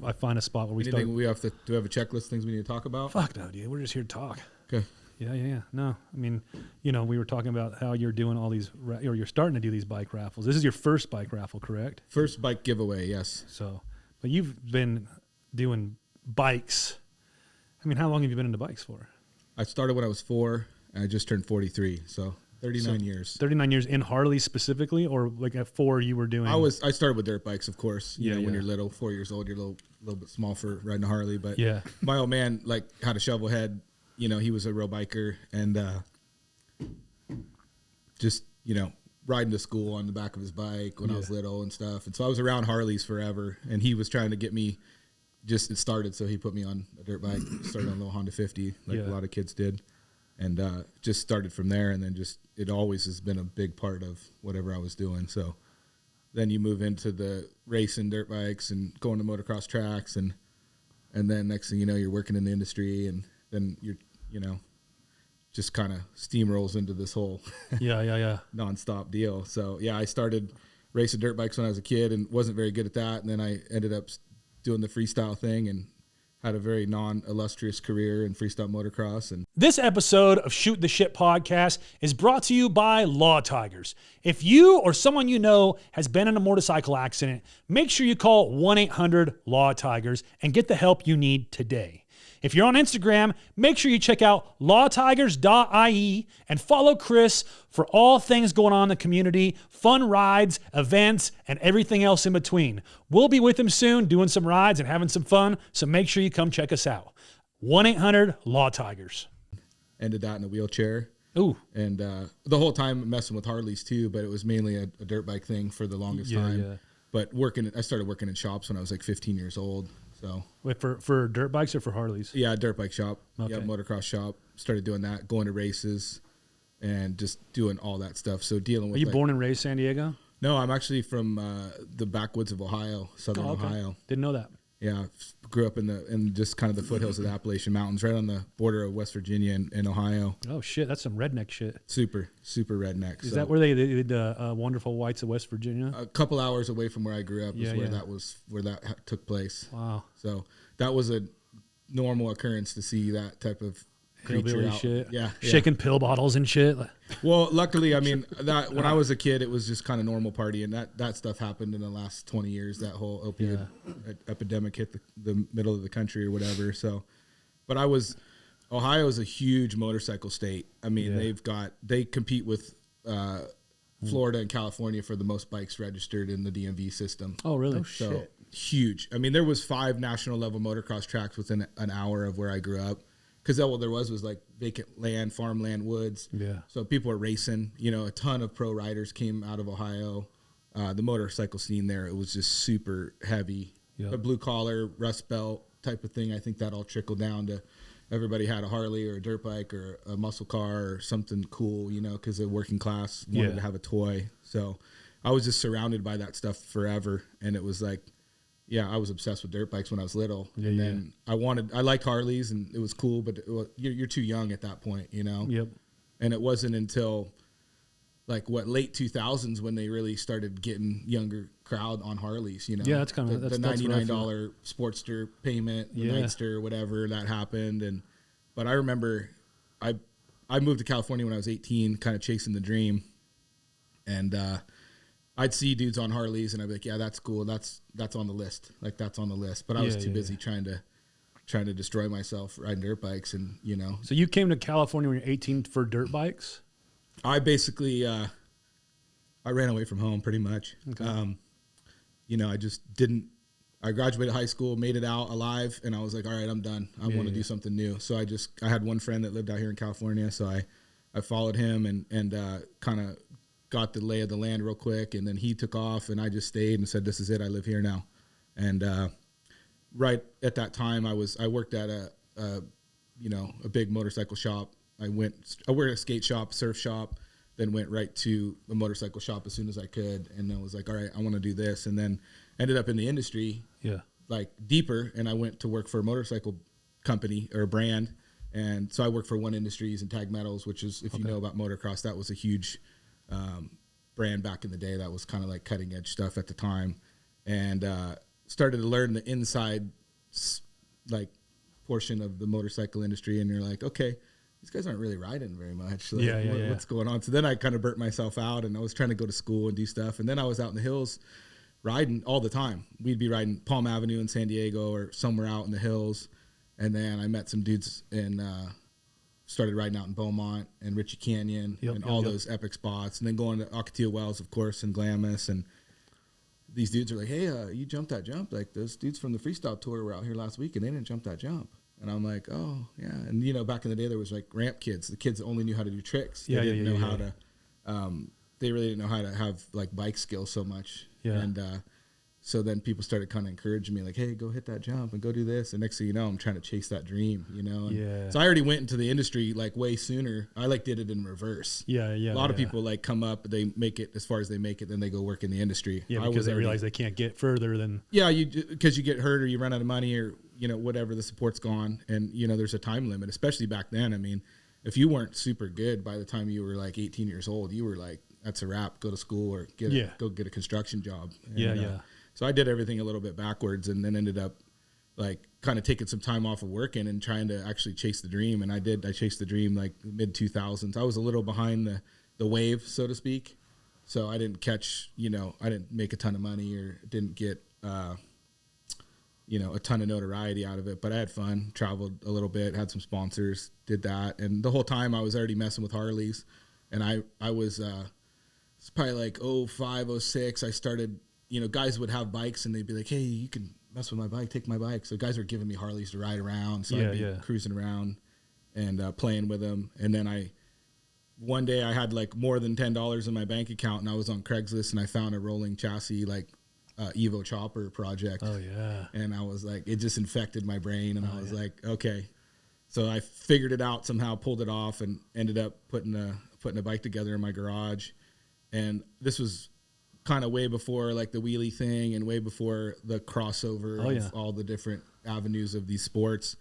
I find a spot where we start. Anything we have to do? We have a checklist, things we need to talk about? Fuck no, dude. We're just here to talk. Okay. Yeah. No, I mean, we were talking about how you're doing all these, or you're starting to do these bike raffles. This is your first bike raffle, correct? First bike giveaway, yes. So, but you've been doing bikes. I mean, how long have you been into bikes for? I started when I was 4, and I just turned 43, so 39 years. 39 years in Harleys specifically, or like at 4 you were doing? I started with dirt bikes, of course. You know, when yeah. you're little, 4 years old, you're a little bit small for riding a Harley. But yeah. My old man had a shovel head. You know, he was a real biker, and just riding to school on the back of his bike when I was little and stuff. And so I was around Harleys forever, and he was trying to get me it started. So he put me on a dirt bike, started on a little Honda 50, like a lot of kids did. And just started from there, and then it always has been a big part of whatever I was doing. So then you move into the racing dirt bikes and going to motocross tracks, and then next thing you know, you're working in the industry, and then you're just kind of steamrolls into this whole nonstop deal. So yeah, I started racing dirt bikes when I was a kid and wasn't very good at that, and then I ended up doing the freestyle thing and had a very non-illustrious career in freestyle motocross. And this episode of Shoot the Shit podcast is brought to you by Law Tigers. If you or someone you know has been in a motorcycle accident, make sure you call 1-800-LAW-TIGERS and get the help you need today. If you're on Instagram, make sure you check out lawtigers.ie and follow Chris for all things going on in the community, fun rides, events, and everything else in between. We'll be with him soon doing some rides and having some fun, so make sure you come check us out. 1-800-LAW-TIGERS. Ended that in a wheelchair. Ooh. And the whole time messing with Harleys too, but it was mainly a dirt bike thing for the longest time. Yeah. But I started working in shops when I was like 15 years old. So wait, for dirt bikes or for Harleys? Yeah, dirt bike shop. Okay. Yeah, motocross shop. Started doing that, going to races, and just doing all that stuff. So dealing with. Are you born and raised San Diego? No, I'm actually from the backwoods of Ohio, southern Ohio. Didn't know that. Yeah, grew up in just kind of the foothills of the Appalachian Mountains, right on the border of West Virginia and Ohio. Oh shit, that's some redneck shit. Super redneck. Is that where they did Wonderful Whites of West Virginia? A couple hours away from where I grew up where that took place. Wow. So that was a normal occurrence to see that type of creature out. Shit. Yeah, shaking pill bottles and shit. Well, luckily, I mean, that when I was a kid, it was just kind of normal party, and that stuff happened in the last 20 years. That whole opioid epidemic hit the middle of the country or whatever. So, but Ohio is a huge motorcycle state. I mean, they compete with Florida and California for the most bikes registered in the DMV system. Oh, really? So shit. Huge. I mean, there was 5 national level motocross tracks within an hour of where I grew up. Because what there was like vacant land, farmland, woods. Yeah. So people were racing. A ton of pro riders came out of Ohio. The motorcycle scene there, it was just super heavy. Yep. A blue collar, rust belt type of thing. I think that all trickled down to everybody had a Harley or a dirt bike or a muscle car or something cool, because the working class wanted to have a toy. So I was just surrounded by that stuff forever. And it was like, I was obsessed with dirt bikes when I was little. Yeah, and then I liked Harleys, and it was cool, but you're too young at that point, Yep. And it wasn't until late 2000s when they really started getting younger crowd on Harleys, Yeah, that's kind of the $99 Sportster payment, the Nightster, whatever that happened. But I remember I moved to California when I was 18, kind of chasing the dream, and I'd see dudes on Harleys and I'd be like, yeah, that's cool. That's on the list. That's on the list. But I was too busy trying to destroy myself riding dirt bikes and. So you came to California when you were 18 for dirt bikes? I basically, I ran away from home pretty much. Okay. I just didn't. I graduated high school, made it out alive, and I was like, all right, I'm done. I want to do something new. So I had one friend that lived out here in California, so I followed him and kind of got the lay of the land real quick, and then he took off, and I just stayed and said, this is it, I live here now. And right at that time, I worked at a big motorcycle shop. I worked at a skate shop, surf shop, then went right to a motorcycle shop as soon as I could, and then was like, all right, I want to do this, and then ended up in the industry, deeper, and I went to work for a motorcycle company or a brand, and so I worked for One Industries and Tag Metals, which is, if you know about motocross, that was a huge brand back in the day. That was kind of like cutting edge stuff at the time. And started to learn the inside, like, portion of the motorcycle industry, and you're like, okay, these guys aren't really riding very much. Like, what's going on? So then I kind of burnt myself out, and I was trying to go to school and do stuff. And then I was out in the hills riding all the time. We'd be riding Palm Avenue in San Diego or somewhere out in the hills. And then I met some dudes and started riding out in Beaumont and Ritchie Canyon and all those epic spots. And then going to Ocotillo Wells, of course, and Glamis. And these dudes are like, hey, you jumped that jump. Like, those dudes from the freestyle tour were out here last week, and they didn't jump that jump. And I'm like, oh, yeah. And, you know, back in the day, there was, like, ramp kids. The kids only knew how to do tricks. They didn't know how to they really didn't know how to have, like, bike skills so much. Yeah. And so then people started kind of encouraging me, like, hey, go hit that jump and go do this. And next thing you know, I'm trying to chase that dream, you know? And so I already went into the industry, like, way sooner. I, like, did it in reverse. A lot of people, like, come up, they make it as far as they make it, then they go work in the industry. Yeah, because they realize they can't get further than... Yeah, because you get hurt or you run out of money or, you know, whatever, the support's gone. And, you know, there's a time limit, especially back then. I mean, if you weren't super good by the time you were, like, 18 years old, you were like, that's a wrap, go to school or go get a construction job. And, so I did everything a little bit backwards, and then ended up, like, kind of taking some time off of working and trying to actually chase the dream. And I chased the dream, like, mid-2000s. I was a little behind the wave, so to speak. So I didn't catch, you know, I didn't make a ton of money or didn't get, you know, a ton of notoriety out of it. But I had fun, traveled a little bit, had some sponsors, did that. And the whole time I was already messing with Harleys. And I was, it's probably like 05, 06, I started... You know, guys would have bikes and they'd be like, hey, you can mess with my bike, take my bike. So guys were giving me Harleys to ride around. So I'd be cruising around and playing with them. And then one day I had like more than $10 in my bank account, and I was on Craigslist and I found a rolling chassis, like Evo chopper project. Oh, yeah. And I was like, it just infected my brain. And I was like, okay. So I figured it out somehow, pulled it off, and ended up putting a bike together in my garage. And this was kind of way before, like, the wheelie thing and way before the crossover of all the different avenues of these sports.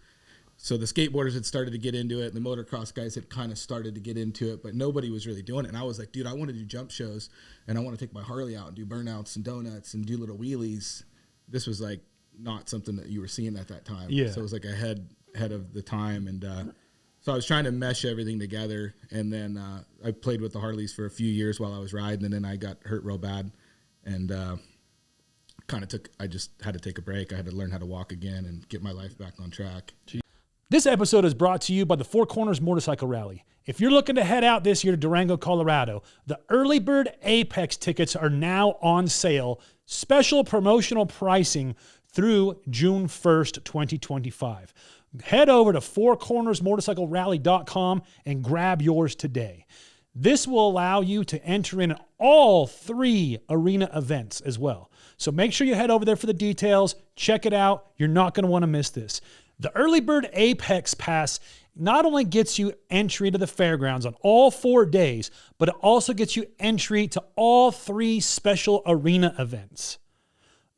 So the skateboarders had started to get into it, and the motocross guys had kind of started to get into it, but nobody was really doing it. And I was like, dude, I want to do jump shows, and I want to take my Harley out and do burnouts and donuts and do little wheelies. This was, like, not something that you were seeing at that time. So it was like ahead of the time. And so I was trying to mesh everything together, and then I played with the Harleys for a few years while I was riding, and then I got hurt real bad, and I just had to take a break. I had to learn how to walk again and get my life back on track. This episode is brought to you by the Four Corners Motorcycle Rally. If you're looking to head out this year to Durango, Colorado, the Early Bird Apex tickets are now on sale. Special promotional pricing through June 1st, 2025. Head over to fourcornersmotorcyclerally.com and grab yours today. This will allow you to enter in all 3 arena events as well. So make sure you head over there for the details. Check it out. You're not going to want to miss this. The Early Bird Apex Pass not only gets you entry to the fairgrounds on all 4 days, but it also gets you entry to all 3 special arena events: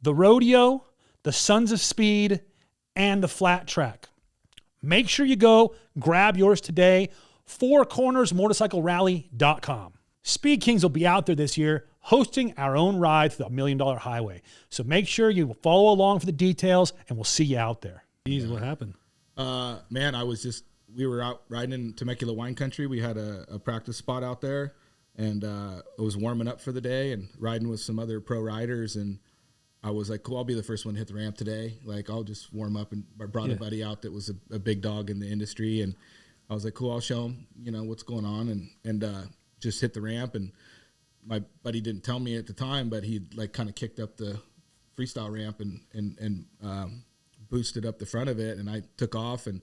the rodeo, the Sons of Speed, and the flat track. Make sure you go grab yours today. fourcornersmotorcyclerally.com. Speed Kings will be out there this year hosting our own ride through the $1 Million Highway. So make sure you follow along for the details, and we'll see you out there. Jeez, what happened? Man, we were out riding in Temecula wine country. We had a practice spot out there, and I was warming up for the day and riding with some other pro riders, and I was like, cool, I'll be the first one to hit the ramp today. Like, I'll just warm up, and I brought a buddy out that was a big dog in the industry, and I was like, cool, I'll show him, you know, what's going on, and just hit the ramp. And my buddy didn't tell me at the time, but he like kind of kicked up the freestyle ramp and boosted up the front of it, and I took off, and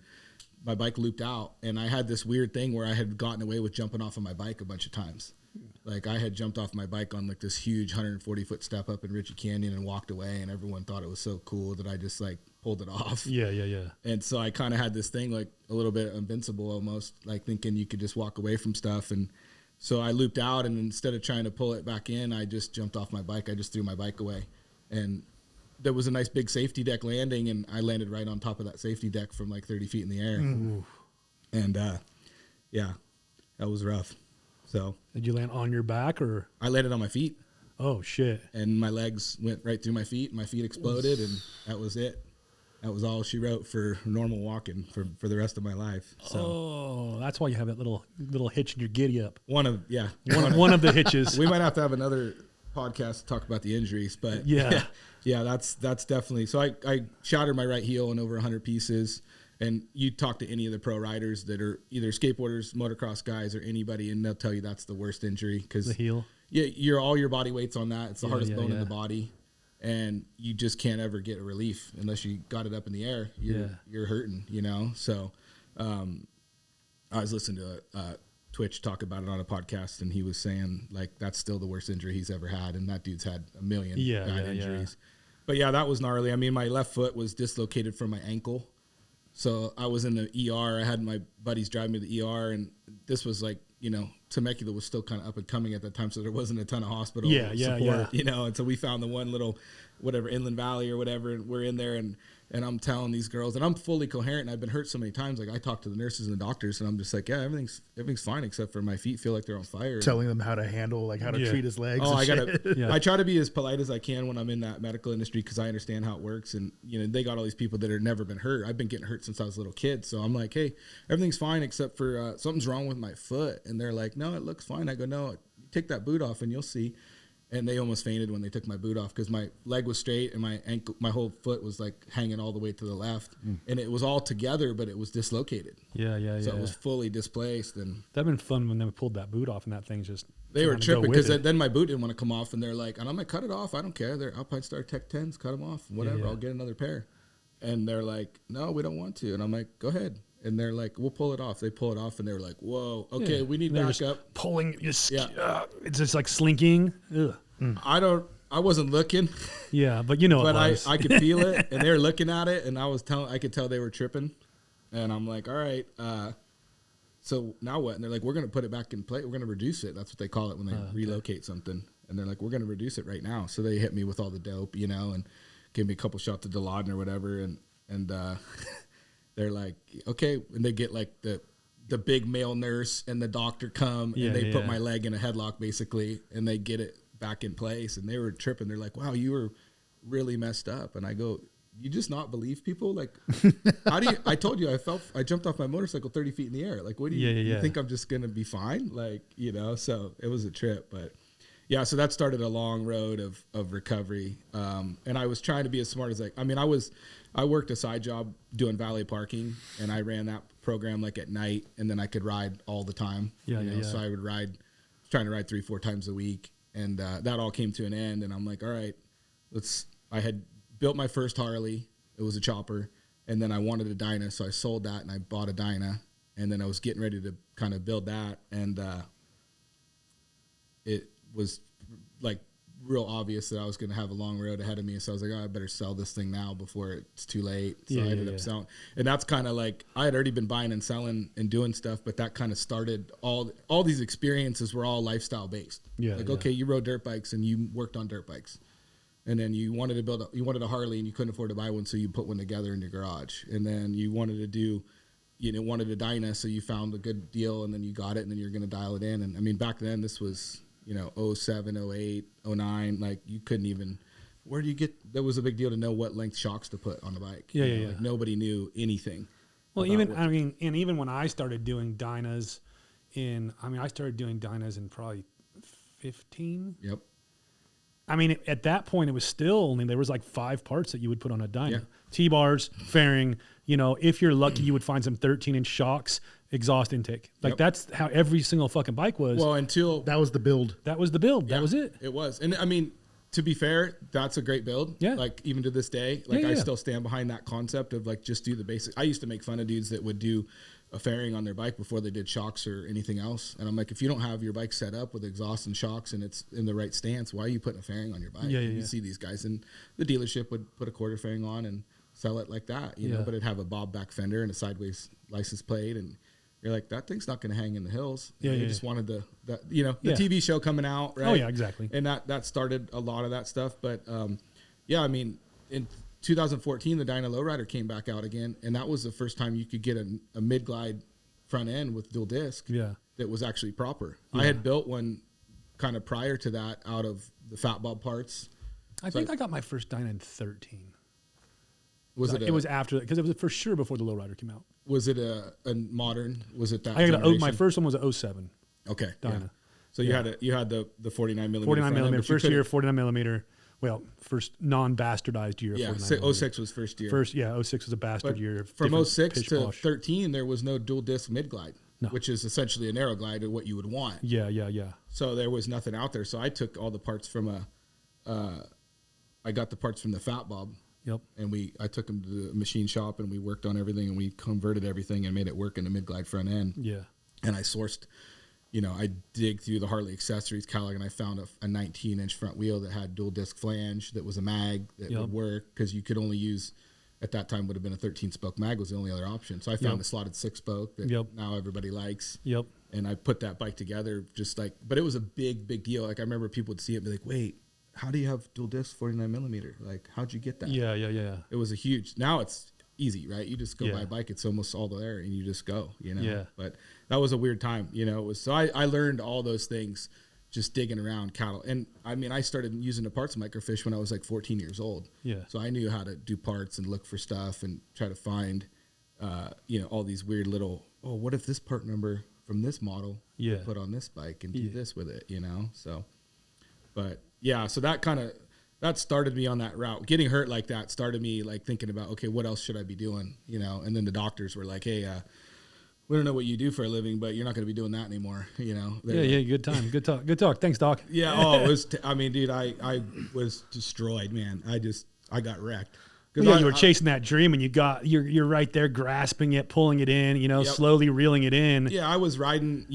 my bike looped out, and I had this weird thing where I had gotten away with jumping off of my bike a bunch of times. Like, I had jumped off my bike on like this huge 140-foot step up in Ritchie Canyon and walked away, and everyone thought it was so cool that I just like pulled it off. Yeah. And so I kind of had this thing like a little bit invincible almost, like thinking you could just walk away from stuff. And so I looped out, and instead of trying to pull it back in, I just jumped off my bike. I just threw my bike away, and there was a nice big safety deck landing, and I landed right on top of that safety deck from like 30 feet in the air. Ooh. And yeah, that was rough. So did you land on your back, or? I landed on my feet. Oh shit. And my legs went right through my feet. My feet exploded, and that was it. That was all she wrote for normal walking for the rest of my life. So. Oh, that's why you have that little hitch in your giddy up. One of the hitches. We might have to have another podcast to talk about the injuries, but yeah, that's definitely. So I shattered my right heel in over 100 pieces. And you talk to any of the pro riders that are either skateboarders, motocross guys, or anybody, and they'll tell you that's the worst injury because the heel. Yeah, all your body weight's on that. It's the hardest bone in the yeah. body. And you just can't ever get a relief unless you got it up in the air. You're hurting, you know. So, I was listening to Twitch talk about it on a podcast, and he was saying like that's still the worst injury he's ever had, and that dude's had a million bad injuries. Yeah. But yeah, that was gnarly. I mean, my left foot was dislocated from my ankle, so I was in the ER. I had my buddies drive me to the ER, and this was like, you know, Temecula was still kind of up and coming at that time, so there wasn't a ton of hospital support, you know. And so we found the one little, whatever, Inland Valley or whatever, and we're in there, and I'm telling these girls, and I'm fully coherent, and I've been hurt so many times. Like I talk to the nurses and the doctors, and I'm just like, yeah, everything's fine except for my feet feel like they're on fire. Telling them how to handle, like how to treat his legs. Oh, I try to be as polite as I can when I'm in that medical industry because I understand how it works. And you know, they got all these people that have never been hurt. I've been getting hurt since I was a little kid, so I'm like, hey, everything's fine except for something's wrong with my foot. And they're like, no, it looks fine. I go, no, take that boot off and you'll see. And they almost fainted when they took my boot off because my leg was straight and my ankle, my whole foot was like hanging all the way to the left, and it was all together, but it was dislocated. Yeah. So it was fully displaced, and that'd been fun when they pulled that boot off and that thing's just. They were tripping because then my boot didn't want to come off, and they're like, and I'm like, cut it off. I don't care. They're Alpine Star Tech 10s. Cut them off. Whatever. I'll get another pair. And they're like, no, we don't want to. And I'm like, go ahead. And they're like, we'll pull it off. They pull it off, and they were like, whoa, okay, we need backup. Pulling, it's just like slinking. Ugh. I wasn't looking. Yeah, but you know, but I could feel it, and they were looking at it, and I could tell they were tripping, and I'm like, all right, so now what? And they're like, we're gonna put it back in play. We're gonna reduce it. That's what they call it when they relocate something. And they're like, we're gonna reduce it right now. So they hit me with all the dope, you know, and gave me a couple shots of Dilaudid or whatever, and they're like, okay, and they get like the big male nurse and the doctor come, and they put my leg in a headlock basically, and they get it back in place, and they were tripping. They're like, wow, you were really messed up. And I go, you just not believe people? Like, how do you, I told you I jumped off my motorcycle 30 feet in the air. Like, what do you think I'm just going to be fine? Like, you know, so it was a trip, but yeah, so that started a long road of recovery. And I was trying to be as smart as I worked a side job doing valet parking, and I ran that program like at night, and then I could ride all the time. So I would trying to ride 3-4 times a week. And that all came to an end, and I'm like, all right, I had built my first Harley. It was a chopper, and then I wanted a Dyna, so I sold that, and I bought a Dyna, and then I was getting ready to kind of build that, and it was like real obvious that I was going to have a long road ahead of me, so I was like, oh, I better sell this thing now before it's too late. So I ended up selling, and that's kind of like, I had already been buying and selling and doing stuff, but that kind of started all these experiences were all lifestyle based. Okay, you rode dirt bikes and you worked on dirt bikes, and then you wanted a Harley and you couldn't afford to buy one, so you put one together in your garage, and then you wanted a Dyna, so you found a good deal, and then you got it, and then you're going to dial it in. And I mean, back then this was, 07, 08, 09, like you couldn't even, that was a big deal to know what length shocks to put on the bike. Like nobody knew anything. Well, even when I started doing Dynas I started doing Dynas in probably 15. Yep. I mean, at that point it was still only, there was like 5 parts that you would put on a Dyna. T-bars, fairing, if you're lucky you would find some 13-inch shocks, exhaust intake. Like that's how every single fucking bike was. Well, until that was the build. That was the build. That was it. It was. And I mean, to be fair, that's a great build. Yeah. Like even to this day, like I still stand behind that concept of like just do the basic. I used to make fun of dudes that would do a fairing on their bike before they did shocks or anything else. And I'm like, if you don't have your bike set up with exhaust and shocks and it's in the right stance, why are you putting a fairing on your bike? You see these guys in the dealership would put a quarter fairing on and sell it like that, you know, but it'd have a bob back fender and a sideways license plate, and you're like, that thing's not going to hang in the hills. You just wanted the TV show coming out, right? Oh yeah, exactly. And that started a lot of that stuff. But I mean, in 2014, the Dyna Lowrider came back out again, and that was the first time you could get a mid-glide front end with dual disc that was actually proper. I had built one kind of prior to that out of the Fat Bob parts. I think I got my first Dyna in 13. Was it was after that, because it was for sure before the Lowrider came out. Was it a modern? Was it that? My first one was a 07. Okay. Dyna. Yeah. So you had the 49 millimeter. 49 millimeter first year, 49 millimeter. Well, first non-bastardized year. Yeah, 06 was first year. 06 was a bastard year. From 06 to 13, there was no dual disc mid glide, no. which is essentially a narrow glide, what you would want. Yeah. So there was nothing out there. So I took all the parts from I got the parts from the Fat Bob. Yep. And I took them to the machine shop and we worked on everything and we converted everything and made it work in the mid glide front end. Yeah. And I sourced, I dig through the Harley accessories catalog and I found a 19-inch front wheel that had dual disc flange that was a mag that would work, because you could only use, at that time would have been a 13-spoke mag was the only other option. So I found a slotted 6-spoke that now everybody likes. Yep. And I put that bike together but it was a big deal. Like I remember people would see it and be like, wait, how do you have dual disc 49 millimeter? Like, how'd you get that? Yeah. It was now it's easy, right? You just go buy a bike. It's almost all there and you just go, Yeah. But that was a weird time, so I learned all those things just digging around cattle. And I mean, I started using the parts microfiche when I was like 14 years old. Yeah. So I knew how to do parts and look for stuff and try to find, all these weird little, what if this part number from this model put on this bike and do this with it, So, but yeah, so that started me on that route. Getting hurt like that started me like thinking about, okay, what else should I be doing? And then the doctors were like, hey, we don't know what you do for a living, but you're not going to be doing that anymore. Good time. Good talk. Thanks, Doc. Yeah. It was, dude, I was destroyed, man. I got wrecked. Yeah, you were chasing that dream and you're right there grasping it, pulling it in, slowly reeling it in. Yeah. I was riding,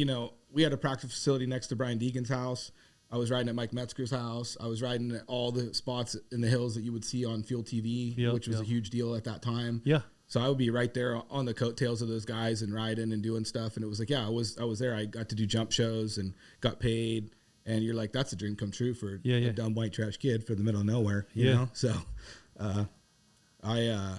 we had a practice facility next to Brian Deegan's house. I was riding at Mike Metzger's house. I was riding at all the spots in the hills that you would see on Fuel TV, which was a huge deal at that time. Yeah. So I would be right there on the coattails of those guys and riding and doing stuff. And it was like, I was there. I got to do jump shows and got paid. And you're like, that's a dream come true for a dumb white trash kid from the middle of nowhere, you know? So I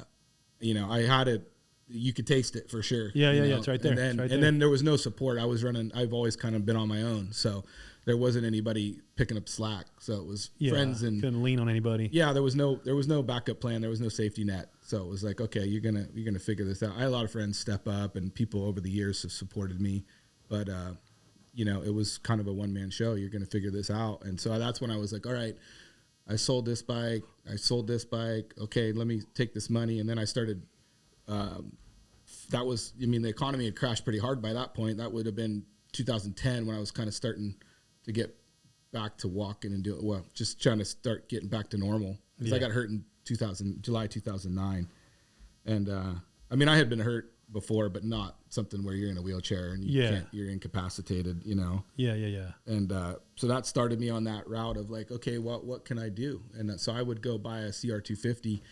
had it. You could taste it for sure. Yeah. It's right there. And then there was no support. I've always kind of been on my own. So there wasn't anybody picking up slack. So it was friends and couldn't lean on anybody. Yeah. There was no backup plan. There was no safety net. So it was like, okay, you're going to figure this out. I had a lot of friends step up and people over the years have supported me, but it was kind of a one-man show. You're going to figure this out. And so that's when I was like, all right, I sold this bike. Okay, let me take this money. And then I started, the economy had crashed pretty hard by that point. That would have been 2010 when I was kind of starting to get back to walking and just trying to start getting back to normal. Because I got hurt in July 2009. And, I had been hurt before, but not something where you're in a wheelchair and you're incapacitated, Yeah. And so that started me on that route of like, okay, what can I do? And so I would go buy a CR250,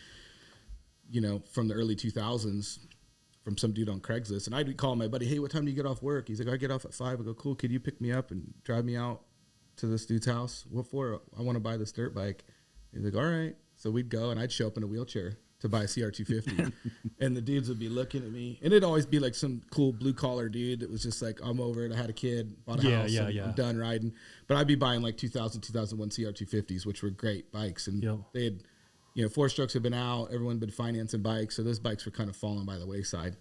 from the early 2000s from some dude on Craigslist. And I'd call my buddy, hey, what time do you get off work? He's like, I get off at 5. I go, cool, could you pick me up and drive me out to this dude's house? What for? I want to buy this dirt bike. He's like, all right. So we'd go and I'd show up in a wheelchair to buy a CR250. And the dudes would be looking at me. And it'd always be like some cool blue collar dude that was just like, I'm over it. I had a kid, bought a house, I'm done riding. But I'd be buying like 2000, 2001 CR250s, which were great bikes. And they had, 4-strokes had been out. Everyone had been financing bikes. So those bikes were kind of falling by the wayside.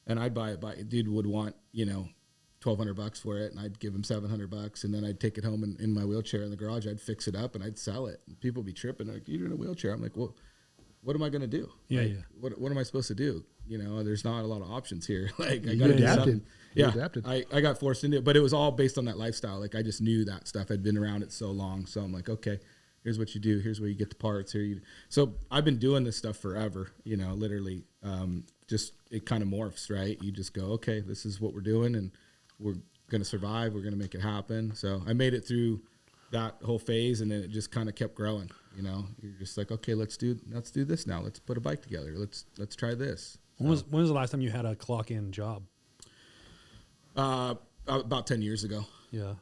And I'd buy a bike. A dude would want, $1,200 for it. And I'd give him $700. And then I'd take it home in my wheelchair in the garage. I'd fix it up and I'd sell it. And people would be tripping. Like, you're in a wheelchair. I'm like, well, what am I going to do? What am I supposed to do? There's not a lot of options here. Like I got to do something. Adapted. I got forced into it, but it was all based on that lifestyle. Like I just knew that stuff. I'd been around it so long. So I'm like, okay, here's what you do. Here's where you get the parts here. So I've been doing this stuff forever, literally, just it kind of morphs, right? You just go, okay, this is what we're doing and we're going to survive. We're going to make it happen. So I made it through that whole phase and then it just kind of kept growing. You're just like, okay, let's do this now. Let's put a bike together. Let's try this. When was the last time you had a clock in job? About 10 years ago. Yeah.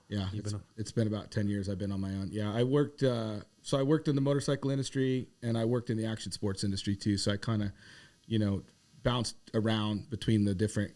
It's been about 10 years I've been on my own. Yeah. I worked in the motorcycle industry and I worked in the action sports industry too. So I kind of, bounced around between the different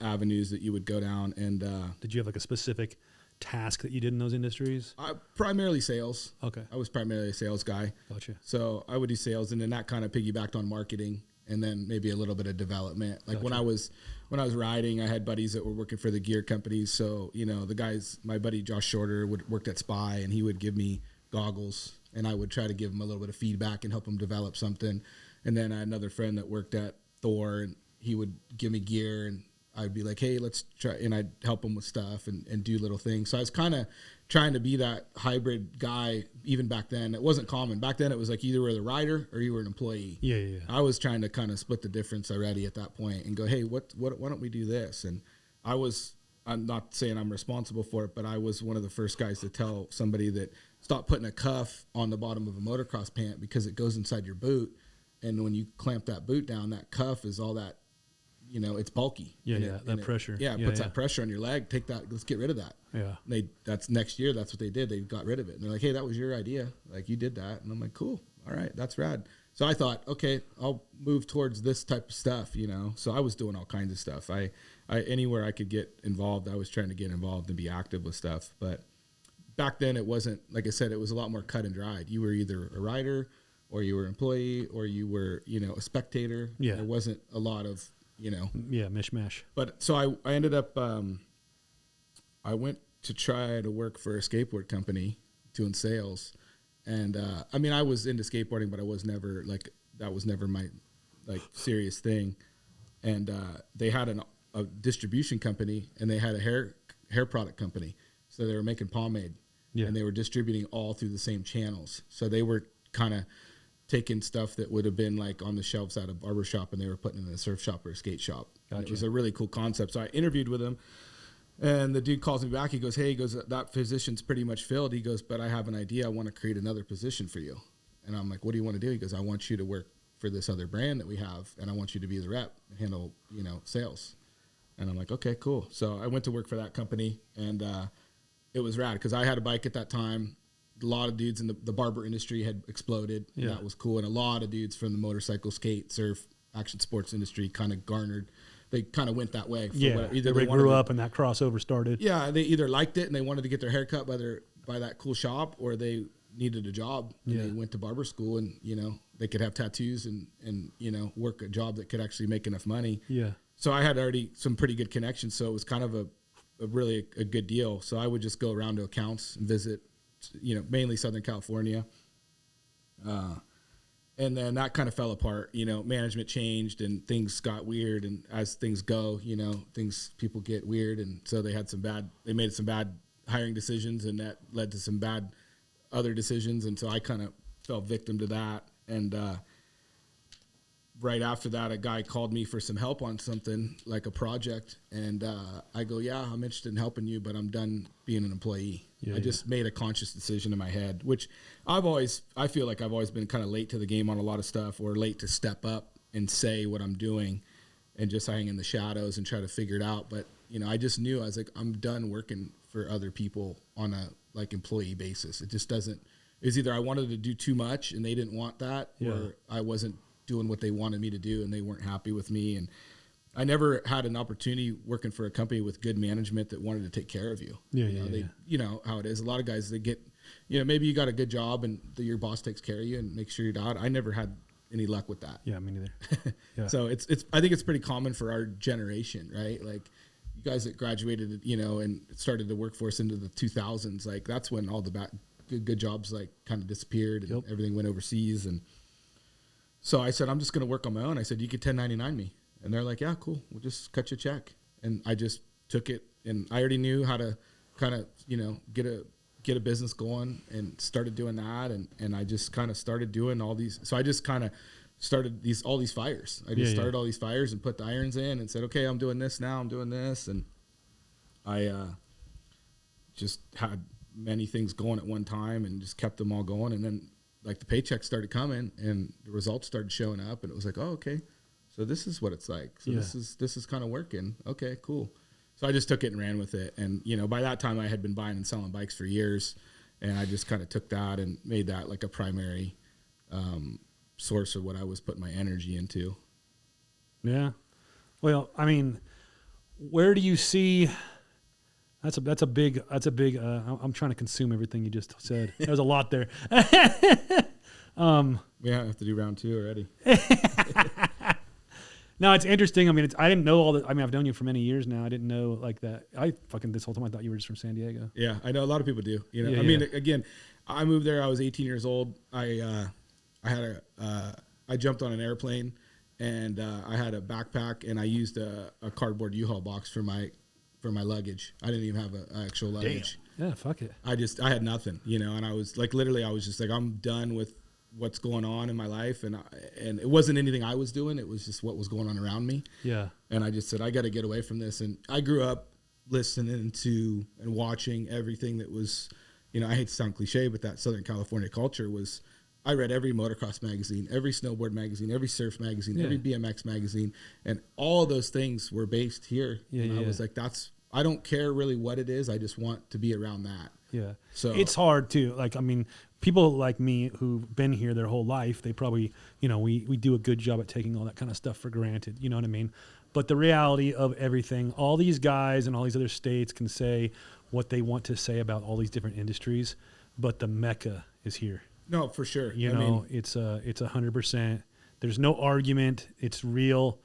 avenues that you would go down. And did you have like a specific task that you did in those industries? Primarily sales. Okay. I was primarily a sales guy. Gotcha. So I would do sales, and then that kind of piggybacked on marketing, and then maybe a little bit of development. Like when I was riding, I had buddies that were working for the gear companies. So, the guys, my buddy Josh Shorter worked at Spy, and he would give me goggles, and I would try to give him a little bit of feedback and help him develop something. And then I had another friend that worked at Thor, and he would give me gear, and I'd be like, hey, let's try, and I'd help him with stuff and do little things. So I was kind of trying to be that hybrid guy even back then. It wasn't common. Back then it was like either were the rider or you were an employee. Yeah. I was trying to kind of split the difference already at that point and go, hey, why don't we do this? And I'm not saying I'm responsible for it, but I was one of the first guys to tell somebody that stop putting a cuff on the bottom of a motocross pant because it goes inside your boot. And when you clamp that boot down, that cuff is all that, it's bulky. That pressure. It puts that pressure on your leg. Take that. Let's get rid of that. Yeah. That's next year. That's what they did. They got rid of it. And they're like, hey, that was your idea. Like you did that. And I'm like, cool. All right. That's rad. So I thought, okay, I'll move towards this type of stuff, So I was doing all kinds of stuff. I anywhere I could get involved, I was trying to get involved and be active with stuff. But back then it wasn't, like I said, it was a lot more cut and dried. You were either a rider or you were an employee or you were, a spectator. Yeah. There wasn't a lot of, mishmash. But so I ended up, I went to try to work for a skateboard company doing sales. And, I was into skateboarding, but I was never that was never my serious thing. And, they had a distribution company and they had a hair product company. So they were making pomade and they were distributing all through the same channels. So they were kind of taking stuff that would have been on the shelves at a barber shop and they were putting it in a surf shop or a skate shop. Gotcha. It was a really cool concept. So I interviewed with him and the dude calls me back. He goes, hey, that position's pretty much filled. He goes, but I have an idea. I want to create another position for you. And I'm like, what do you want to do? He goes, I want you to work for this other brand that we have. And I want you to be the rep and handle, sales. And I'm like, okay, cool. So I went to work for that company and, it was rad because I had a bike at that time. A lot of dudes in the barber industry had exploded. Yeah. That was cool. And a lot of dudes from the motorcycle, skate, surf, action sports industry kind of they kind of went that way. Either they grew up and that crossover started. Yeah. They either liked it and they wanted to get their hair cut by that cool shop or they needed a job and they went to barber school and, they could have tattoos and work a job that could actually make enough money. Yeah. So I had already some pretty good connections. So it was kind of a really a good deal. So I would just go around to accounts and visit, mainly Southern California. And then that kind of fell apart, management changed and things got weird. And as things go, people get weird. And so they made some bad hiring decisions and that led to some bad other decisions. And so I kind of fell victim to that. And, right after that, a guy called me for some help on something like a project. And, I go, yeah, I'm interested in helping you, but I'm done being an employee. I just made a conscious decision in my head, which I feel like I've always been kind of late to the game on a lot of stuff or late to step up and say what I'm doing and just hang in the shadows and try to figure it out. But, I just knew I was like, I'm done working for other people on a employee basis. It just doesn't, it was either I wanted to do too much and they didn't want that or I wasn't doing what they wanted me to do and they weren't happy with me. And I never had an opportunity working for a company with good management that wanted to take care of you. You know how it is. A lot of guys, they get, maybe you got a good job and your boss takes care of you and makes sure you're out. I never had any luck with that. Yeah, me neither. Yeah. So I think it's pretty common for our generation, right? Like you guys that graduated, and started the workforce into the 2000s, like that's when all the good jobs kind of disappeared and everything went overseas. And so I said, I'm just going to work on my own. I said, you could 1099 me. And they're like, yeah, cool. We'll just cut you a check. And I just took it. And I already knew how to kind of, get a business going and started doing that. And I just kind of started doing all these. So I just kind of started all these fires. I just started all these fires and put the irons in and said, okay, I'm doing this now. I'm doing this. And I just had many things going at one time and just kept them all going. And then the paychecks started coming and the results started showing up and it was like, oh, okay. So this is what it's like. So this is kind of working. Okay, cool. So I just took it and ran with it. And, by that time I had been buying and selling bikes for years and I just kind of took that and made that a primary source of what I was putting my energy into. Yeah. Well, I mean, where do you see, That's a big. I'm trying to consume everything you just said. There's a lot there. We have to do round 2 already. No, it's interesting. I mean, I didn't know all that. I mean, I've known you for many years now. I didn't know like that. This whole time I thought you were just from San Diego. Yeah, I know a lot of people do. You know, Yeah, I mean, again, I moved there. I was 18 years old. I jumped on an airplane, and I had a backpack, and I used a cardboard U-Haul box for my luggage. I didn't even have an actual luggage. Damn. Yeah, fuck it. I had nothing, you know, and I was like, literally, I was just like, I'm done with what's going on in my life, and it wasn't anything I was doing, it was just what was going on around me. Yeah. And I just said, I got to get away from this. And I grew up listening to and watching everything that was, you know, I hate to sound cliche, but that Southern California culture was, I read every motocross magazine, every snowboard magazine, every surf magazine, every BMX magazine, and all those things were based here. And I was like, I don't care really what it is, I just want to be around that. Yeah. So it's hard too. Like, I mean, people like me who've been here their whole life, they probably, you know, we do a good job at taking all that kind of stuff for granted. You know what I mean? But the reality of everything, all these guys and all these other states can say what they want to say about all these different industries, but the Mecca is here. No, for sure. You know, it's 100%. There's no argument. It's real.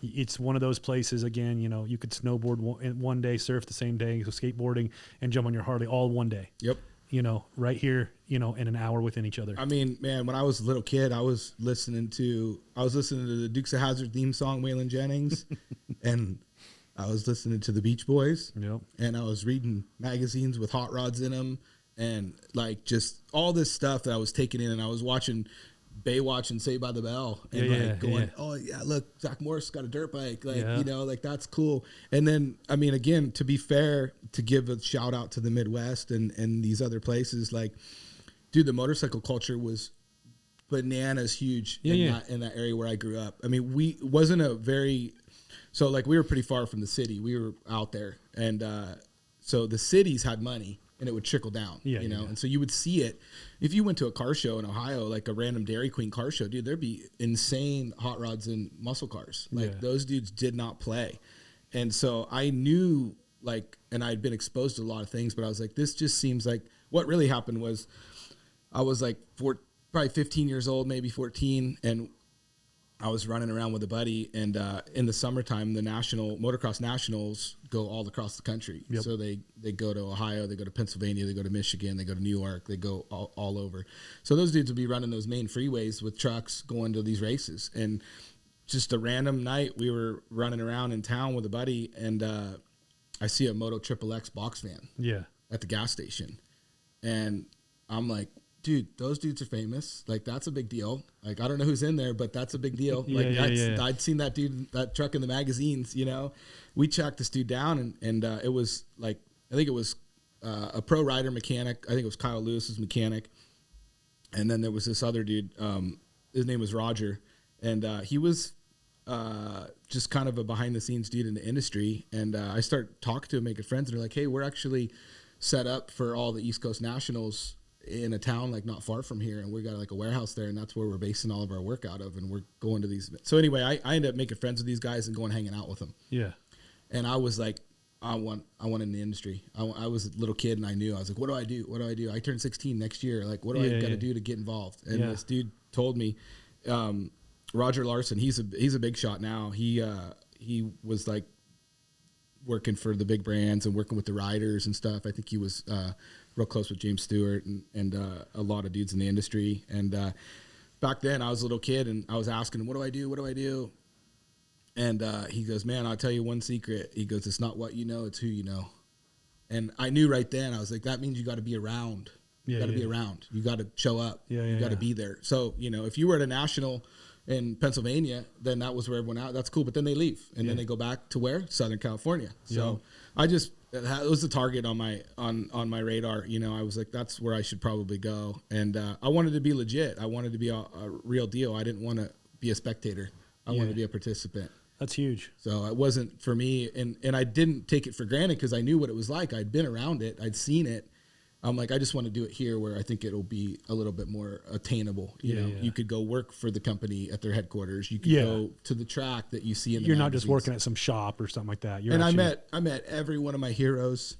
It's one of those places, again, you know, you could snowboard one day, surf the same day, go skateboarding, and jump on your Harley all one day. Yep. You know, right here, you know, in an hour within each other. I mean, man, when I was a little kid, I was listening to the Dukes of Hazzard theme song, Waylon Jennings, and I was listening to the Beach Boys, yep. And I was reading magazines with hot rods in them, and like just all this stuff that I was taking in, and I was watching Baywatch and Saved by the Bell, and going, oh yeah, look, Zach Morris got a dirt bike, like you know, like that's cool. And then, I mean, again, to be fair, to give a shout out to the Midwest and these other places, like, dude, the motorcycle culture was bananas huge in that area where I grew up. I mean, we were pretty far from the city. We were out there, and so the cities had money, and it would trickle down, you know? And so you would see it. If you went to a car show in Ohio, like a random Dairy Queen car show, dude, there'd be insane hot rods and muscle cars. Like those dudes did not play. And so I knew, like, and I'd been exposed to a lot of things, but I was like, this just seems like what really happened was I was like probably 15 years old, maybe 14. And I was running around with a buddy, and in the summertime, the motocross nationals go all across the country. Yep. So they go to Ohio, they go to Pennsylvania, they go to Michigan, they go to New York, they go all over. So those dudes would be running those main freeways with trucks going to these races. And just a random night, we were running around in town with a buddy, and I see a Moto XXX box van at the gas station. And I'm like, dude, those dudes are famous. Like, that's a big deal. Like, I don't know who's in there, but that's a big deal. I'd seen that dude, that truck in the magazines, you know. We tracked this dude down, and it was like, I think it was a pro rider mechanic. I think it was Kyle Lewis's mechanic. And then there was this other dude. His name was Roger. And he was just kind of a behind-the-scenes dude in the industry. And I start talking to him, making friends, and they're like, hey, we're actually set up for all the East Coast Nationals in a town like not far from here, and we got like a warehouse there, and that's where we're basing all of our work out of, and we're going to these. So anyway, I ended up making friends with these guys and going hanging out with them. Yeah. And I was like, I want in the industry. I was a little kid, and I knew. I was like, what do I do? What do I do? I turn 16 next year. Like, what do I got to do to get involved? And this dude told me, Roger Larson, he's a big shot now. He was like working for the big brands and working with the riders and stuff. I think he was real close with James Stewart and a lot of dudes in the industry. And back then I was a little kid, and I was asking him, what do I do? What do I do? And he goes, man, I'll tell you one secret. He goes, it's not what you know, it's who you know. And I knew right then, I was like, that means you got to be around. You got to be around. You got to show up. You got to be there. So, you know, if you were at a national in Pennsylvania, then that was where everyone out. That's cool. But then they leave, and then they go back to where? Southern California. So it was the target on my radar. You know, I was like, that's where I should probably go. And I wanted to be legit. I wanted to be a real deal. I didn't want to be a spectator. I wanted to be a participant. That's huge. So it wasn't for me. And I didn't take it for granted because I knew what it was like. I'd been around it. I'd seen it. I'm like, I just want to do it here where I think it'll be a little bit more attainable. You know, you could go work for the company at their headquarters. You could go to the track that you see in the You're magazines. not just working at some shop or something like that. I met every one of my heroes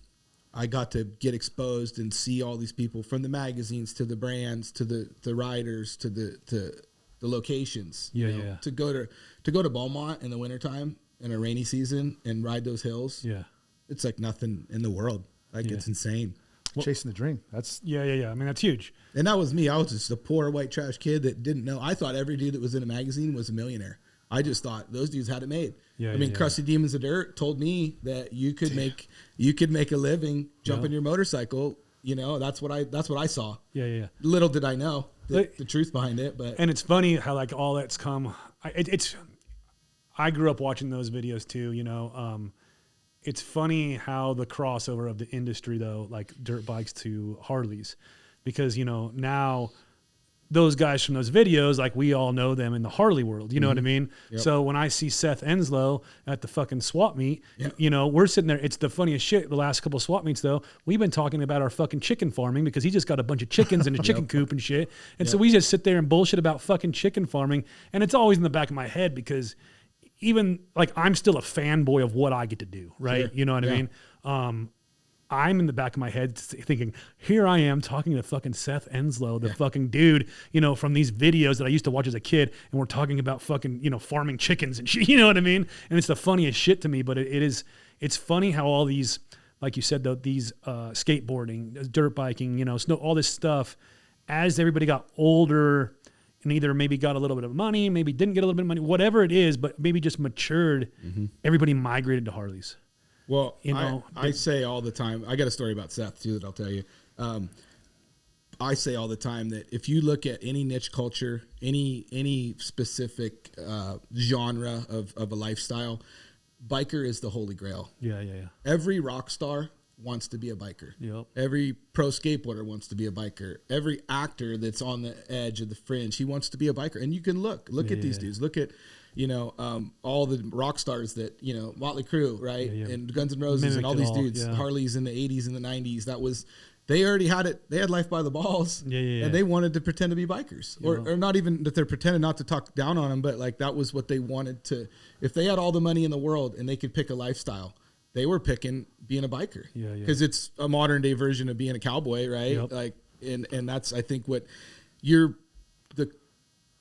I got to get exposed and see all these people, from the magazines to the brands to the riders to the locations. Yeah. To go to Beaumont in the wintertime in a rainy season and ride those hills. Yeah. It's like nothing in the world. Like it's insane. Chasing the dream. That's Yeah. I mean, that's huge. And that was me. I was just a poor white trash kid that didn't know. I thought every dude that was in a magazine was a millionaire. I just thought those dudes had it made. Yeah, I mean, Crusty Demons of Dirt told me that you could make a living jumping your motorcycle. That's what I saw. Yeah. Little did I know the truth behind it. But and it's funny how like all that's come. I grew up watching those videos too. It's funny how the crossover of the industry though, like dirt bikes to Harleys, because now those guys from those videos, like we all know them in the Harley world, you know what I mean? Yep. So when I see Seth Enslow at the fucking swap meet, Yep. We're sitting there. It's the funniest shit. The last couple of swap meets though, we've been talking about our fucking chicken farming because he just got a bunch of chickens in a chicken coop and shit. And so we just sit there and bullshit about fucking chicken farming. And it's always in the back of my head because even like I'm still a fanboy of what I get to do, right? Sure. You know what I mean? I'm in the back of my head thinking, here I am talking to fucking Seth Enslow, the fucking dude, from these videos that I used to watch as a kid, and we're talking about fucking, farming chickens and shit, you know what I mean? And it's the funniest shit to me, but it's funny how all these, like you said, though, these skateboarding, dirt biking, snow, all this stuff, as everybody got older and either maybe got a little bit of money, maybe didn't get a little bit of money, whatever it is, but maybe just matured, everybody migrated to Harleys. Well, I say all the time, I got a story about Seth too that I'll tell you. I say all the time that if you look at any niche culture, any specific genre of a lifestyle, biker is the holy grail. Yeah. Every rock star wants to be a biker. Yep. Every pro skateboarder wants to be a biker. Every actor that's on the edge of the fringe, he wants to be a biker. And you can look at these dudes. Look at all the rock stars that, Motley Crue, right? Yeah. And Guns N' Roses and all these dudes, Harleys in the 80s and the 90s. They already had it. They had life by the balls. Yeah. And they wanted to pretend to be bikers. Or not even that they're pretending, not to talk down on them, but like that was what they wanted to. If they had all the money in the world and they could pick a lifestyle, they were picking being a biker. Yeah. Because it's a modern day version of being a cowboy, right? Yep. Like, and that's, I think, what the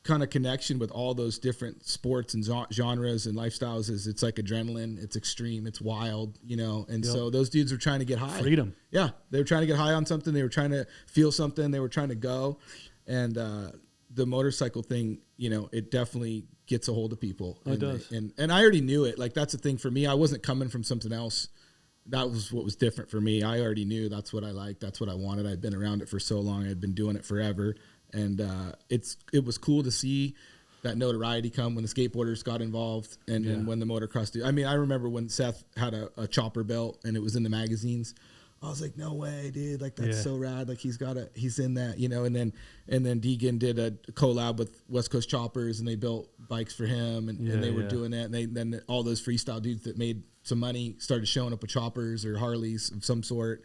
kind of connection with all those different sports and genres and lifestyles is. It's like adrenaline, it's extreme, it's wild, and so those dudes are trying to get high. Freedom. Yeah, they were trying to get high on something. They were trying to feel something. They were trying to go, and the motorcycle thing, it definitely gets a hold of people. It does. And I already knew it. Like, that's the thing for me. I wasn't coming from something else. That was what was different for me. I already knew that's what I liked. That's what I wanted. I'd been around it for so long. I'd been doing it forever. And it was cool to see that notoriety come when the skateboarders got involved and then when the motocross I mean, I remember when Seth had a chopper belt and it was in the magazines. I was like, no way, dude. Like, that's so rad. Like, he's in that, and then Deegan did a collab with West Coast Choppers and they built bikes for him and they were doing that. And then all those freestyle dudes that made some money started showing up with choppers or Harleys of some sort.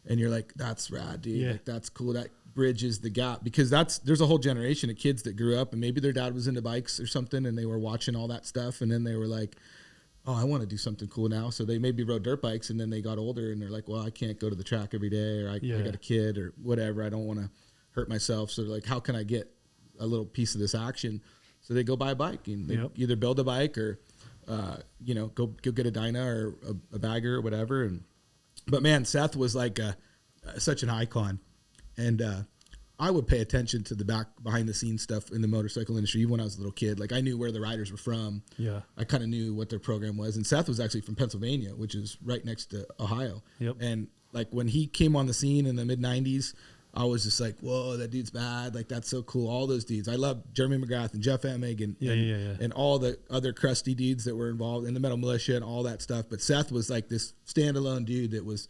And you're like, that's rad, dude. Yeah. Like, that's cool. That bridges the gap because there's a whole generation of kids that grew up and maybe their dad was into bikes or something and they were watching all that stuff. And then they were like, oh, I want to do something cool now. So they maybe rode dirt bikes and then they got older and they're like, well, I can't go to the track every day or I got a kid or whatever. I don't want to hurt myself. So they're like, how can I get a little piece of this action? So they go buy a bike and they either build a bike or, go get a Dyna or a bagger or whatever. But man, Seth was like such an icon. And I would pay attention to the behind the scenes stuff in the motorcycle industry even when I was a little kid. Like, I knew where the riders were from. Yeah. I kind of knew what their program was. And Seth was actually from Pennsylvania, which is right next to Ohio. Yep. And like when he came on the scene in the mid 90s, I was just like, whoa, that dude's bad. Like, that's so cool. All those dudes. I love Jeremy McGrath and Jeff Emig and all the other crusty dudes that were involved in the Metal Militia and all that stuff. But Seth was like this standalone dude that was,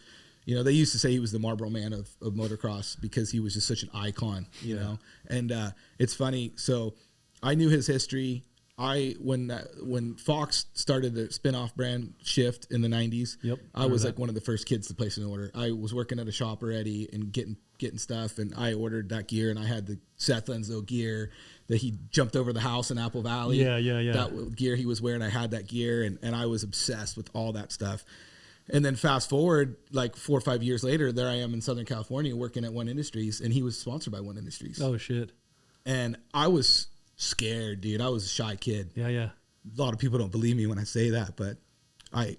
they used to say he was the Marlboro Man of motocross because he was just such an icon, you know? And it's funny. So I knew his history. When Fox started the spinoff brand Shift in the 90s, I was like one of the first kids to place an order. I was working at a shop already and getting stuff, and I ordered that gear, and I had the Seth Enslow gear that he jumped over the house in Apple Valley. That gear he was wearing, I had that gear, and I was obsessed with all that stuff. And then fast forward like 4 or 5 years later, there I am in Southern California working at One Industries, and he was sponsored by One Industries. Oh shit. And I was scared, dude. I was a shy kid. Yeah, yeah. A lot of people don't believe me when I say that, but I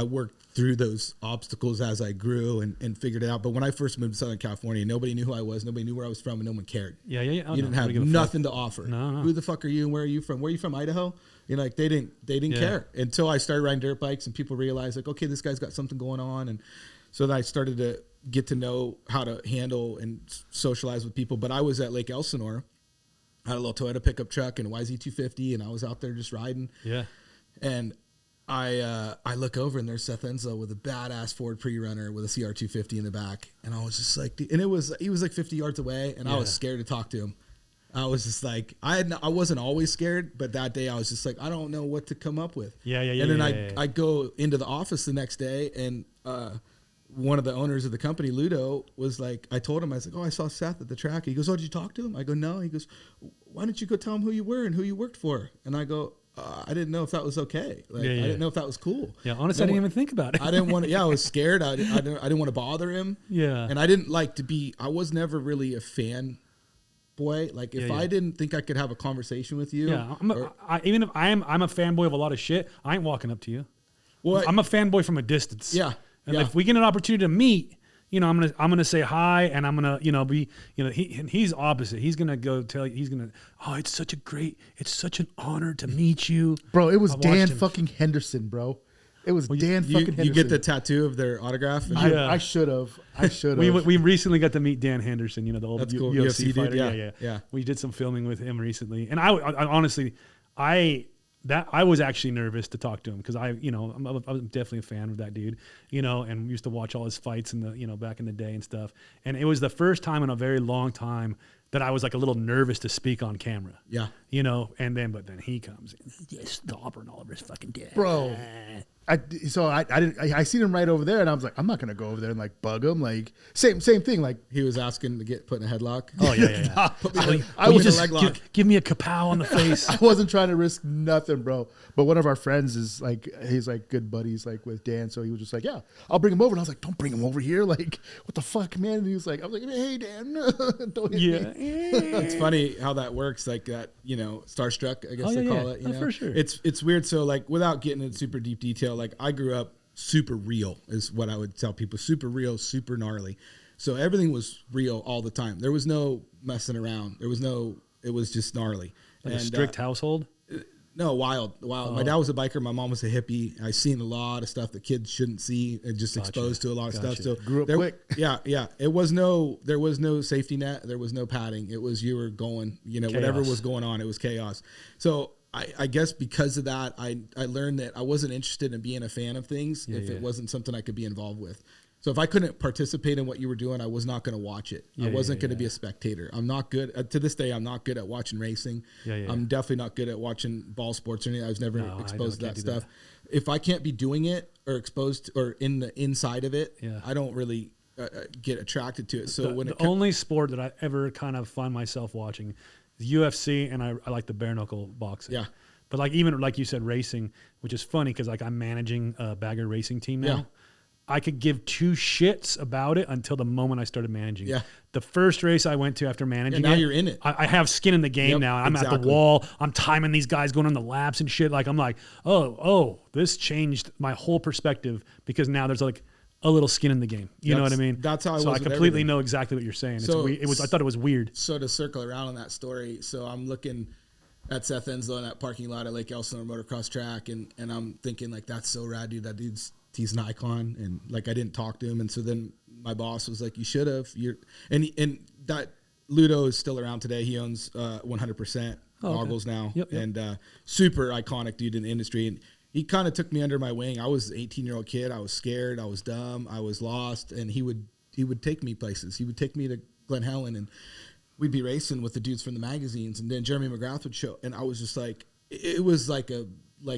worked through those obstacles as I grew and figured it out. But when I first moved to Southern California, nobody knew who I was. Nobody knew where I was from, and no one cared. Yeah, yeah, yeah. Oh, You didn't have nothing to offer. No. Who the fuck are you and where are you from? Where are you from, Idaho? You know, like they didn't care until I started riding dirt bikes and people realized like, okay, this guy's got something going on. And so then I started to get to know how to handle and socialize with people. But I was at Lake Elsinore. I had a little Toyota pickup truck and a YZ250, and I was out there just riding. Yeah. And I look over and there's Seth Enzo with a badass Ford pre-runner with a CR250 in the back. And I was just like, dude, and he was like 50 yards away, and I was scared to talk to him. I was just like, I wasn't always scared, but that day I was just like, I don't know what to come up with. Yeah. And then I go into the office the next day, and one of the owners of the company, Ludo, was like, I told him, I was like, oh, I saw Seth at the track. He goes, oh, did you talk to him? I go, no. He goes, why don't you go tell him who you were and who you worked for? And I go, I didn't know if that was okay. Like, I didn't know if that was cool. Yeah, honestly, I didn't even think about it. I didn't want to. Yeah, I was scared. I didn't want to bother him. Yeah, and I didn't like to be. I was never really a fan boy. Like if I didn't think I could have a conversation with you. Yeah, even if I'm a fanboy of a lot of shit, I ain't walking up to you. Well, I'm a fanboy from a distance. Yeah, and if we get an opportunity to meet, I'm gonna say hi, and I'm gonna be he's opposite. He's gonna go tell you. He's gonna it's such an honor to meet you, bro. It was Dan fucking Henderson, bro. It was Dan fucking Henderson. You get the tattoo of their autograph? I should have. We recently got to meet Dan Henderson, the old cool. UFC fighter. Dude. Yeah. We did some filming with him recently, and I honestly, I was actually nervous to talk to him because I'm definitely a fan of that dude, and we used to watch all his fights in the back in the day and stuff. And it was the first time in a very long time that I was like a little nervous to speak on camera. Yeah. And then he comes in, stop her and all over his fucking dad. Bro. I seen him right over there, and I was like, I'm not gonna go over there and like bug him. Like same thing. Like he was asking to get put in a headlock. Oh yeah. Put me I was in a just leg lock. give me a kapow on the face. I wasn't trying to risk nothing, bro. But one of our friends is like, he's like good buddies like with Dan, so he was just like, yeah, I'll bring him over. And I was like, don't bring him over here. Like, what the fuck, man? And he was like, I was like, hey, Dan, don't hit me. It's funny how that works. Like that, starstruck, I guess they call it. For sure. It's weird. So like, without getting into super deep detail, like I grew up super real is what I would tell people. Super real, super gnarly. So everything was real all the time. There was no messing around. It was just gnarly. Like a strict household? No, wild. Oh. My dad was a biker. My mom was a hippie. I seen a lot of stuff that kids shouldn't see and just exposed to a lot of stuff. So grew up quick. Yeah. There was no safety net. There was no padding. It was, you were going, chaos. Whatever was going on, it was chaos. So I guess because of that, I learned that I wasn't interested in being a fan of things if it wasn't something I could be involved with. So if I couldn't participate in what you were doing, I was not going to watch it. I wasn't going to be a spectator. I'm not good to this day. I'm not good at watching racing. I'm definitely not good at watching ball sports or anything. I was never exposed to that stuff. If I can't be doing it or exposed to, or in the inside of it, I don't really get attracted to it. So the only sport that I ever kind of find myself watching is UFC, and I like the bare knuckle boxing. Yeah. But like even like you said, racing, which is funny because like I'm managing a bagger racing team now. Yeah. I could give two shits about it until the moment I started managing. Yeah. The first race I went to after managing now you're in it. I have skin in the game now. I'm at the wall. I'm timing these guys going on the laps and shit. Like I'm like, oh, this changed my whole perspective because now there's like a little skin in the game. You know what I mean? That's how I was. So I with completely everything. know exactly what you're saying. So, I thought it was weird. So to circle around on that story, so I'm looking at Seth Enzo in that parking lot at Lake Elsinore motocross track, and I'm thinking like, that's so rad, dude. That he's an icon, and like I didn't talk to him, and so then my boss was like, you should have. And that Ludo is still around today. He owns 100% Goggles now, and super iconic dude in the industry. And he kind of took me under my wing. I was an 18-year-old kid. I was scared. I was dumb. I was lost, and he would take me places. He would take me to Glen Helen, and we'd be racing with the dudes from the magazines, and then Jeremy McGrath would show, and I was just like, it was like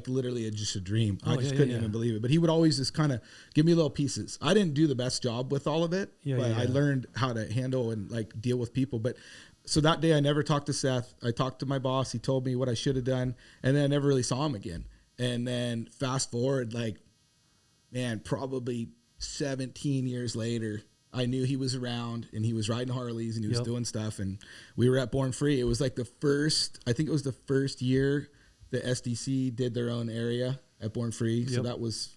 literally just a dream. I just couldn't even believe it. But he would always just kind of give me little pieces. I didn't do the best job with all of it, but I learned how to handle and like deal with people. But so that day I never talked to Seth. I talked to my boss. He told me what I should have done, and then I never really saw him again. And then fast forward like man, probably 17 years later, I knew he was around and he was riding Harleys and he was doing stuff. And we were at Born Free. It was like I think it was the first year the SDC did their own area at Born Free. So that was,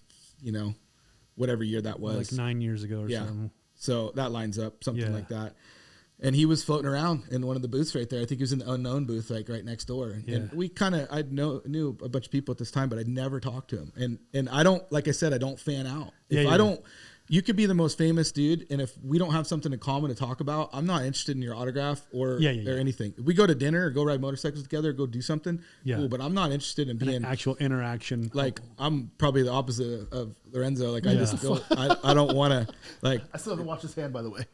whatever year that was. Like 9 years ago or something. So that lines up, something like that. And he was floating around in one of the booths right there. I think he was in the Unknown booth, like right next door. And we I knew a bunch of people at this time, but I'd never talked to him. And I don't, like I said, I don't fan out. You could be the most famous dude, and if we don't have something in common to talk about, I'm not interested in your autograph or anything. If we go to dinner or go ride motorcycles together or go do something, cool, but I'm not interested in being an actual interaction. Like, I'm probably the opposite of Lorenzo. Like, I just don't, I don't want to, like. I still haven't watched his hand, by the way.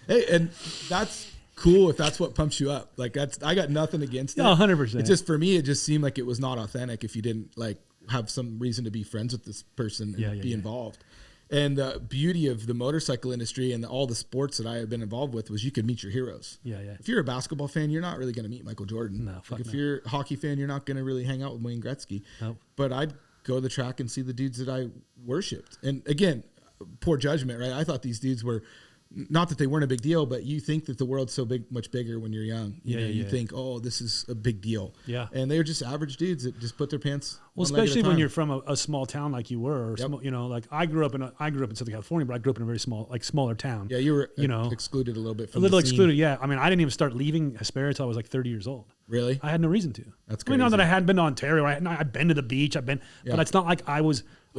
Hey, and that's cool if that's what pumps you up. Like, I got nothing against it. 100%. It's just, for me, it just seemed like it was not authentic if you didn't, like, have some reason to be friends with this person and be involved. And the beauty of the motorcycle industry and all the sports that I have been involved with was you could meet your heroes. If you're a basketball fan, you're not really going to meet Michael Jordan. No, if you're a hockey fan, you're not going to really hang out with Wayne Gretzky. Nope. But I'd go to the track and see the dudes that I worshipped. And again, poor judgment, right? I thought these dudes were, not that they weren't a big deal, but you think that the world's so big, much bigger when you're young. You think, oh, this is a big deal. And they're just average dudes that just put their pants. Well, especially when you're from a small town like you were, or like I grew up in Southern California, but I grew up in a very smaller town. Yeah, you were excluded a little bit from a little the scene. Excluded. Yeah, I mean, I didn't even start leaving Hesperia until I was like 30 years old. Really? I had no reason to. That's crazy. I mean, not that I hadn't been to Ontario. I've been to the beach. But it's not like I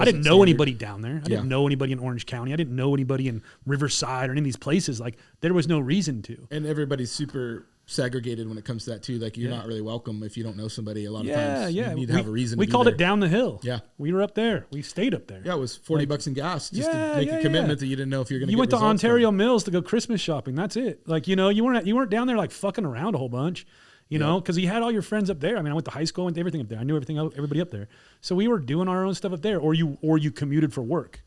didn't know anybody down there. I didn't know anybody in Orange County. I didn't know anybody in Riverside or any of these places. Like, there was no reason to. And everybody's super segregated when it comes to that too. Like, you're not really welcome if you don't know somebody a lot of times. You need to have a reason. We called it down the hill. Yeah. We were up there. We stayed up there. Yeah, it was $40 in gas just to make a commitment that you didn't know if you're going to get You went to Ontario from. Mills to go Christmas shopping. That's it. Like, you weren't down there like fucking around a whole bunch. You know, because you had all your friends up there. I mean, I went to high school, went to everything up there. I knew everybody up there. So we were doing our own stuff up there, or you commuted for work,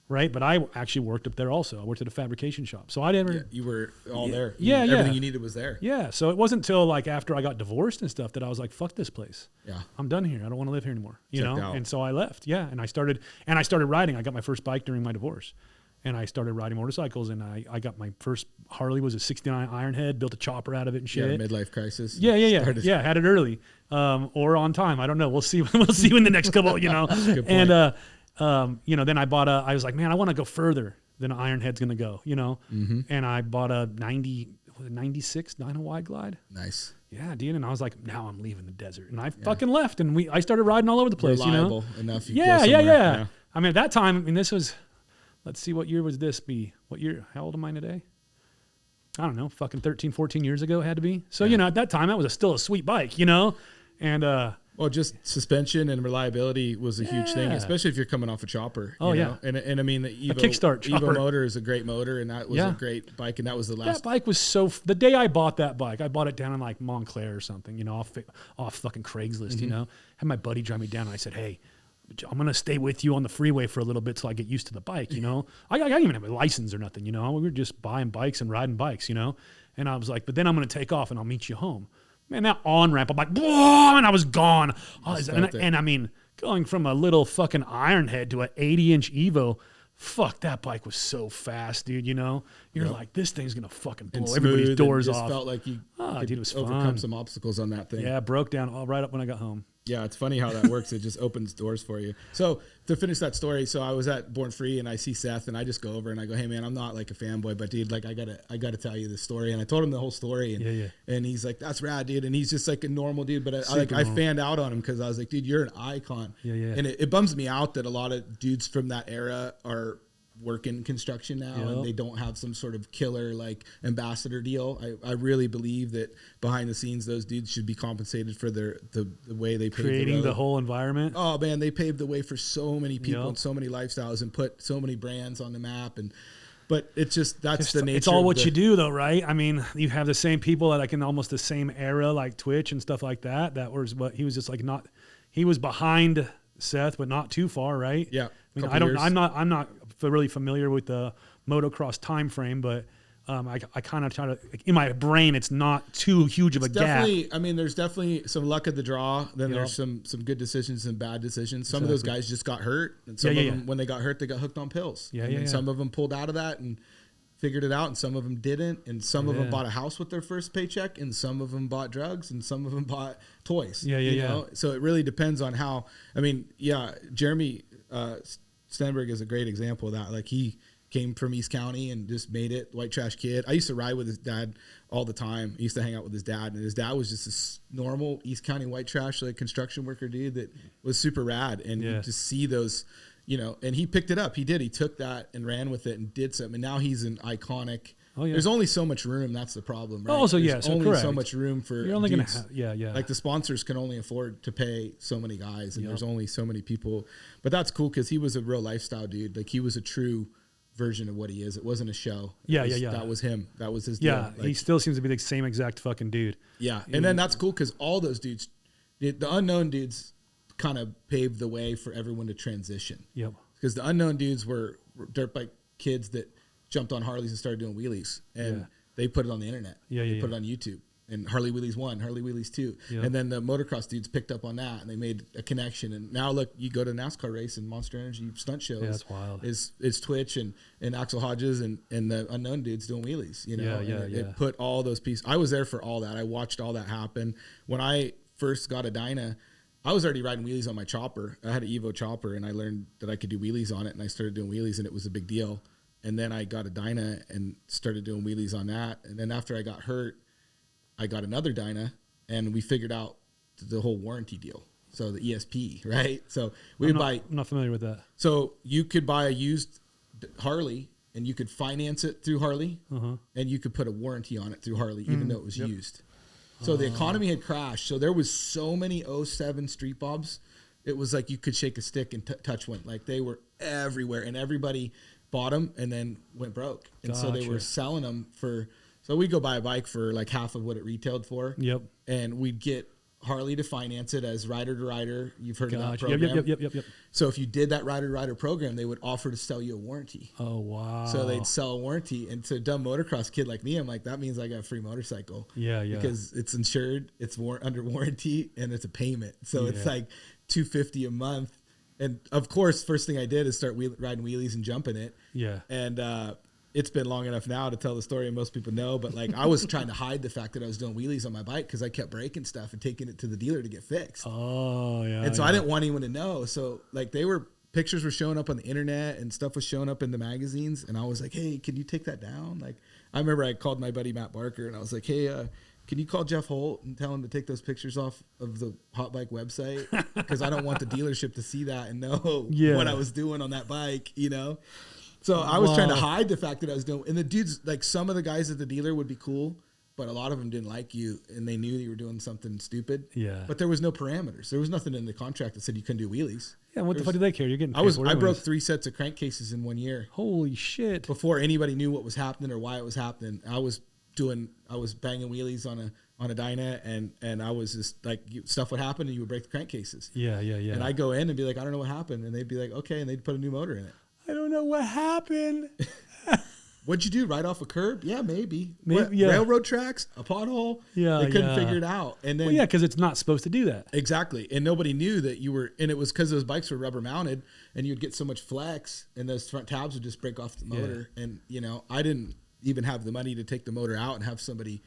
right? But I actually worked up there also. I worked at a fabrication shop. So I didn't. Yeah, you were all there. Everything you needed was there. Yeah. So it wasn't until like after I got divorced and stuff that I was like, fuck this place. Yeah. I'm done here. I don't want to live here anymore. You Checked know? out. And so I left. Yeah. And I started riding. I got my first bike during my divorce. And I started riding motorcycles, and I got my first Harley was a 69 Ironhead, built a chopper out of it and shit. You had a midlife crisis. Yeah. Had it early, or on time. I don't know. We'll see. We'll see in the next couple. Good point. And then I bought I was like, man, I want to go further than an Ironhead's gonna go. Mm-hmm. And I bought a 96 Dyna Wide Glide. Nice. Yeah, dude. And I was like, now I'm leaving the desert, and I fucking left, and I started riding all over the place. Reliable enough. Yeah. I mean, at that time, this was. Let's see, what year was this be? What year? How old am I today? I don't know, fucking 13, 14 years ago it had to be. So, at that time, that was still a sweet bike, And, well, just suspension and reliability was a huge thing, especially if you're coming off a chopper. Oh, you know? And I mean, the Evo, kickstart chopper. Evo motor is a great motor, and that was a great bike, and that was the last. That bike was the day I bought that bike, I bought it down in like Montclair or something, off fucking Craigslist, Had my buddy drive me down, and I said, hey, I'm going to stay with you on the freeway for a little bit till I get used to the bike, I didn't even have a license or nothing, we were just buying bikes and riding bikes, And I was like, but then I'm going to take off and I'll meet you home. Man, that on-ramp, I'm like, whoa, and I was gone. And I mean, going from a little fucking Ironhead to an 80-inch Evo, fuck, that bike was so fast, dude, You're like, this thing's going to fucking blow everybody's doors off. It felt like you could it was overcome fun. some obstacles on that thing. Yeah, broke down all right up when I got home. Yeah, it's funny how that works. It just opens doors for you. So to finish that story, so I was at Born Free and I see Seth and I just go over and I go, hey man, I'm not like a fanboy, but dude, like I gotta tell you this story. And I told him the whole story and and he's like, that's rad, dude. And he's just like a normal dude, but I fanned out on him because I was like, dude, you're an icon. And it bums me out that a lot of dudes from that era are working construction now and they don't have some sort of killer like ambassador deal. I really believe that behind the scenes those dudes should be compensated for the way they creating the whole environment. Oh man, they paved the way for so many people and so many lifestyles and put so many brands on the map. But it's just the nature. It's all what you do though, right? I mean, you have the same people that like in almost the same era like Twitch and stuff like that. That was what he was just like he was behind Seth, but not too far, right? Yeah. I mean, I'm not really familiar with the motocross time frame, but I kind of try to, in my brain, it's not too huge of a gap. I mean, there's definitely some luck of the draw. Then there's some good decisions and bad decisions. Some of those guys just got hurt, and some of them, when they got hurt, they got hooked on pills. Some of them pulled out of that and figured it out, and some of them didn't, and some of them bought a house with their first paycheck, and some of them bought drugs, and some of them bought toys. You know? So it really depends on how. I mean, Jeremy Stenberg is a great example of that. Like, he came from East County and just made it, white trash kid. I used to ride with his dad all the time. I used to hang out with his dad, and his dad was just this normal East County white trash, like, construction worker dude that was super rad. And you just see those, you know, and he picked it up. He did. He took that and ran with it and did something. And now he's an iconic. There's only so much room. That's the problem, right? There's only so much room for You're only going to like, the sponsors can only afford to pay so many guys, and there's only so many people. But that's cool because he was a real lifestyle dude. Like, he was a true version of what he is. It wasn't a show. That was him. That was his deal. Like, he still seems to be the same exact fucking dude. And then that's cool because all those dudes, the unknown dudes, kind of paved the way for everyone to transition. Because the unknown dudes were dirt bike kids that jumped on Harleys and started doing wheelies, and they put it on the internet. They put it on YouTube. And Harley Wheelies 1, Harley Wheelies 2. And then the motocross dudes picked up on that, and they made a connection. And now, look, you go to a NASCAR race and Monster Energy stunt shows. That's wild. Is Twitch and Axel Hodges and the unknown dudes doing wheelies, you know? It put all those pieces. I was there for all that. I watched all that happen. When I first got a Dyna, I was already riding wheelies on my chopper. I had an Evo chopper, and I learned that I could do wheelies on it, and I started doing wheelies, and it was a big deal. And then I got a Dyna and started doing wheelies on that. And then after I got hurt, I got another Dyna, and we figured out the whole warranty deal. So the ESP, right? So I'm not familiar with that. So you could buy a used Harley, and you could finance it through Harley, and you could put a warranty on it through Harley, even though it was used. So the economy had crashed. So there was so many 07 Street Bobs. It was like you could shake a stick and touch one. Like, they were everywhere, and everybody bought them and then went broke. And so they were selling them for. So we'd go buy a bike for like half of what it retailed for. And we'd get Harley to finance it as rider to rider. You've heard of that program. Yep. So if you did that rider to rider program, they would offer to sell you a warranty. Oh, wow. So they'd sell a warranty. And to a dumb motocross kid like me, I'm like, that means I got a free motorcycle. Because it's insured, it's under warranty, and it's a payment. So it's like $250 a month. And of course, first thing I did is start riding wheelies and jumping it. And it's been long enough now to tell the story, and most people know, but like, I was trying to hide the fact that I was doing wheelies on my bike because I kept breaking stuff and taking it to the dealer to get fixed. And so I didn't want anyone to know. So like, pictures were showing up on the internet and stuff was showing up in the magazines, and I was like, hey, can you take that down? Like, I remember I called my buddy Matt Barker, and I was like, hey, can you call Jeff Holt and tell him to take those pictures off of the Hot Bike website? Because I don't want the dealership to see that and know what I was doing on that bike, you know? So I was trying to hide the fact that I was doing, and the dudes, like, some of the guys at the dealer would be cool, but a lot of them didn't like you, and they knew you were doing something stupid. But there was no parameters. There was nothing in the contract that said you couldn't do wheelies. What the fuck did they care? You're getting paid I broke 3 sets of crankcases in 1 year. Holy shit. Before anybody knew what was happening or why it was happening. I was banging wheelies on a Dyna, and I was just like, stuff would happen and you would break the crankcases. And I'd go in and be like, I don't know what happened. And they'd be like, okay. And they'd put a new motor in it. I don't know what happened. What'd you do? Ride off a curb? Yeah, maybe. Railroad tracks? A pothole? They couldn't figure it out. And then, because it's not supposed to do that. Exactly. And nobody knew that you were, and it was because those bikes were rubber mounted, and you'd get so much flex, and those front tabs would just break off the motor. And, you know, I didn't even have the money to take the motor out and have somebody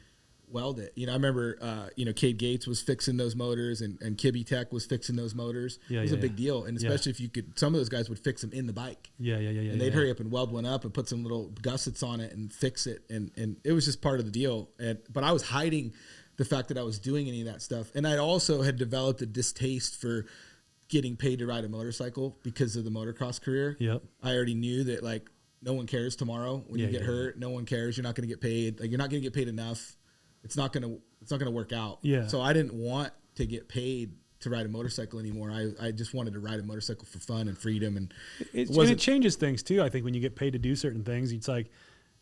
weld it. You know, I remember, Cade Gates was fixing those motors, and Kibby Tech was fixing those motors. It was a big deal. And especially if you could, some of those guys would fix them in the bike. And they'd hurry up and weld one up and put some little gussets on it and fix it. And it was just part of the deal. But I was hiding the fact that I was doing any of that stuff. And I also had developed a distaste for getting paid to ride a motorcycle because of the motocross career. I already knew that, like, no one cares tomorrow when you get hurt. No one cares. You're not going to get paid. Like, you're not going to get paid enough. It's not gonna work out. So I didn't want to get paid to ride a motorcycle anymore. I just wanted to ride a motorcycle for fun and freedom, and it changes things too. I think when you get paid to do certain things, it's like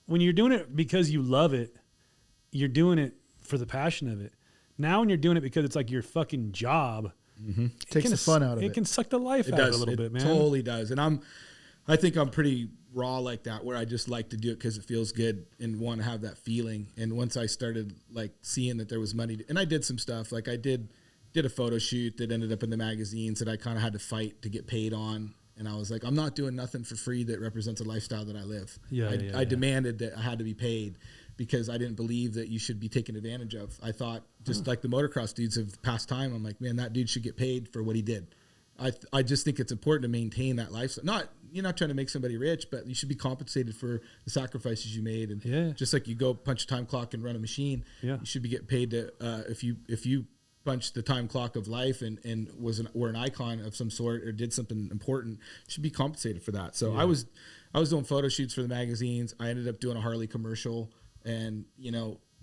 when you're doing it because you love it, you're doing it for the passion of it. Now when you're doing it because it's like your fucking job, takes the fun out of it. It can suck the life out of it a little bit, man. It totally does. And I think I'm pretty raw like that, where I just like to do it because it feels good and want to have that feeling. And once I started like seeing that there was money, and I did some stuff, like I did a photo shoot that ended up in the magazines that I kind of had to fight to get paid on. And I was like, I'm not doing nothing for free that represents a lifestyle that I live. I demanded that I had to be paid because I didn't believe that you should be taken advantage of. I thought just like the motocross dudes of past time, I'm like, man, that dude should get paid for what he did. I just think it's important to maintain that lifestyle. You're not trying to make somebody rich, but you should be compensated for the sacrifices you made. And just like you go punch a time clock and run a machine, you should be getting paid to if you punch the time clock of life and were an icon of some sort or did something important, you should be compensated for that. So I was doing photo shoots for the magazines. I ended up doing a Harley commercial, and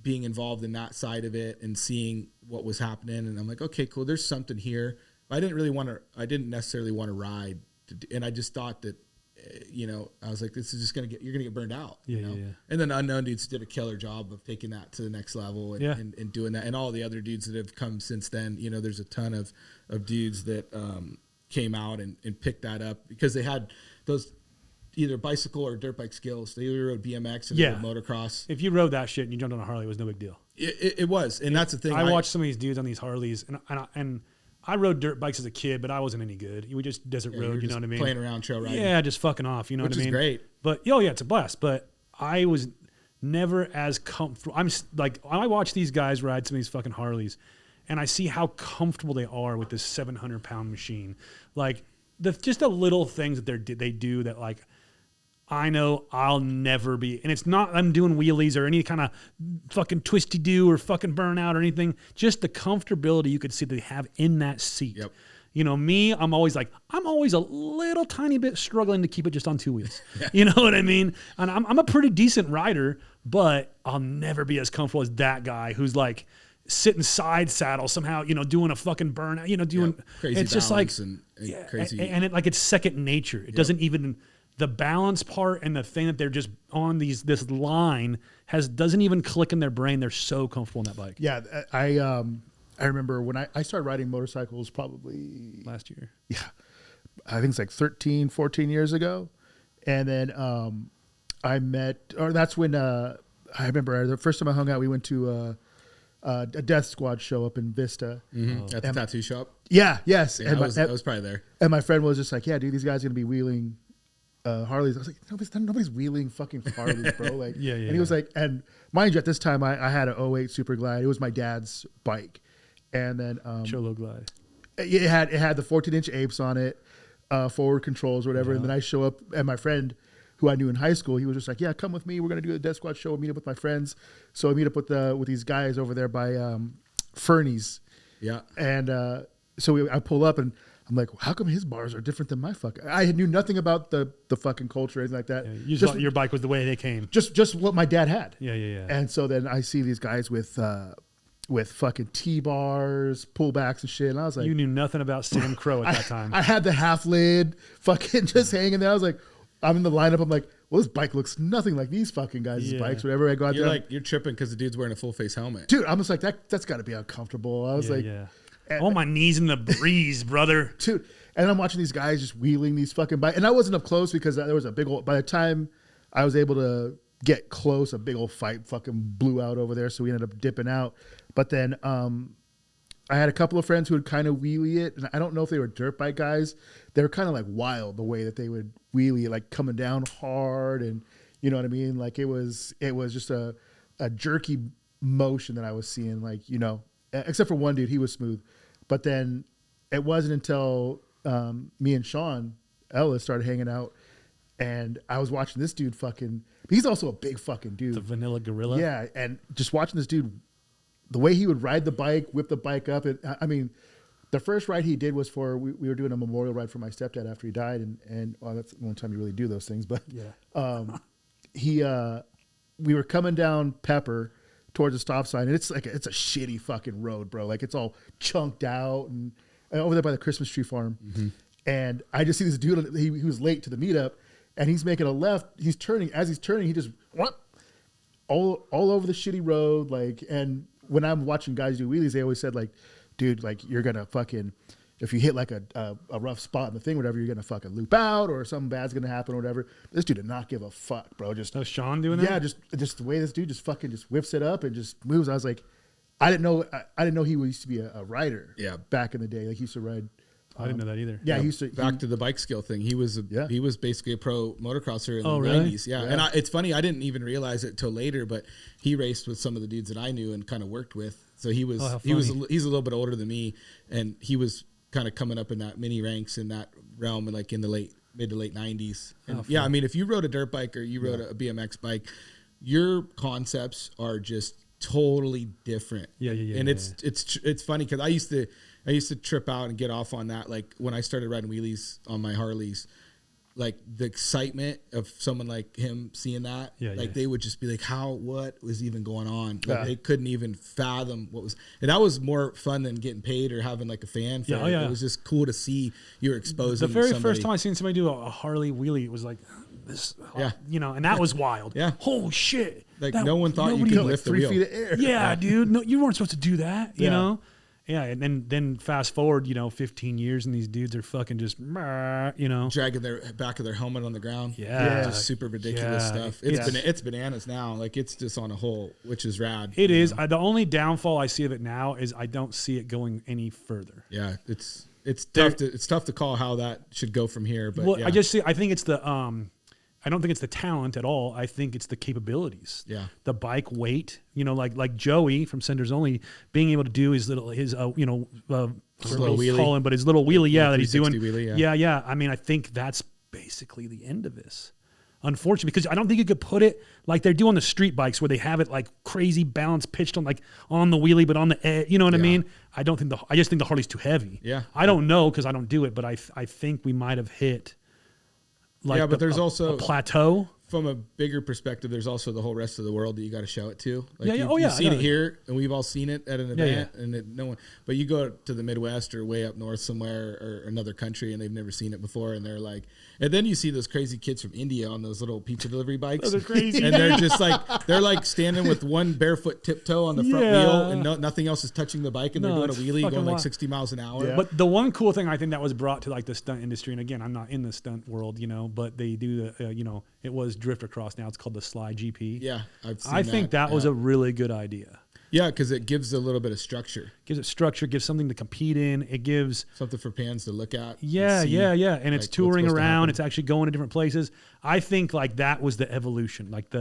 being involved in that side of it and seeing what was happening. And I'm like, okay, cool. There's something here. I didn't necessarily want to ride, and I just thought that, I was like, this is just you're gonna get burned out, And then Unknown Dudes did a killer job of taking that to the next level and doing that, and all the other dudes that have come since then. There's a ton of dudes that came out and picked that up because they had those either bicycle or dirt bike skills. They either rode BMX or they rode motocross. If you rode that shit and you jumped on a Harley, it was no big deal. It was, and that's the thing. I watched some of these dudes on these Harleys, and I rode dirt bikes as a kid, but I wasn't any good. We just desert road, you know what I mean? Playing around, trail riding. Yeah, just fucking off, you know what I mean? Which is great. But, it's a blast. But I was never as comfortable. I'm like, I watch these guys ride some of these fucking Harleys, and I see how comfortable they are with this 700-pound machine. Like, just the little things that they do that, like, I know I'll never be, and it's not I'm doing wheelies or any kind of fucking twisty do or fucking burnout or anything. Just the comfortability you could see they have in that seat. Yep. Me, I'm always a little tiny bit struggling to keep it just on two wheels. You know what I mean? And I'm a pretty decent rider, but I'll never be as comfortable as that guy who's like sitting side saddle somehow, doing a fucking burnout, doing crazy. It's just like and crazy, and it like it's second nature. It doesn't even. The balance part and the thing that they're just on this line doesn't even click in their brain. They're so comfortable on that bike. Yeah, I remember when I started riding motorcycles probably last year. Yeah, I think it's like 13, 14 years ago. And then that's when I remember the first time I hung out, we went to a Death Squad show up in Vista. Mm-hmm. At the tattoo shop? Yeah, yes. Yeah, I was probably there. And my friend was just like, yeah, dude, these guys are going to be wheeling Harleys. I was like, nobody's wheeling fucking Harleys, bro. Like, and he was like, and mind you, at this time I had an 08 Super Glide. It was my dad's bike, and then Cholo Glide. It had the 14-inch apes on it, forward controls or whatever. And then I show up, and my friend, who I knew in high school, he was just like, yeah, come with me. We're gonna do a Death Squad show. I'll meet up with my friends. So I meet up with these guys over there by Fernie's. Yeah, and so I pull up and. I'm like, how come his bars are different than my fucking? I knew nothing about the fucking culture or anything like that. Yeah, you just thought your bike was the way they came. Just what my dad had. Yeah. And so then I see these guys with fucking T-bars, pullbacks and shit. And I was like, you knew nothing about Sam Crow at that time. I had the half lid fucking just hanging there. I was like, I'm in the lineup. I'm like, well, this bike looks nothing like these fucking guys' bikes. Whatever I go out there, like you're tripping because the dude's wearing a full face helmet. Dude, I'm just like that's got to be uncomfortable. I was oh, my knees in the breeze, brother. Dude. And I'm watching these guys just wheeling these fucking bikes. And I wasn't up close because there was a big old, by the time I was able to get close, a big old fight fucking blew out over there. So we ended up dipping out. But then I had a couple of friends who would kind of wheelie it. And I don't know if they were dirt bike guys. They were kind of like wild the way that they would wheelie it, like coming down hard. And you know what I mean? Like it was just a jerky motion that I was seeing, like, except for one dude, he was smooth. But then it wasn't until me and Sean Ellis started hanging out, and I was watching this dude fucking. He's also a big fucking dude. The vanilla gorilla. Yeah, and just watching this dude, the way he would ride the bike, whip the bike up. And I mean, the first ride he did was we were doing a memorial ride for my stepdad after he died, and that's the one time you really do those things. But we were coming down Pepper towards the stop sign, and it's a shitty fucking road, bro. Like it's all chunked out and over there by the Christmas tree farm. Mm-hmm. And I just see this dude, he was late to the meetup, and he's making a left. He's turning. As he's turning, he just all over the shitty road. Like, and when I'm watching guys do wheelies, they always said, like, dude, like, you're gonna fucking, if you hit like a rough spot in the thing, whatever, you're gonna fucking loop out or something bad's gonna happen or whatever. This dude did not give a fuck, bro. Just Oh, Sean doing that? yeah, just the way this dude just fucking just whips it up and just moves. I was like, I didn't know he used to be a rider. Yeah. Back in the day, like he used to ride. I didn't know that either. Yeah, he used to. Back to the bike skill thing. He was basically a pro motocrosser in the really? 90s. Yeah. And it's funny, I didn't even realize it till later, but he raced with some of the dudes that I knew and kind of worked with. So he's a little bit older than me, and he was kind of coming up in that mini ranks in that realm, and like in the mid to late 90s. And yeah, I mean, if you rode a dirt bike or you rode a BMX bike, your concepts are just totally different. Yeah. And it's funny because I used to trip out and get off on that. Like when I started riding wheelies on my Harleys, like the excitement of someone like him seeing that, they would just be like, what was even going on? Like they couldn't even fathom what was, and that was more fun than getting paid or having like a fan. It was just cool to see you were exposing. The very somebody. first time I seen somebody do a Harley wheelie, it was like this, and that was wild. Yeah. Oh shit. Like no one thought you could lift the 3 wheel. feet of air. Yeah, dude. No, you weren't supposed to do that, you know? Yeah, and then fast forward, 15 years, and these dudes are fucking just, dragging their back of their helmet on the ground. Yeah. Just super ridiculous stuff. It's bananas now. Like it's just on a whole, which is rad. It is. The only downfall I see of it now is I don't see it going any further. Yeah, it's tough to call how that should go from here. But I think it's the I don't think it's the talent at all. I think it's the capabilities. Yeah. The bike weight, like Joey from Senders Only being able to do his little slow wheelie. Call him, but his little wheelie, that he's doing. Wheelie, yeah. I mean, I think that's basically the end of this. Unfortunately, because I don't think you could put it like they do on the street bikes where they have it like crazy balance pitched on the wheelie, but on the edge. You know what I mean? I just think the Harley's too heavy. Yeah. I don't know because I don't do it, but I think we might have hit. But there's also a plateau. From a bigger perspective, there's also the whole rest of the world that you got to show it to. Like you've seen it here, and we've all seen it at an event, and no one. But you go to the Midwest or way up north somewhere or another country, and they've never seen it before, and they're like, and then you see those crazy kids from India on those little pizza delivery bikes. Those are crazy, and they're just like standing with one barefoot tiptoe on the front wheel, and nothing else is touching the bike, and they're doing a wheelie going like 60 miles an hour. Yeah. But the one cool thing I think that was brought to like the stunt industry, and again, I'm not in the stunt world, but they do the it was drift across. Now it's called the Sly GP. Yeah, I think that was a really good idea. Yeah, because it gives a little bit of structure. Gives it structure, gives something to compete in. It gives something for fans to look at. Yeah. And it's touring around. It's actually going to different places. I think like that was the evolution. Like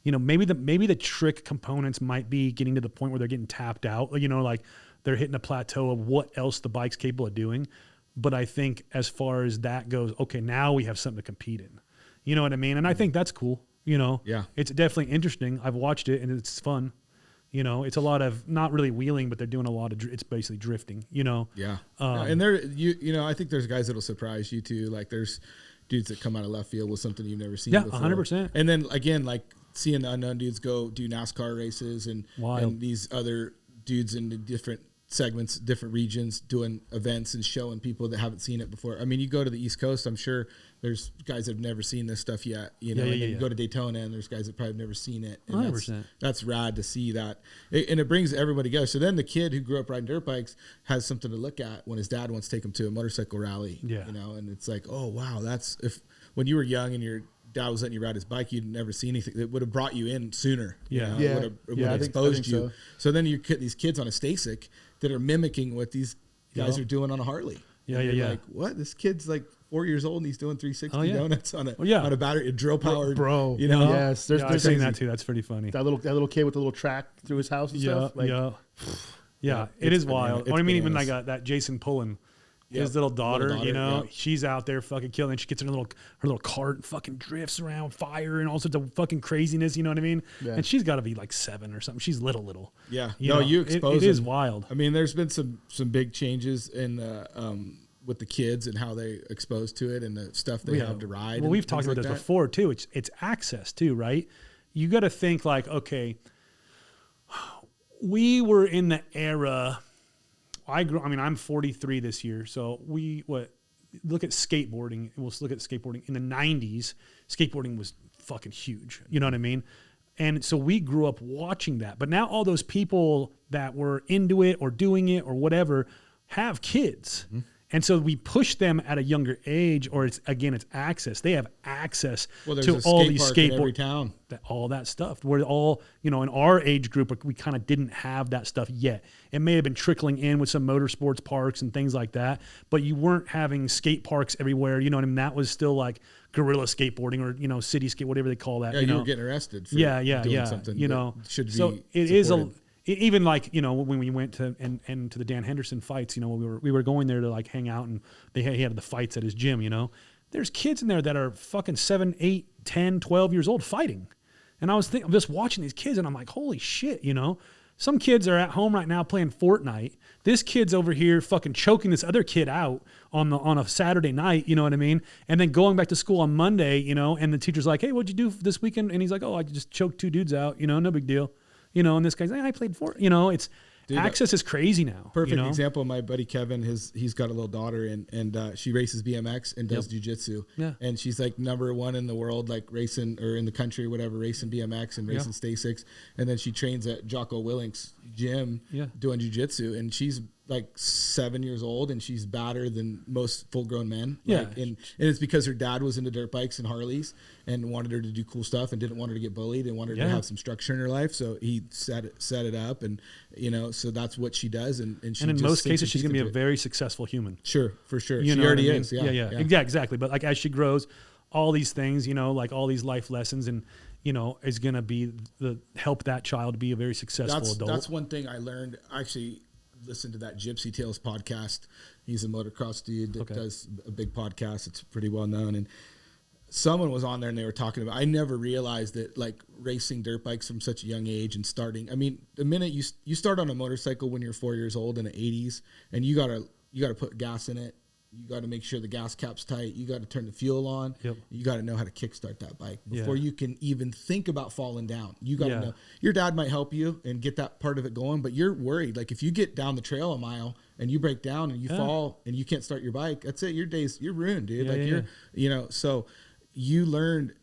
maybe the trick components might be getting to the point where they're getting tapped out. Like they're hitting a plateau of what else the bike's capable of doing. But I think as far as that goes, okay, now we have something to compete in. You know what I mean? And I think that's cool. Yeah, it's definitely interesting. I've watched it and it's fun. It's a lot of not really wheeling, but they're doing a lot of. It's basically drifting. Yeah, and there, I think there's guys that'll surprise you too. Like there's dudes that come out of left field with something you've never seen. Yeah, before. 100%. And then again, like seeing the unknown dudes go do NASCAR races and these other dudes in the different segments, different regions, doing events and showing people that haven't seen it before. I mean, you go to the East Coast, I'm sure there's guys that have never seen this stuff yet, You go to Daytona and there's guys that probably have never seen it. And 100%. That's rad to see that. And it brings everybody together. So then the kid who grew up riding dirt bikes has something to look at when his dad wants to take him to a motorcycle rally, and it's like, oh, wow, that's when you were young and your dad was letting you ride his bike, you'd never see anything that would have brought you in sooner. It would have exposed you. So then you get these kids on a Stasic that are mimicking what these guys are doing on a Harley. Like, what? This kid's like 4 years old and he's doing 360 donuts on a battery, a drill powered, bro. Yes, there's seen that too. That's pretty funny. That little kid with the little track through his house and stuff. Like, it is wild. I mean, even like that Jason Pullen. His little daughter, she's out there fucking killing. She gets in her little cart and fucking drifts around fire and all sorts of fucking craziness. You know what I mean? Yeah. And she's got to be like 7 or something. She's little. Yeah. You expose. It is wild. I mean, there's been some big changes in the with the kids and how they expose to it and the stuff they have to ride. Well, we've talked about this before too. It's access too, right? You got to think like, okay, we were in the era. I'm 43 this year, so look at skateboarding. We'll look at skateboarding. In the 90s, skateboarding was fucking huge. You know what I mean? And so we grew up watching that. But now all those people that were into it or doing it or whatever have kids. Mm-hmm. And so we push them at a younger age, or it's access. They have access Well, there's to a all skate these park in every skateboard, town. all that stuff. We're all, in our age group, we kind of didn't have that stuff yet. It may have been trickling in with some motorsports parks and things like that, but you weren't having skate parks everywhere. You know what I mean? That was still like guerrilla skateboarding or, city skate, whatever they call that. Yeah, you were getting arrested for doing something that should be so it supported. Even like, when we went to and to the Dan Henderson fights, we were going there to like hang out, and he had the fights at his gym, there's kids in there that are fucking 7, 8, 10, 12 years old fighting. And I'm just watching these kids, and I'm like, holy shit, some kids are at home right now playing Fortnite. This kid's over here fucking choking this other kid out on a Saturday night, you know what I mean? And then going back to school on Monday, and the teacher's like, hey, what'd you do this weekend? And he's like, oh, I just choked 2 dudes out, no big deal. And this guy's like, I played Fortnite. It's access is crazy now. Perfect example. My buddy Kevin, he's got a little daughter, and she races BMX and does jujitsu. Yeah. And she's like #1 in the world, like racing, or in the country, or whatever, racing BMX and racing Stasics. And then she trains at Jocko Willink's gym doing jujitsu, and she's like 7 years old, and she's badder than most full-grown men. Yeah. And it's because her dad was into dirt bikes and Harleys and wanted her to do cool stuff and didn't want her to get bullied and wanted her to have some structure in her life. So he set it up, and so that's what she does. And in most cases, she's going to be a very successful human. Sure, for sure. She already is. Yeah, exactly. But like as she grows, all these things, like all these life lessons, and is going to be help that child be a very successful adult. That's one thing I learned. Actually, listen to that Gypsy Tales podcast. He's a motocross dude that does a big podcast. It's pretty well known. And someone was on there and they were talking about, I never realized that like racing dirt bikes from such a young age and starting, I mean, the minute you start on a motorcycle when you're 4 years old in the 80s, and you gotta put gas in it. You got to make sure the gas cap's tight. You got to turn the fuel on. Yep. You got to know how to kickstart that bike before you can even think about falling down. You got to know. Your dad might help you and get that part of it going, but you're worried. Like if you get down the trail a mile and you break down and you fall and you can't start your bike, that's it. You're ruined, dude. So you learned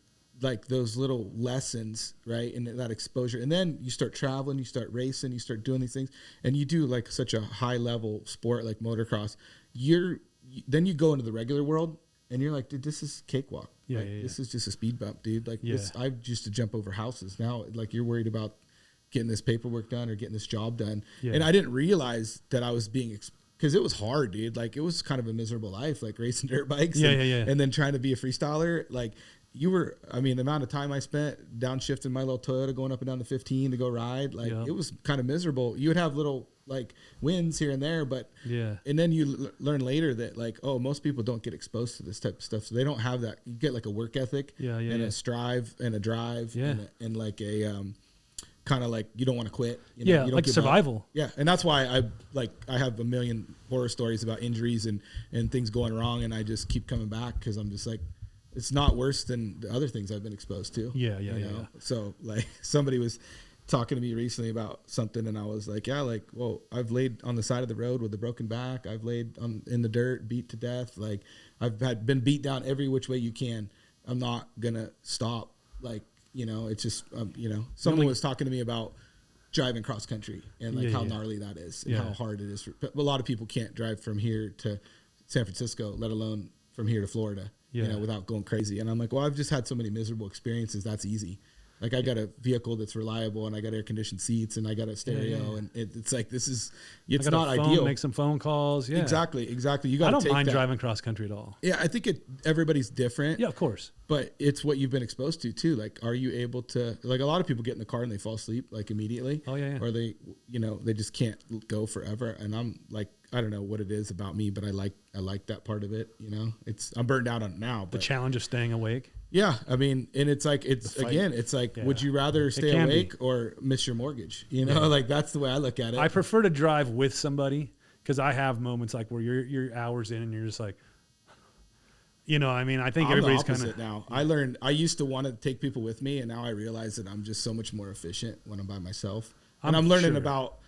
like those little lessons, right? And that exposure. And then you start traveling, you start racing, you start doing these things, and you do like such a high level sport like motocross. Then you go into the regular world and you're like, dude, this is cakewalk. This is just a speed bump, dude. Like this, I used to jump over houses. Now, like you're worried about getting this paperwork done or getting this job done. Yeah. And I didn't realize that I was being, because it was hard, dude. Like it was kind of a miserable life, like racing dirt bikes and then trying to be a freestyler. Like the amount of time I spent downshifting my little Toyota going up and down the 15 to go ride, like it was kind of miserable. You would have little like wins here and there, but and then you learn later that like, oh, most people don't get exposed to this type of stuff, so they don't have that. You get like a work ethic and a strive and a drive and like a kind of like you don't want to quit. You don't like survival. And that's why I have a million horror stories about injuries and things going wrong, and I just keep coming back because I'm just like, it's not worse than the other things I've been exposed to. So like somebody was talking to me recently about something, and I was like, well, I've laid on the side of the road with a broken back. I've laid in the dirt, beat to death. Like I've been beat down every which way you can. I'm not gonna stop. Like, it's just, someone was talking to me about driving cross country and like how gnarly that is and how hard it is. But a lot of people can't drive from here to San Francisco, let alone from here to Florida, without going crazy. And I'm like, well, I've just had so many miserable experiences. That's easy. Like I got a vehicle that's reliable, and I got air conditioned seats, and I got a stereo, and it's like it's not ideal. Make some phone calls. Yeah, exactly. You got. I don't mind driving cross country at all. Yeah, I think everybody's different. Yeah, of course. But it's what you've been exposed to too. Like, are you able to? Like, a lot of people get in the car and they fall asleep like immediately. Oh yeah. Or they just can't go forever. And I'm like, I don't know what it is about me, but I like that part of it. I'm burned out on it now. But the challenge of staying awake. Yeah, I mean, and it's like would you rather stay awake or miss your mortgage? Like that's the way I look at it. I prefer to drive with somebody because I have moments like where you're hours in and you're just like, I think everybody's kind of now. I used to want to take people with me, and now I realize that I'm just so much more efficient when I'm by myself. And I'm learning about.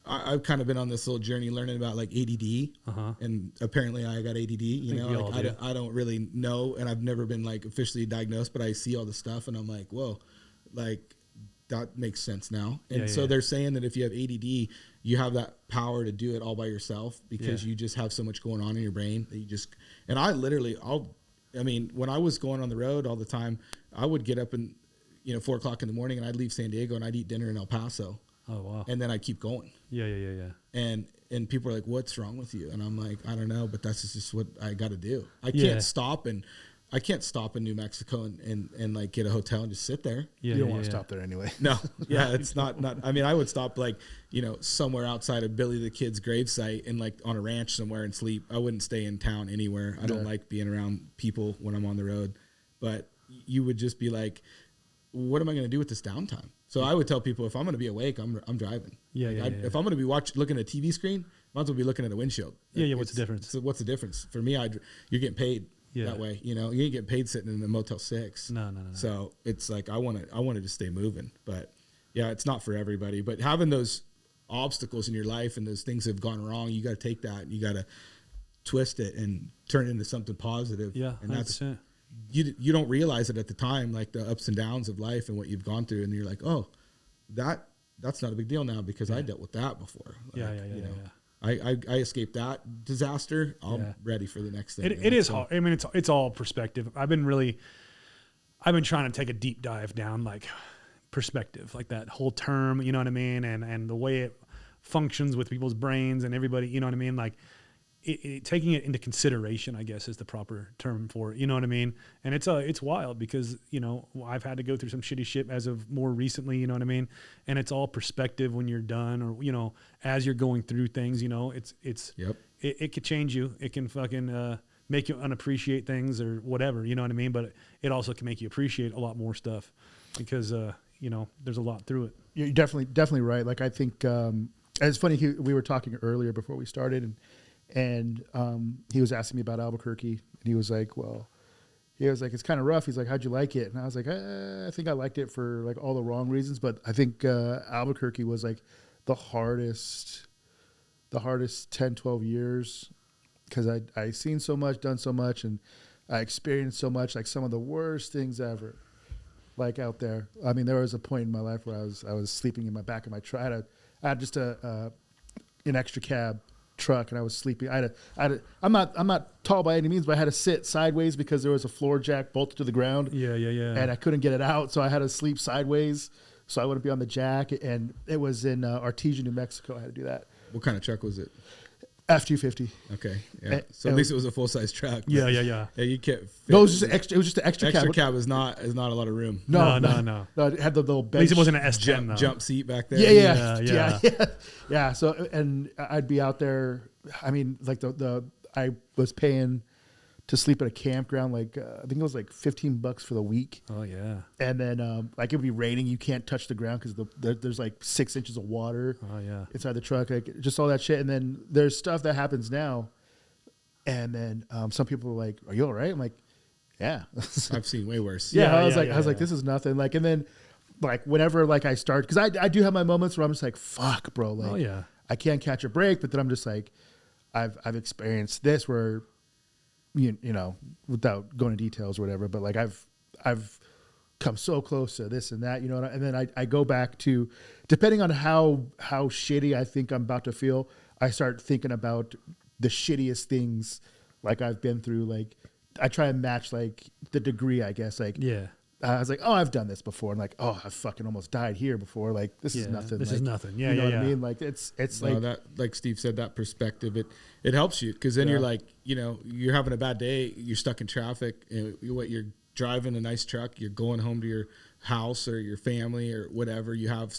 I've kind of been on this little journey learning about like ADD, and apparently I got ADD. I don't really know, and I've never been like officially diagnosed, but I see all the stuff, and I'm like, whoa, like that makes sense now. And Yeah, so yeah. they're saying that if you have ADD, you have that power to do it all by yourself because you just have so much going on in your brain that you just, and I literally, when I was going on the road all the time, I would get up and, 4 o'clock in the morning and I'd leave San Diego and I'd eat dinner in El Paso. Oh, wow. And then I'd keep going. Yeah. And people are like, what's wrong with you? And I'm like, I don't know, but that's just what I got to do. I Yeah. can't stop in New Mexico and like get a hotel and just sit there. Yeah, You don't want to stop there anyway. No, yeah, it's not. I mean, I would stop like somewhere outside of Billy the Kid's gravesite and like on a ranch somewhere and sleep. I wouldn't stay in town anywhere. I don't like being around people when I'm on the road. But you would just be like, what am I going to do with this downtime? So I would tell people if I'm going to be awake, I'm driving. If I'm going to be looking at a TV screen, might as well be looking at a windshield. Yeah. What's the difference? So what's the difference for me? You're getting paid. Yeah. That way, you ain't getting paid sitting in a Motel 6. No. So it's like I want to stay moving, but yeah, it's not for everybody. But having those obstacles in your life and those things that have gone wrong, you got to take that and you got to twist it and turn it into something positive. Yeah, and 100%. that's you don't realize it at the time, like the ups and downs of life and what you've gone through, and you're like, oh, that's not a big deal now because I dealt with that before. Like, I escaped that disaster. I'm ready for the next thing. It is hard. I mean, it's all perspective. I've been trying to take a deep dive down like perspective, like that whole term, you know what I mean? And the way it functions with people's brains and everybody, you know what I mean? Like taking it into consideration, I guess is the proper term for it. You know what I mean? And it's wild because, I've had to go through some shitty shit as of more recently, you know what I mean? And it's all perspective when you're done or, as you're going through things, it could change you. It can fucking, make you unappreciate things or whatever, you know what I mean? But it also can make you appreciate a lot more stuff because, there's a lot through it. You're definitely right. Like, I think, it's funny. We were talking earlier before we started and he was asking me about Albuquerque, and he was like, it's kind of rough. He's like, how'd you like it? And I was like, I think I liked it for like all the wrong reasons, but I think Albuquerque was like the hardest 10, 12 years because I seen so much, done so much, and I experienced so much, like some of the worst things ever, like out there. I mean, there was a point in my life where I was sleeping in my back of my truck. I had just an extra cab truck and I was sleeping. I'm not tall by any means, but I had to sit sideways because there was a floor jack bolted to the ground. Yeah. And I couldn't get it out, so I had to sleep sideways so I wouldn't be on the jack. And it was in Artesia, New Mexico. I had to do that. What kind of truck was it? F-250. Okay, yeah. So at least it was a full size truck. Yeah. Yeah, you can't. No, it was just extra. It was just an extra cab. Extra cab is not a lot of room. No. It had the little bench. At least it wasn't an S10 though. Jump seat back there. Yeah. So, and I'd be out there. I mean, like I was paying to sleep at a campground. Like I think it was like $15 for the week. Oh yeah. And then like it would be raining. You can't touch the ground because there's like 6 inches of water. Oh yeah. Inside the truck, like just all that shit. And then there's stuff that happens now. And then some people are like, "Are you all right?" I'm like, "Yeah." I've seen way worse. I was like, "This is nothing." Like, and then like whenever like I start, because I do have my moments where I'm just like, "Fuck, bro!" Like, I can't catch a break. But then I'm just like, I've experienced this where, you know, without going into details or whatever, but like I've come so close to this and that, you know, and then I go back to, depending on how shitty I think I'm about to feel, I start thinking about the shittiest things like I've been through. Like I try and match like the degree, I guess. Like, I was like, oh, I've done this before. And like, oh, I fucking almost died here before. Like, this is nothing. This is nothing. Yeah, you know what I mean? Like, it's like that, like Steve said, that perspective, it helps you. Cause then you're like, you know, you're having a bad day. You're stuck in traffic and you're driving a nice truck. You're going home to your house or your family or whatever you have.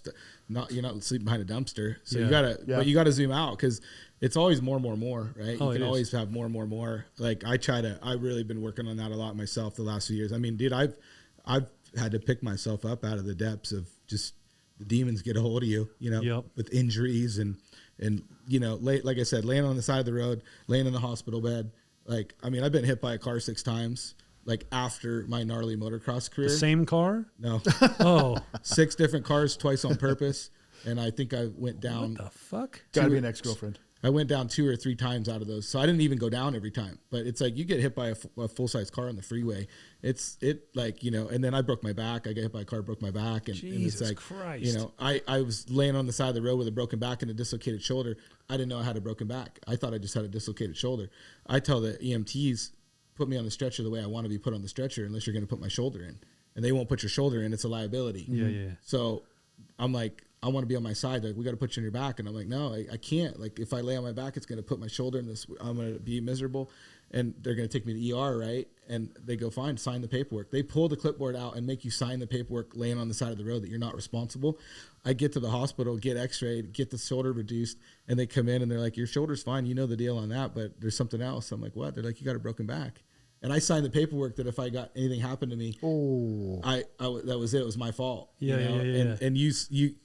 You're not sleeping behind a dumpster. So but you gotta zoom out. Cause it's always more, right? You can always have more. Like I really been working on that a lot myself the last few years. I mean, dude, I've had to pick myself up out of the depths of just the demons get a hold of you, you know, with injuries and, you know, like I said, laying on the side of the road, laying in the hospital bed. Like, I mean, I've been hit by a car 6 times, like after my gnarly motocross career. The same car? No. Oh. 6 different cars, twice on purpose. And I think I went down. What the fuck? Gotta be an ex-girlfriend. I went down 2 or 3 times out of those. So I didn't even go down every time. But it's like you get hit by a full-size car on the freeway. Like, you know, and then I broke my back. I got hit by a car, broke my back. And Jesus it's like, Christ. you know, I was laying on the side of the road with a broken back and a dislocated shoulder. I didn't know I had a broken back. I thought I just had a dislocated shoulder. I tell the EMTs, put me on the stretcher the way I want to be put on the stretcher unless you're going to put my shoulder in. And they won't put your shoulder in. It's a liability. Yeah. So I'm like, I want to be on my side. Like, we got to put you on your back. And I'm like, no, I can't. Like, if I lay on my back, it's going to put my shoulder in this. I'm going to be miserable. And they're going to take me to ER, right? And they go, fine, sign the paperwork. They pull the clipboard out and make you sign the paperwork laying on the side of the road that you're not responsible. I get to the hospital, get x-rayed, get the shoulder reduced, and they come in and they're like, your shoulder's fine. You know the deal on that, but there's something else. I'm like, what? They're like, you got a broken back. And I signed the paperwork that if I got anything happen to me, that was it. It was my fault. Yeah, you know? yeah. And you,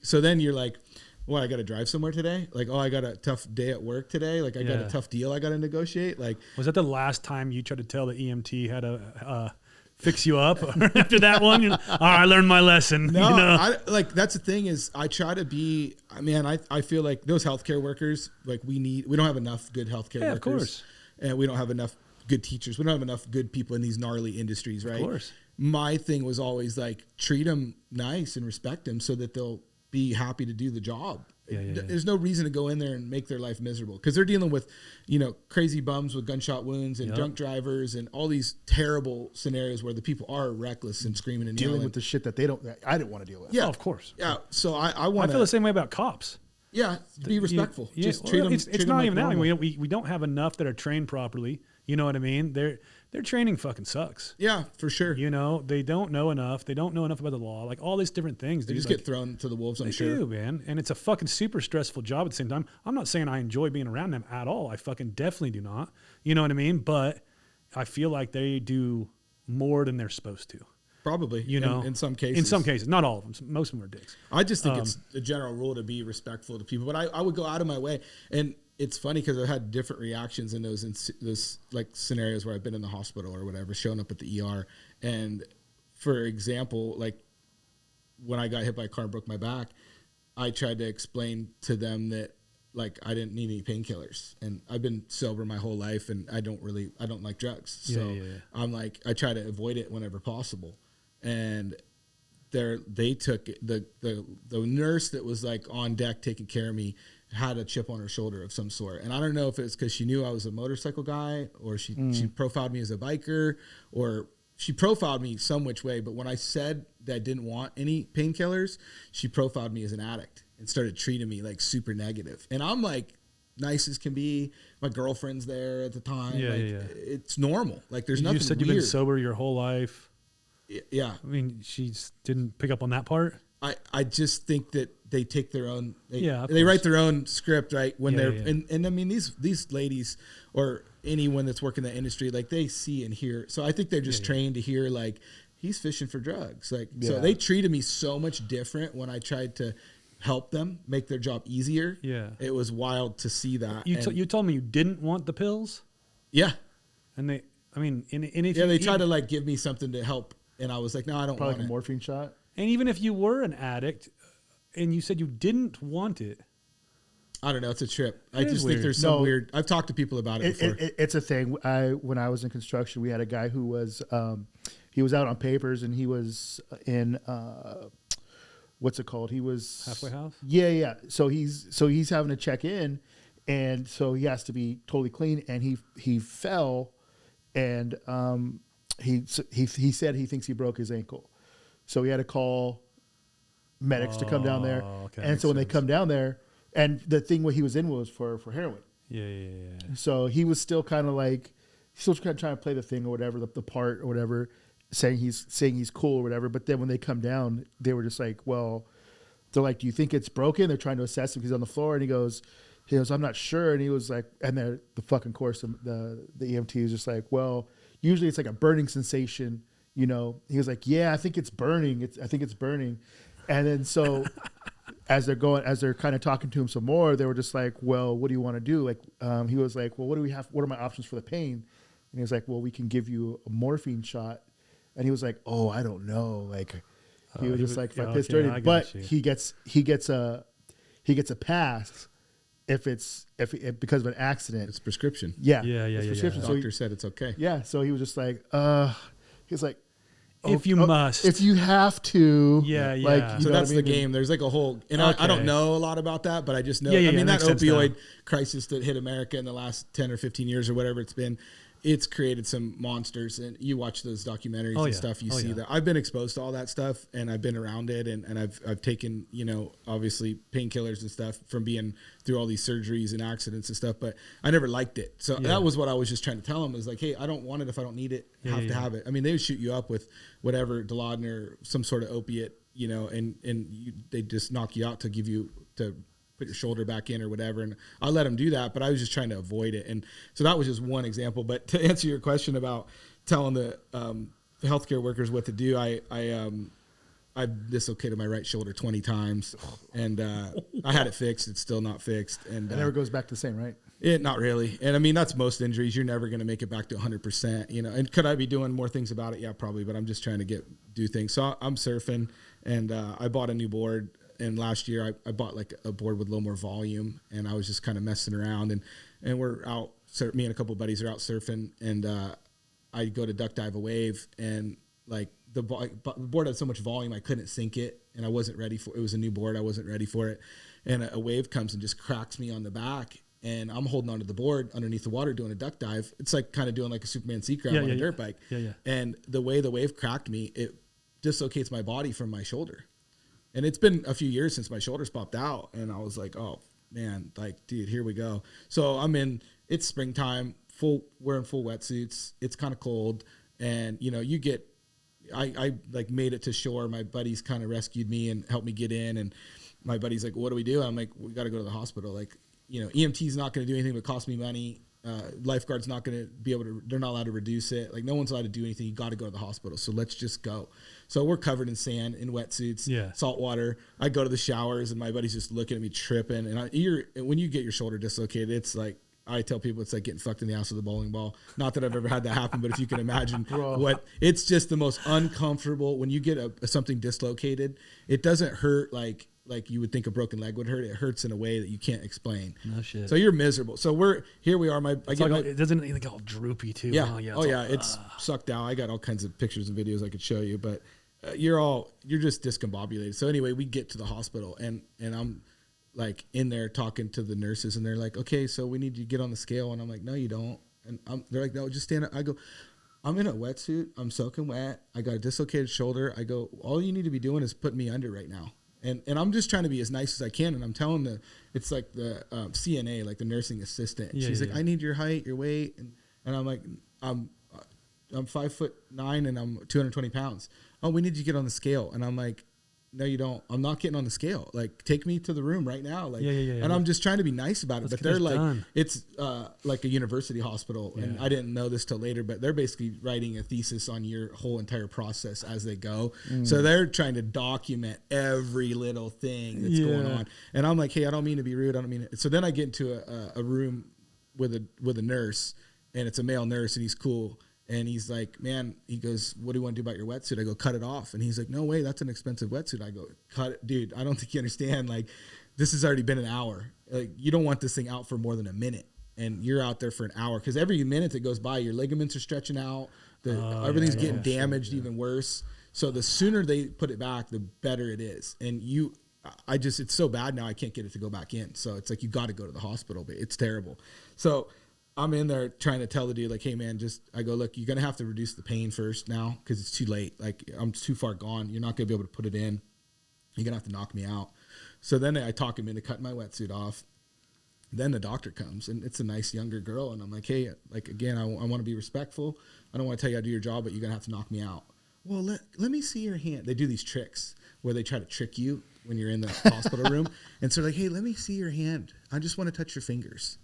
so then you're like, well, I got to drive somewhere today. Like, oh, I got a tough day at work today. Like, I got a tough deal I got to negotiate. Like, was that the last time you tried to tell the EMT how to fix you up? After that one, all right, I learned my lesson. No, you know? like that's the thing is I try to be. I mean, I feel like those healthcare workers, like we don't have enough good healthcare workers. Of course. And we don't have enough good teachers. We don't have enough good people in these gnarly industries, right? Of course. My thing was always like treat them nice and respect them so that they'll be happy to do the job. Yeah. There's no reason to go in there and make their life miserable because they're dealing with, you know, crazy bums with gunshot wounds and drunk drivers and all these terrible scenarios where the people are reckless and screaming and dealing yelling. with the shit that I didn't want to deal with. Yeah, of course. Yeah, so I want. I feel the same way about cops. Yeah, be respectful. Just treat them. It's treat not them even like that. normal. We don't have enough that are trained properly. You know what I mean? Their training fucking sucks. Yeah, for sure. You know, they don't know enough. They don't know enough about the law. Like all these different things. They dude. just Like, get thrown to the wolves. I'm they sure. do, man. And it's a fucking super stressful job at the same time. I'm not saying I enjoy being around them at all. I fucking definitely do not. You know what I mean? But I feel like they do more than they're supposed to. Probably. You know, in some cases. In some cases, not all of them. Most of them are dicks. I just think it's a general rule to be respectful to people. But I would go out of my way. And it's funny because I've had different reactions in those like scenarios where I've been in the hospital or whatever, showing up at the ER. And for example, like when I got hit by a car and broke my back, I tried to explain to them that like I didn't need any painkillers, and I've been sober my whole life, and I don't like drugs. So I'm like, I try to avoid it whenever possible. And they took the nurse that was like on deck taking care of me had a chip on her shoulder of some sort. And I don't know if it's because she knew I was a motorcycle guy, or she profiled me as a biker, or she profiled me some which way. But when I said that I didn't want any painkillers, she profiled me as an addict and started treating me like super negative. And I'm like nice as can be. My girlfriend's there at the time. It's normal. Like there's nothing You said weird. You've been sober your whole life. Yeah. I mean, she didn't pick up on that part. I just think that they take their own, they write their own script, right? When they're, yeah. And I mean, these ladies or anyone that's working in that industry, like they see and hear. So I think they're just trained to hear like, he's fishing for drugs. Like, so they treated me so much different when I tried to help them make their job easier. Yeah. It was wild to see that. You told me you didn't want the pills. Yeah. And they tried to like give me something to help. And I was like, no, I don't Probably want like a it. morphine shot. And even if you were an addict and you said you didn't want it. I don't know. It's a trip. I is just weird. think there's some weird. I've talked to people about it before. It's a thing. When I was in construction, we had a guy who was he was out on papers, and he was in what's it called? He was Halfway house? Yeah. So he's having to check in, and so he has to be totally clean. And he fell, and he said he thinks he broke his ankle, so he had to call medics to come down there. Okay, and so when they come down there, and the thing what he was in was for heroin. Yeah. So he was still kind of like, still kind of trying to play the thing or whatever, the part or whatever, saying he's cool or whatever. But then when they come down, they were just like, well, they're like, do you think it's broken? They're trying to assess him because he's on the floor, and he goes, I'm not sure. And he was like, and the fucking course, the EMT was just like, well, usually it's like a burning sensation, you know. He was like, yeah, I think it's burning. I think it's burning. And then so as they're kind of talking to him some more, they were just like, well, what do you want to do? Like, he was like, well, what do we have? What are my options for the pain? And he was like, well, we can give you a morphine shot. And he was like, oh, I don't know. Like, he was just like, fuck this dirty. But he gets a pass if because of an accident. It's prescription. Yeah. Yeah. It's prescription. The So doctor said it's okay. so he was just like, he's like, If you must. if you have to, Yeah, like, yeah. you So know that's what I the mean? game. There's like a whole, and Okay. I don't know a lot about that, but I just know. Yeah, I mean, that that makes sense opioid now. crisis that hit America in the last 10 or 15 years or whatever it's been, it's created some monsters. And you watch those documentaries and stuff, you see that. I've been exposed to all that stuff, and I've been around it, and I've taken, obviously painkillers and stuff from being through all these surgeries and accidents and stuff, but I never liked it. So that was what I was just trying to tell them, is like, hey, I don't want it if I don't need it. I have to have it. I mean, they would shoot you up with whatever, Dilaudid or some sort of opiate, they just knock you out to give you to put your shoulder back in or whatever. And I let them do that, but I was just trying to avoid it. And so that was just one example. But to answer your question about telling the healthcare workers what to do, I've dislocated my right shoulder 20 times, and I had it fixed. It's still not fixed. And It never goes back to the same, right? Not really. And I mean, that's most injuries. You're never going to make it back to 100%, and could I be doing more things about it? Yeah, probably, but I'm just trying to do things. So I'm surfing, and I bought a new board. And last year I bought like a board with a little more volume, and I was just kind of messing around, and we're out, me and a couple of buddies are out surfing, and I go to duck dive a wave, and like the board had so much volume I couldn't sink it, and I wasn't ready for it. It was a new board, I wasn't ready for it, and a wave comes and just cracks me on the back, and I'm holding onto the board underneath the water doing a duck dive. It's like kind of doing like a Superman sea crab on a dirt bike. Yeah. And the way the wave cracked me, it dislocates my body from my shoulder. And it's been a few years since my shoulders popped out, and I was like, oh man, like, dude, here we go. So it's springtime, we're in full wetsuits. It's kind of cold, and I like made it to shore. My buddies kind of rescued me and helped me get in, and my buddy's like, what do we do? I'm like, we got to go to the hospital. Like, EMT's not going to do anything but cost me money. Lifeguard's not going to be able to, they're not allowed to reduce it. Like, no one's allowed to do anything. You got to go to the hospital. So let's just go. So we're covered in sand, in wetsuits, salt water. I go to the showers, and my buddy's just looking at me tripping. And when you get your shoulder dislocated, it's like, I tell people it's like getting fucked in the ass with a bowling ball. Not that I've ever had that happen, but if you can imagine it's just the most uncomfortable. When you get something dislocated, it doesn't hurt like you would think a broken leg would hurt. It hurts in a way that you can't explain. No shit. So you're miserable. So we are. It doesn't even get all droopy too. Yeah. Oh, It's sucked out. I got all kinds of pictures and videos I could show you, but you're just discombobulated. So anyway, we get to the hospital, and I'm like in there talking to the nurses, and they're like, okay, so we need you to get on the scale. And I'm like, no, you don't. And they're like, no, just stand up. I go, I'm in a wetsuit. I'm soaking wet. I got a dislocated shoulder. I go, all you need to be doing is putting me under right now. And I'm just trying to be as nice as I can. And I'm telling it's like the CNA, like the nursing assistant. She's like, I need your height, your weight. And I'm like, I'm 5'9" and I'm 220 pounds. Oh, we need you to get on the scale. And I'm like, no, you don't. I'm not getting on the scale. Like, take me to the room right now. Like, and I'm just trying to be nice about it. But they're like, it's like a university hospital. Yeah. And I didn't know this till later, but they're basically writing a thesis on your whole entire process as they go. So they're trying to document every little thing that's going on. And I'm like, hey, I don't mean to be rude. I don't mean it. So then I get into a room with a nurse, and it's a male nurse, and he's cool. And he's like, man, he goes, what do you want to do about your wetsuit? I go, cut it off. And he's like, no way, that's an expensive wetsuit. I go, cut it. Dude, I don't think you understand. Like, this has already been an hour. Like, you don't want this thing out for more than a minute. And you're out there for an hour. Because every minute that goes by, your ligaments are stretching out. Everything's getting damaged even worse. So the sooner they put it back, the better it is. And it's so bad now, I can't get it to go back in. So it's like, you got to go to the hospital. But it's terrible. So I'm in there trying to tell the dude, like, hey, man, I go, look, you're going to have to reduce the pain first now because it's too late. Like, I'm too far gone. You're not going to be able to put it in. You're going to have to knock me out. So then I talk him into cutting my wetsuit off. Then the doctor comes, and it's a nice younger girl. And I'm like, hey, like, again, I want to be respectful. I don't want to tell you how to do your job, but you're going to have to knock me out. Well, let me see your hand. They do these tricks where they try to trick you when you're in the hospital room. And so they're like, hey, let me see your hand. I just want to touch your fingers.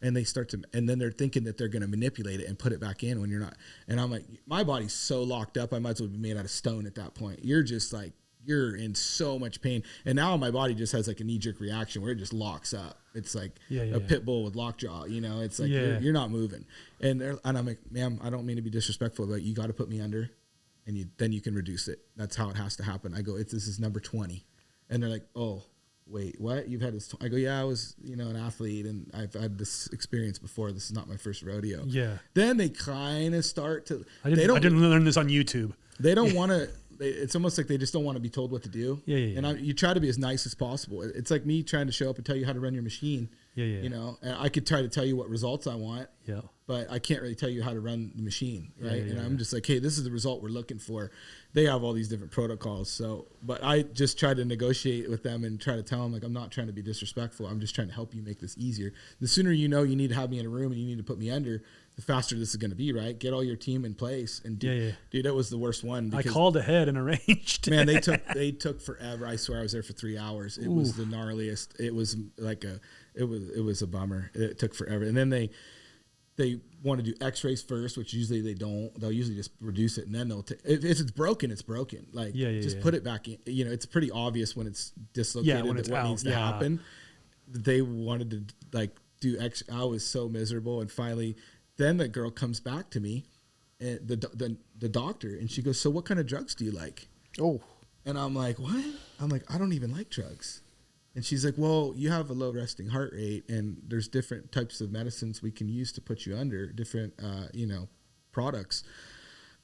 And they and then they're thinking that they're going to manipulate it and put it back in when you're not. And I'm like, my body's so locked up, I might as well be made out of stone at that point. You're just like, you're in so much pain. And now my body just has like a knee-jerk reaction where it just locks up. It's like a pit bull with lockjaw, it's like, you're not moving. And I'm like, ma'am, I don't mean to be disrespectful, but you got to put me under, and then you can reduce it. That's how it has to happen. I go, this is number 20. And they're like, oh. wait, what? You've had this? I go, yeah, I was, an athlete, and I've had this experience before. This is not my first rodeo. Yeah. Then they kind of start to. I didn't learn this on YouTube. They don't want to. It's almost like they just don't want to be told what to do. Yeah. And you try to be as nice as possible. It's like me trying to show up and tell you how to run your machine. Yeah. And I could try to tell you what results I want. Yeah. But I can't really tell you how to run the machine, right? Yeah, and I'm just like, hey, this is the result we're looking for. They have all these different protocols. So, but I just try to negotiate with them and try to tell them, like, I'm not trying to be disrespectful. I'm just trying to help you make this easier. The sooner you need to have me in a room and you need to put me under, the faster this is going to be, right? Get all your team in place. And dude, that was the worst one. I called ahead and arranged. Man, they took forever. I swear I was there for 3 hours. It was the gnarliest. It was like it was a bummer. It took forever. And then they want to do x-rays first, which usually they don't. They'll usually just reduce it, and then they'll if it's broken, it's broken. Like, just put it back in. It's pretty obvious when it's dislocated when it's what out. needs to happen. They wanted to like do X. I was so miserable, and finally, then the girl comes back to me, and the doctor, and she goes, "So what kind of drugs do you like?" Oh, and I'm like, "What?" I'm like, "I don't even like drugs." And she's like, well, you have a low resting heart rate, and there's different types of medicines we can use to put you under, different, products.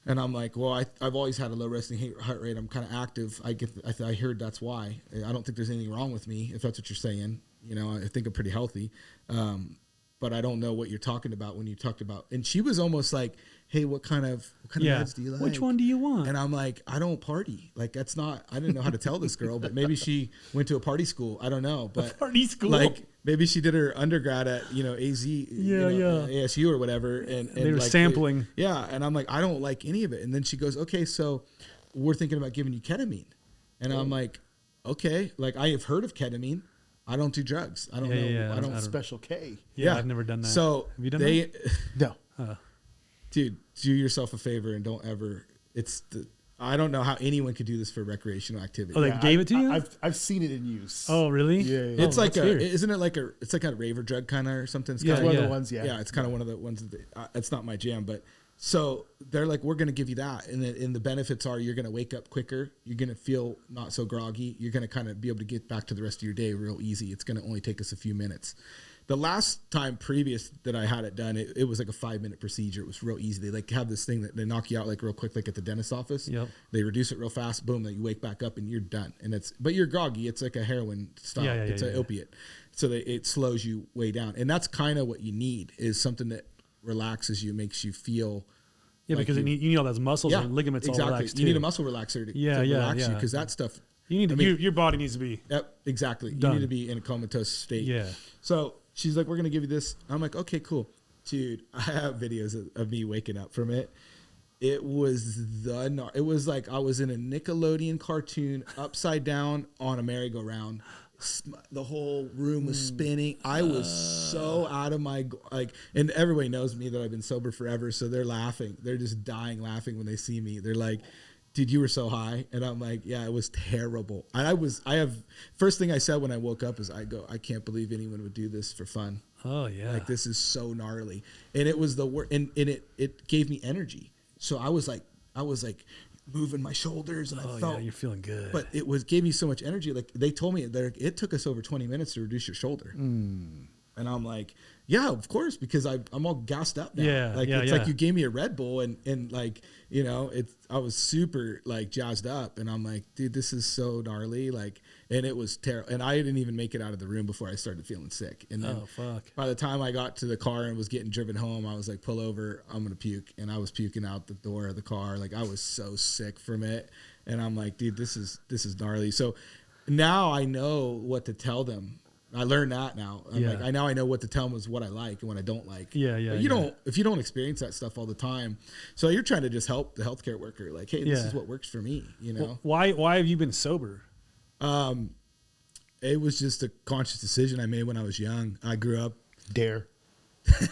And I'm like, well, I've always had a low resting heart rate. I'm kind of active. I heard that's why. I don't think there's anything wrong with me, if that's what you're saying. I think I'm pretty healthy. But I don't know what you're talking about when you talked about. And she was almost like, hey, what kind of meds do you like? Which one do you want? And I'm like, I don't party. Like, that's not, I didn't know how to tell this girl, but maybe she went to a party school. I don't know. But a party school? Like, maybe she did her undergrad at, AZ, ASU or whatever. And they were like, sampling. And I'm like, I don't like any of it. And then she goes, okay, so we're thinking about giving you ketamine. And I'm like, okay. Like, I have heard of ketamine. I don't do drugs. I don't know. I don't. Special K. Yeah, I've never done that. So have you done that? No. Dude, do yourself a favor and don't ever. I don't know how anyone could do this for recreational activity. Oh, they gave it to you? I've seen it in use. Oh, really? Yeah. It's like isn't it like it's like a raver drug kind of or something? It's It's kinda, one of the ones. Yeah. Yeah, it's kind of one of the ones that it's not my jam, but. So they're like, we're going to give you that. And the benefits are you're going to wake up quicker. You're going to feel not so groggy. You're going to kind of be able to get back to the rest of your day real easy. It's going to only take us a few minutes. The last time previous that I had it done, it was like a 5-minute procedure. It was real easy. They like have this thing that they knock you out like real quick, like at the dentist's office. Yep. They reduce it real fast. Boom. Then you wake back up and you're done. But you're groggy. It's like a heroin style. It's an opiate. So it slows you way down. And that's kind of what you need is something that relaxes you, makes you feel. Yeah, like because you need all those muscles and ligaments all relaxed too. You need a muscle relaxer to relax you because that stuff. You need your body needs to be. Yep, exactly. Done. You need to be in a comatose state. Yeah. So she's like, we're going to give you this. I'm like, okay, cool. Dude, I have videos of me waking up from it. It was it was like I was in a Nickelodeon cartoon upside down on a merry-go-round. The whole room was spinning. I was so out of my and everybody knows me that I've been sober forever, so they're laughing. They're just dying laughing when they see me. They're like, "Dude, you were so high," and I'm like, "Yeah, it was terrible." First thing I said when I woke up is, I can't believe anyone would do this for fun. Oh yeah, like this is so gnarly, and it was the worst, and it gave me energy. So I was like moving my shoulders, and I felt you're feeling good. But it gave me so much energy. Like they told me that it took us over 20 minutes to reduce your shoulder. And I'm like, yeah, of course, because I'm all gassed up now. Yeah, it's like you gave me a Red Bull and like, I was super like jazzed up, and I'm like, dude, this is so gnarly. Like, and it was terrible. And I didn't even make it out of the room before I started feeling sick. And then by the time I got to the car and was getting driven home, I was like, pull over, I'm going to puke. And I was puking out the door of the car. Like I was so sick from it. And I'm like, dude, this is gnarly. So now I know what to tell them. I learned that now. I know what to tell them is what I like and what I don't like. But if you don't experience that stuff all the time, so you're trying to just help the healthcare worker. Like, hey, this is what works for me. Well, why have you been sober? It was just a conscious decision I made when I was young. I grew up DARE.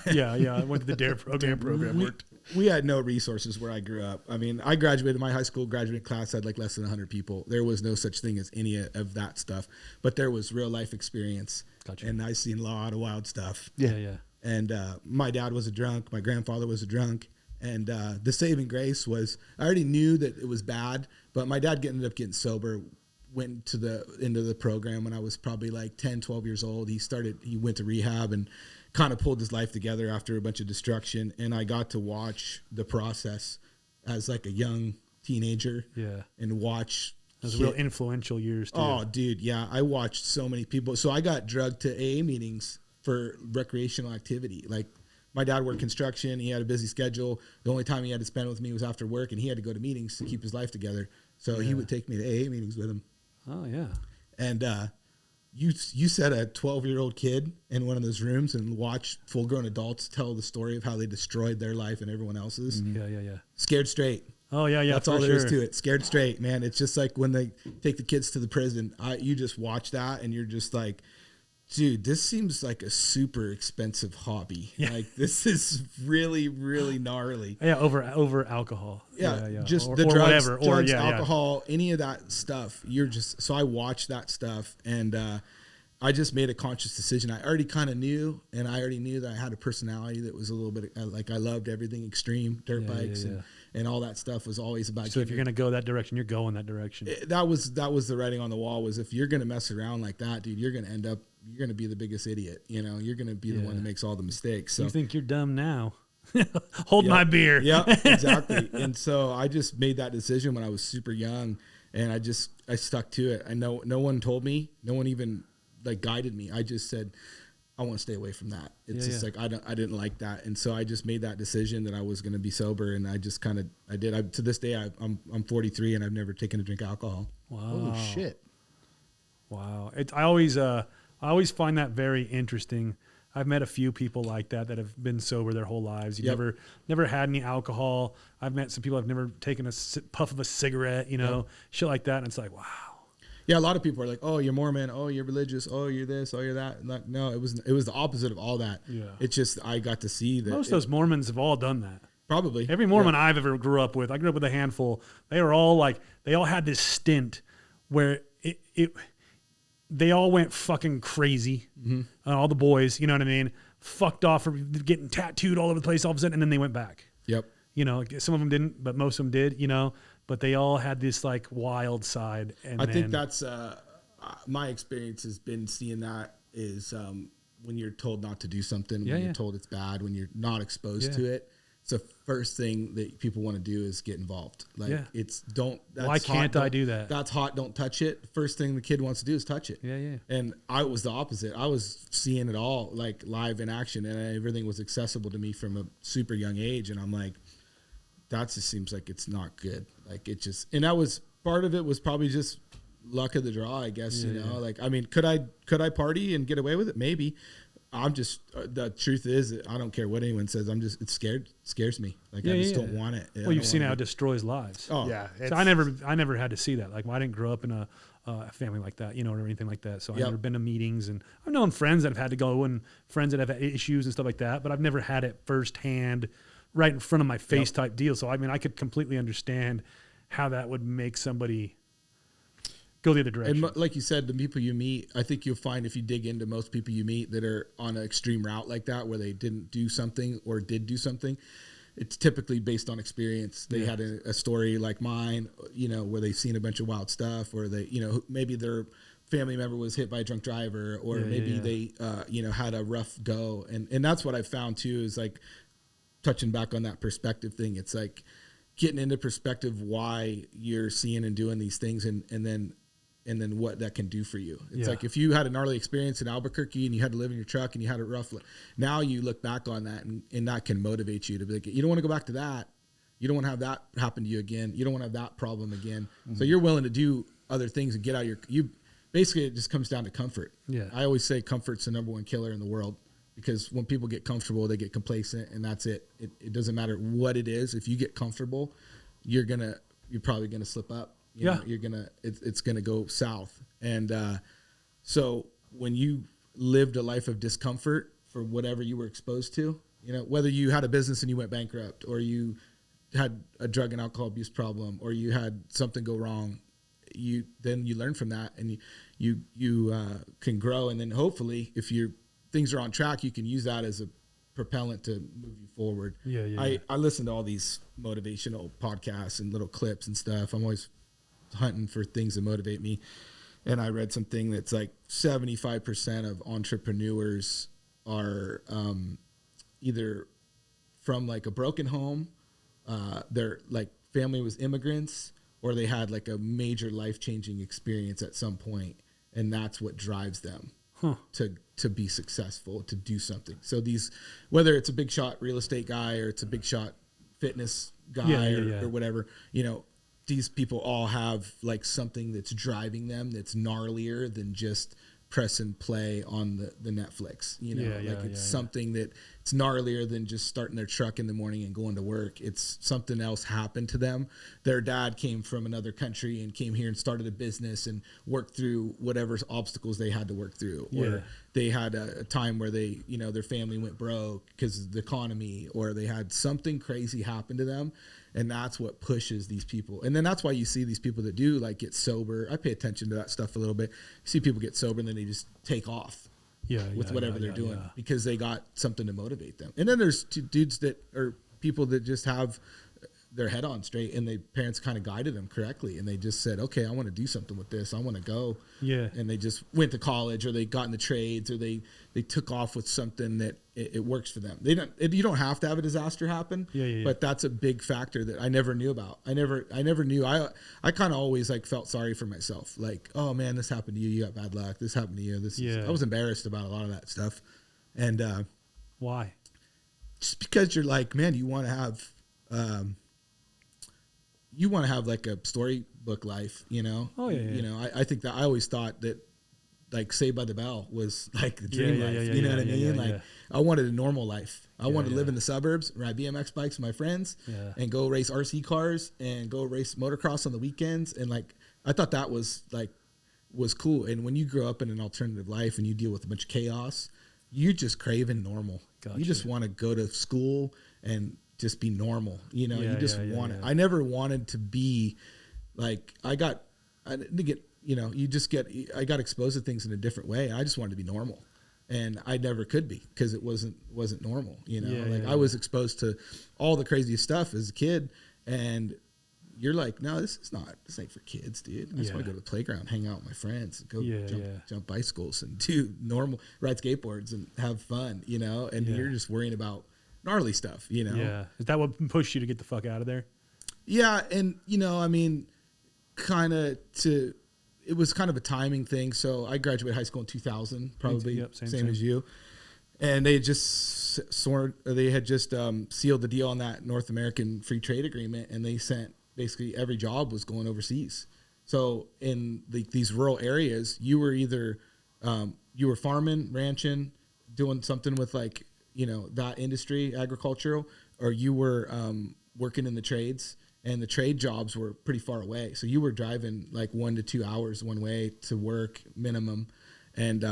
I went to the DARE program. We had no resources where I grew up. I mean, I graduated, my high school graduate class had like less than 100 people. There was no such thing as any of that stuff, but there was real life experience. Gotcha. And I seen a lot of wild stuff. Yeah. And my dad was a drunk. My grandfather was a drunk. And the saving grace was I already knew that it was bad, but my dad ended up getting sober went into the program when I was probably like 10, 12 years old. He went to rehab and kind of pulled his life together after a bunch of destruction. And I got to watch the process as like a young teenager. Yeah. And watch. Those real influential years too. Oh, dude. Yeah. I watched so many people. So I got drugged to AA meetings for recreational activity. Like, my dad worked construction. He had a busy schedule. The only time he had to spend with me was after work, and he had to go to meetings to keep his life together. So he would take me to AA meetings with him. Oh, yeah. And you set a 12-year-old kid in one of those rooms and watch full-grown adults tell the story of how they destroyed their life and everyone else's. Mm-hmm. Yeah. Scared straight. Oh, yeah. That's all there is to it. Scared straight, man. It's just like when they take the kids to the prison. You just watch that, and you're just like, dude, this seems like a super expensive hobby. Yeah. Like, this is really, really gnarly. Yeah, over alcohol. Yeah. Just or, the or drugs, whatever. alcohol, any of that stuff. So I watched that stuff, and I just made a conscious decision. I already kind of knew, and I already knew that I had a personality that was a little bit like I loved everything extreme, dirt bikes, and all that stuff was always about. So if you're going to go that direction, you're going that direction. That was the writing on the wall, was if you're going to mess around like that, dude, you're going to be the biggest idiot. You know, you're going to be the one that makes all the mistakes. So you think you're dumb now. Hold my beer. Yeah, exactly. And so I just made that decision when I was super young, and I stuck to it. I know no one told me, no one even like guided me. I just said, I want to stay away from that. It's like, I didn't like that. And so I just made that decision that I was going to be sober. And I just I did. To this day, I'm 43 and I've never taken a drink of alcohol. Wow. Holy shit. Wow. I always find that very interesting. I've met a few people like that have been sober their whole lives. You never had any alcohol. I've met some people I've never taken a puff of a cigarette, shit like that. And it's like, wow. Yeah, a lot of people are like, "Oh, you're Mormon. Oh, you're religious. Oh, you're this. Oh, you're that." And like, no, it was the opposite of all that. Yeah. It's just I got to see that. Most of those Mormons have all done that. Probably every Mormon I've ever grew up with. I grew up with a handful. They were all like, they all had this stint where they all went fucking crazy. Mm-hmm. All the boys, you know what I mean? Fucked off for getting tattooed all over the place all of a sudden, and then they went back. Yep. Some of them didn't, but most of them did. But they all had this like wild side. And I think that's my experience has been seeing that is when you're told not to do something, when you're told it's bad, when you're not exposed to it. It's the first thing that people want to do is get involved. Like why can't I do that? That's hot. Don't touch it. First thing the kid wants to do is touch it. Yeah. And I was the opposite. I was seeing it all like live in action, and everything was accessible to me from a super young age. And I'm like, that just seems like it's not good. Like it just, and that was part of it was probably just luck of the draw, I guess. Like, I mean, could I party and get away with it? Maybe. I'm just, the truth is that I don't care what anyone says. It scares me. Like I just don't want it. Well, you've seen how it destroys lives. Oh yeah. So I never had to see that. Like I didn't grow up in a family like that, or anything like that. So I've never been to meetings, and I've known friends that have had to go and friends that have had issues and stuff like that, but I've never had it firsthand right in front of my face type deal. So, I mean, I could completely understand how that would make somebody go the other direction. And like you said, the people you meet, I think you'll find if you dig into most people you meet that are on an extreme route like that, where they didn't do something or did do something, it's typically based on experience. They had a story like mine, where they've seen a bunch of wild stuff, or they, maybe their family member was hit by a drunk driver, or maybe they, had a rough go. And that's what I found too, is like touching back on that perspective thing. It's like getting into perspective why you're seeing and doing these things, and then what that can do for you. It's like if you had a gnarly experience in Albuquerque and you had to live in your truck and you had it rough, now you look back on that and that can motivate you to be like, you don't want to go back to that. You don't want to have that happen to you again. You don't want to have that problem again. Mm-hmm. So you're willing to do other things and get out basically it just comes down to comfort. Yeah. I always say comfort's the number one killer in the world, because when people get comfortable, they get complacent, and that's it. It doesn't matter what it is. If you get comfortable, you're probably gonna slip up. You know, it's gonna go south. And so when you lived a life of discomfort for whatever you were exposed to, whether you had a business and you went bankrupt, or you had a drug and alcohol abuse problem, or you had something go wrong, then you learn from that, and you can grow. And then hopefully, if things are on track, you can use that as a propellant to move you forward. I listen to all these motivational podcasts and little clips and stuff. I'm always hunting for things that motivate me. And I read something that's like 75% of entrepreneurs are either from like a broken home, their like family was immigrants, or they had like a major life-changing experience at some point, and that's what drives them to be successful, to do something. So these, whether it's a big shot real estate guy or it's a big shot fitness guy or whatever, you know, these people all have like something that's driving them that's gnarlier than just press and play on the Netflix, you know, it's something that it's gnarlier than just starting their truck in the morning and going to work. It's something else happened to them. Their dad came from another country and came here and started a business and worked through whatever obstacles they had to work through. Or they had a time where they, you know, their family went broke because of the economy, or they had something crazy happen to them. And that's what pushes these people. And then that's why you see these people that do like get sober. I pay attention to that stuff a little bit. You see people get sober and then they just take off with whatever they're doing because they got something to motivate them. And then there's dudes that are people that just have their head on straight, and their parents kind of guided them correctly. And they just said, okay, I want to do something with this. I want to go. Yeah. And they just went to college, or they got in the trades, or they took off with something that it works for them. You don't have to have a disaster happen, but that's a big factor that I never knew about. I never knew. I kind of always like felt sorry for myself. Like, oh man, this happened to you. You got bad luck. This happened to you. I was embarrassed about a lot of that stuff. And, why? Just because you're like, man, you want to have like a storybook life, you know? You know, I think that I always thought that like Saved by the Bell was like the dream life. You know what I mean? I wanted a normal life. I wanted to live in the suburbs, ride BMX bikes with my friends, and go race RC cars and go race motocross on the weekends. And like, I thought that was cool. And when you grow up in an alternative life and you deal with a bunch of chaos, you just craving normal. Gotcha. You just want to go to school and just be normal. You know, you just want it. I never wanted to be like, I got exposed to things in a different way. I just wanted to be normal, and I never could be because it wasn't normal. You know, I was exposed to all the craziest stuff as a kid, and you're like, no, this ain't for kids, dude. I just want to go to the playground, hang out with my friends, go jump bicycles and ride skateboards and have fun, you know, and you're just worrying about gnarly stuff, you know? Yeah. Is that what pushed you to get the fuck out of there? Yeah. And, you know, I mean, it was kind of a timing thing. So I graduated high school in 2000, probably same as you. And they had just sealed the deal on that North American free trade agreement. And they sent basically every job was going overseas. So in these rural areas, you were either, you were farming, ranching, doing something with like, you know, that industry, agricultural, or you were working in the trades, and the trade jobs were pretty far away. So you were driving like 1 to 2 hours one way to work minimum. And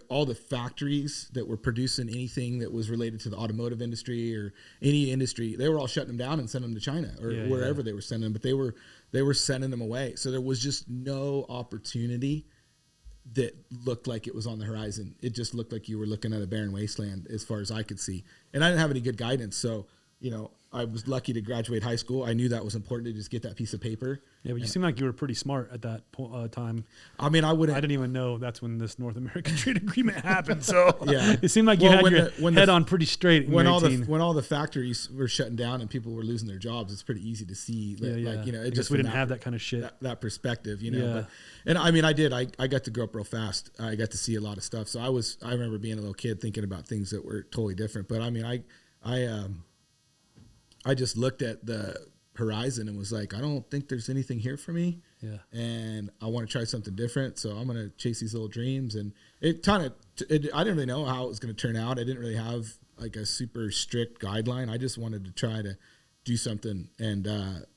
all the factories that were producing anything that was related to the automotive industry or any industry, they were all shutting them down and sending them to China or wherever they were sending them, but they were sending them away. So there was just no opportunity that looked like it was on the horizon. It just looked like you were looking at a barren wasteland as far as I could see. And I didn't have any good guidance. So, you know, I was lucky to graduate high school. I knew that was important to just get that piece of paper. Yeah, but you seem like you were pretty smart at that time. I mean, I didn't even know that's when this North American trade agreement happened. So it seemed like you had your head on pretty straight. When all the factories were shutting down and people were losing their jobs, it's pretty easy to see. Like, you know, we didn't have that kind of shit. That perspective, you know. Yeah. And I mean, I did. I got to grow up real fast. I got to see a lot of stuff. So I remember being a little kid thinking about things that were totally different. But I mean, I just looked at the horizon and was like, I don't think there's anything here for me. Yeah. And I want to try something different. So I'm going to chase these little dreams. And I didn't really know how it was going to turn out. I didn't really have like a super strict guideline. I just wanted to try to do something. And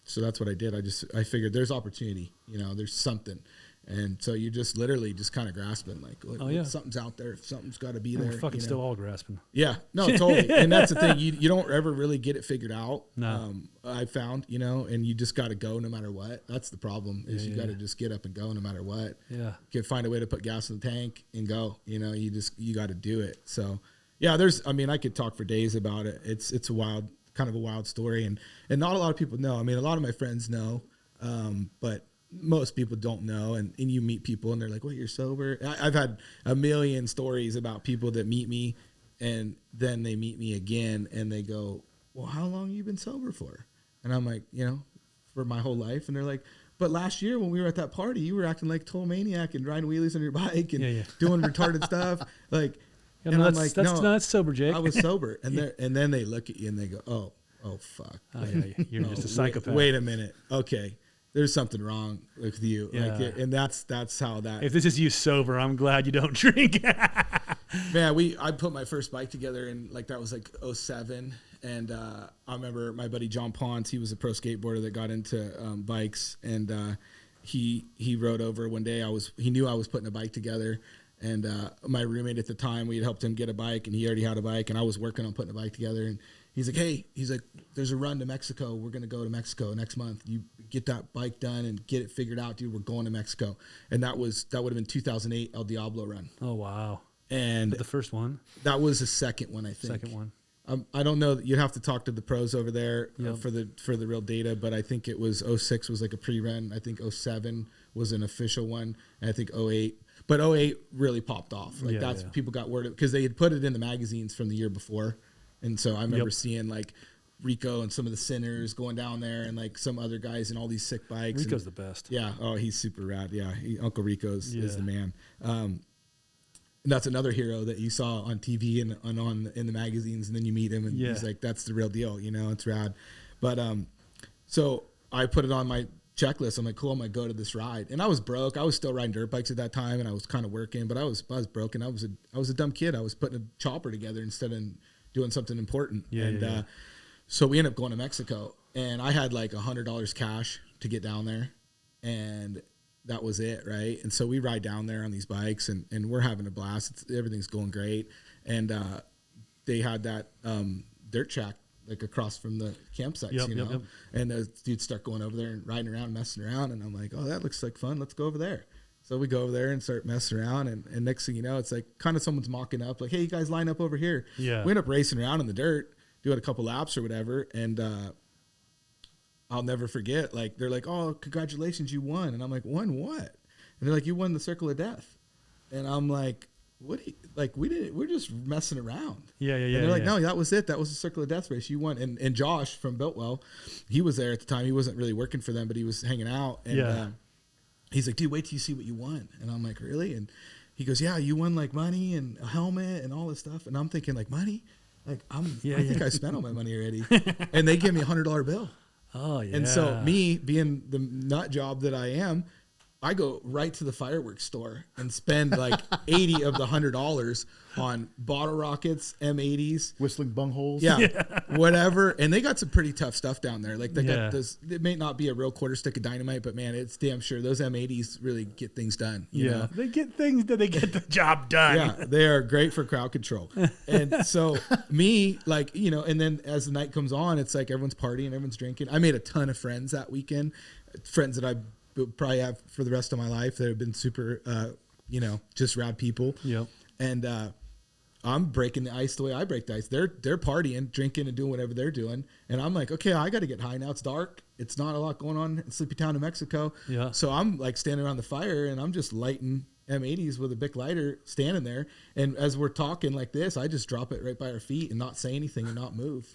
so that's what I did. I figured there's opportunity, you know, there's something. And so you just literally just kind of grasping like, something's out there. Something's got to be there. We're fucking still all grasping. Yeah, no, totally. And that's the thing. You don't ever really get it figured out. No. I found, you know, and you just got to go no matter what. That's the problem is you got to just get up and go no matter what. Yeah. You can find a way to put gas in the tank and go, you know, you got to do it. So yeah, I could talk for days about it. It's a wild, kind of a wild story. And not a lot of people know. I mean, a lot of my friends know. But most people don't know, and you meet people and they're like, "Well, you're sober." I've had a million stories about people that meet me and then they meet me again and they go, "Well, how long have you been sober for?" And I'm like, for my whole life. And they're like, "But last year when we were at that party, you were acting like a total maniac and riding wheelies on your bike and doing retarded stuff." Like, and I'm like, that's sober, Jake. I was sober. And then they look at you and they go, oh fuck. Oh, yeah, you're just a psychopath. Wait a minute. Okay. There's something wrong with you. Yeah. And that's how that. If this is you sober, I'm glad you don't drink. Man, I put my first bike together and that was 2007. And I remember my buddy John Ponce, he was a pro skateboarder that got into bikes. And he rode over one day. He knew I was putting a bike together. And my roommate at the time, we had helped him get a bike and he already had a bike. And I was working on putting a bike together. And he's like, "Hey," he's like, "there's a run to Mexico. We're going to go to Mexico next month. You get that bike done and get it figured out, dude. We're going to Mexico." And that would have been 2008 El Diablo run. Oh, wow. And the first one? That was the second one, I think. Second one. I don't know. You'd have to talk to the pros over there Yep. for the real data, but I think it was 06 was like a pre-run. I think 07 was an official one. And I think 08. But 08 really popped off. People got word of it because they had put it in the magazines from the year before. And so I remember seeing Rico and some of the Sinners going down there and some other guys and all these sick bikes. Rico's the best. Yeah. Oh, he's super rad. Yeah. Uncle Rico's is the man. And that's another hero that you saw on TV and in the magazines. And then you meet him and he's like, that's the real deal. It's rad. But so I put it on my checklist. I'm like, cool, I'm going to go to this ride. And I was broke. I was still riding dirt bikes at that time and I was kind of working, but I was broke and I was a dumb kid. I was putting a chopper together instead of doing something important. So we ended up going to Mexico and I had $100 cash to get down there and that was it. Right. And so we ride down there on these bikes and we're having a blast. Everything's going great. And they had that dirt track across from the campsites, Yep. And those dudes start going over there and riding around, messing around. And I'm like, oh, that looks like fun. Let's go over there. So we go over there and start messing around. And next thing you know, it's kind of someone's mocking up, hey, you guys line up over here. Yeah. We end up racing around in the dirt, doing a couple laps or whatever. And I'll never forget, they're like, "Oh, congratulations, you won." And I'm like, "Won what?" And they're like, "You won the Circle of Death." And I'm like, "What? We're just messing around." Yeah. And they're like, "No, that was it. That was the Circle of Death race. You won." And Josh from Builtwell, he was there at the time. He wasn't really working for them, but he was hanging out. And he's like, "Dude, wait till you see what you won." And I'm like, "Really?" And he goes, "Yeah, you won money and a helmet and all this stuff." And I'm thinking money? I think I spent all my money already. And they give me $100 bill. Oh, yeah. And so me being the nut job that I am, I go right to the fireworks store and spend 80 of the $100 on bottle rockets, M80s, whistling bungholes. Yeah, whatever. And they got some pretty tough stuff down there. They got this. It may not be a real quarter stick of dynamite, but man, it's damn sure those M80s really get things done. You know? They get things that they get the job done. Yeah, they are great for crowd control. And so me, and then as the night comes on, it's everyone's partying, everyone's drinking. I made a ton of friends that weekend, friends that I probably have for the rest of my life that have been super, just rad people. Yep. And I'm breaking the ice the way I break the ice. They're partying, drinking, and doing whatever they're doing. And I'm like, okay, I got to get high now. It's dark. It's not a lot going on in Sleepy Town, New Mexico. Yeah. So I'm standing around the fire and I'm just lighting M80s with a Bic lighter, standing there. And as we're talking like this, I just drop it right by our feet and not say anything and not move.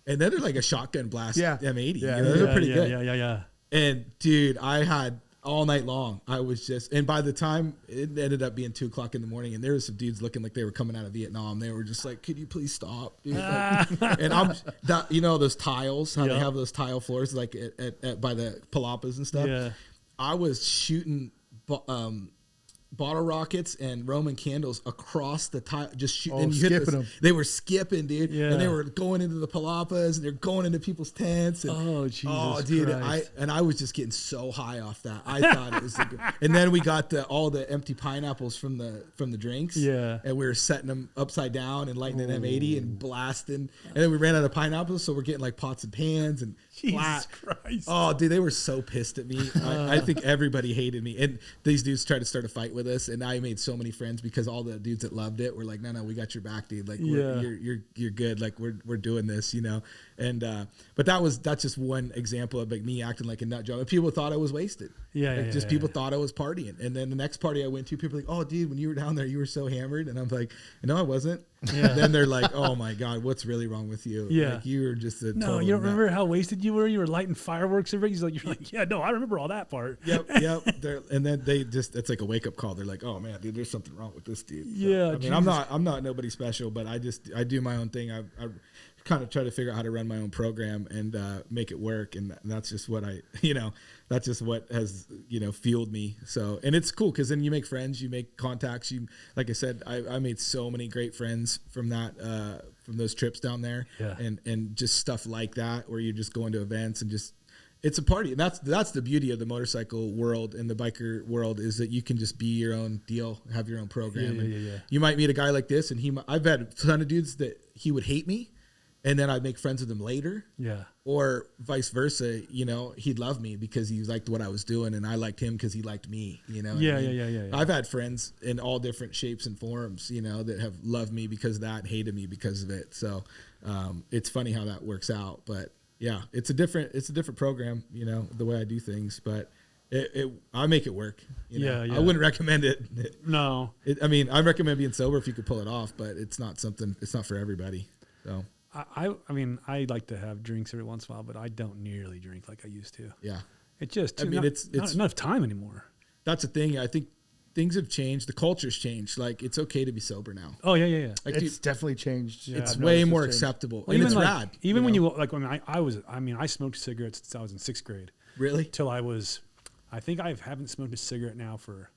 And then they're a shotgun blast M80. They're pretty good. Yeah. And dude, I had all night long. I was and by the time it ended up being 2:00 in the morning, and there was some dudes looking like they were coming out of Vietnam. They were just like, "Could you please stop, dude?" And I'm those tiles, how they have those tile floors, at by the palapas and stuff. Yeah. I was shooting bottle rockets and Roman candles across the tile, just shooting. Oh, skipping them. They were skipping, dude. Yeah. And they were going into the palapas and they're going into people's tents. And, oh, Jesus Christ. I was just getting so high off that. I thought it was and then we got all the empty pineapples from the drinks. Yeah. And we were setting them upside down and lighting an M80 and blasting. And then we ran out of pineapples, so we're getting pots and pans and Jesus Christ. Oh, dude, they were so pissed at me. I think everybody hated me. And these dudes tried to start a fight with with us, and I made so many friends because all the dudes that loved it were like, no, we got your back, dude. Like, you're good. Like, we're doing this, you know. And but that's just one example of like me acting like a nut job. And people thought I was wasted. People thought I was partying. And then the next party I went to, people were like, oh, dude, when you were down there, you were so hammered. And I'm like, no, I wasn't. Yeah. And then they're like, oh my God, what's really wrong with you? Yeah. Like, you were just a no. You don't remember how wasted you were? You were lighting fireworks every. You're like, yeah, no, I remember all that part. Yep. And then it's like a wake up call. They're like, oh man, dude, there's something wrong with this dude. So, yeah. I mean, I'm not nobody special, but I do my own thing. I kind of try to figure out how to run my own program and make it work. And that's just what that's just what has, fueled me. So, and it's cool because then you make friends, you make contacts. Like I said, I made so many great friends from that, from those trips down there. Yeah. And just stuff like that, where you're just going to events and just, it's a party. And that's the beauty of the motorcycle world and the biker world, is that you can just be your own deal, have your own program. Yeah. You might meet a guy like this, and I've had a ton of dudes that he would hate me, and then I'd make friends with him later. Yeah. Or vice versa, he'd love me because he liked what I was doing, and I liked him because he liked me, Yeah. I've had friends in all different shapes and forms, that have loved me because of that, and hated me because of it. So it's funny how that works out. But yeah, it's a different program, the way I do things, but I make it work. Yeah. I wouldn't recommend it. No. I recommend being sober if you could pull it off, but it's not for everybody. So I mean, I like to have drinks every once in a while, but I don't nearly drink like I used to. Yeah. It's just, it's not enough time anymore. That's the thing. I think things have changed. The culture's changed. Like, it's okay to be sober now. Oh yeah. Like, it's definitely changed. Yeah, it's way more acceptable. Well, and it's rad. Even when I smoked cigarettes since I was in 6th grade. Really? Till I think I haven't smoked a cigarette now for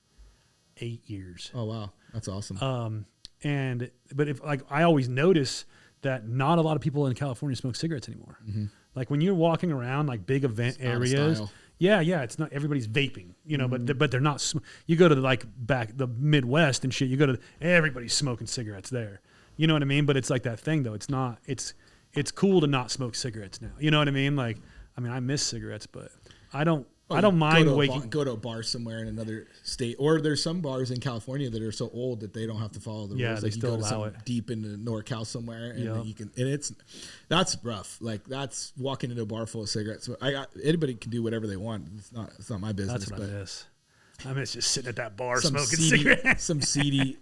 8 years. Oh wow. That's awesome. But if I always notice that not a lot of people in California smoke cigarettes anymore. Mm-hmm. Like when you're walking around like big event areas, it's not everybody's vaping, but they're not. You go to the Midwest and shit. You go to everybody's smoking cigarettes there. You know what I mean? But it's like that thing though. It's not. It's cool to not smoke cigarettes now. You know what I mean? Like, I miss cigarettes, but I don't mind waking. Go to a bar somewhere in another state, or there's some bars in California that are so old that they don't have to follow the rules. Yeah, they still allow it deep into NorCal somewhere, and that's rough. Like, that's walking into a bar full of cigarettes. So anybody can do whatever they want. It's not my business. That's what I miss. I miss just sitting at that bar smoking cigarettes. Some seedy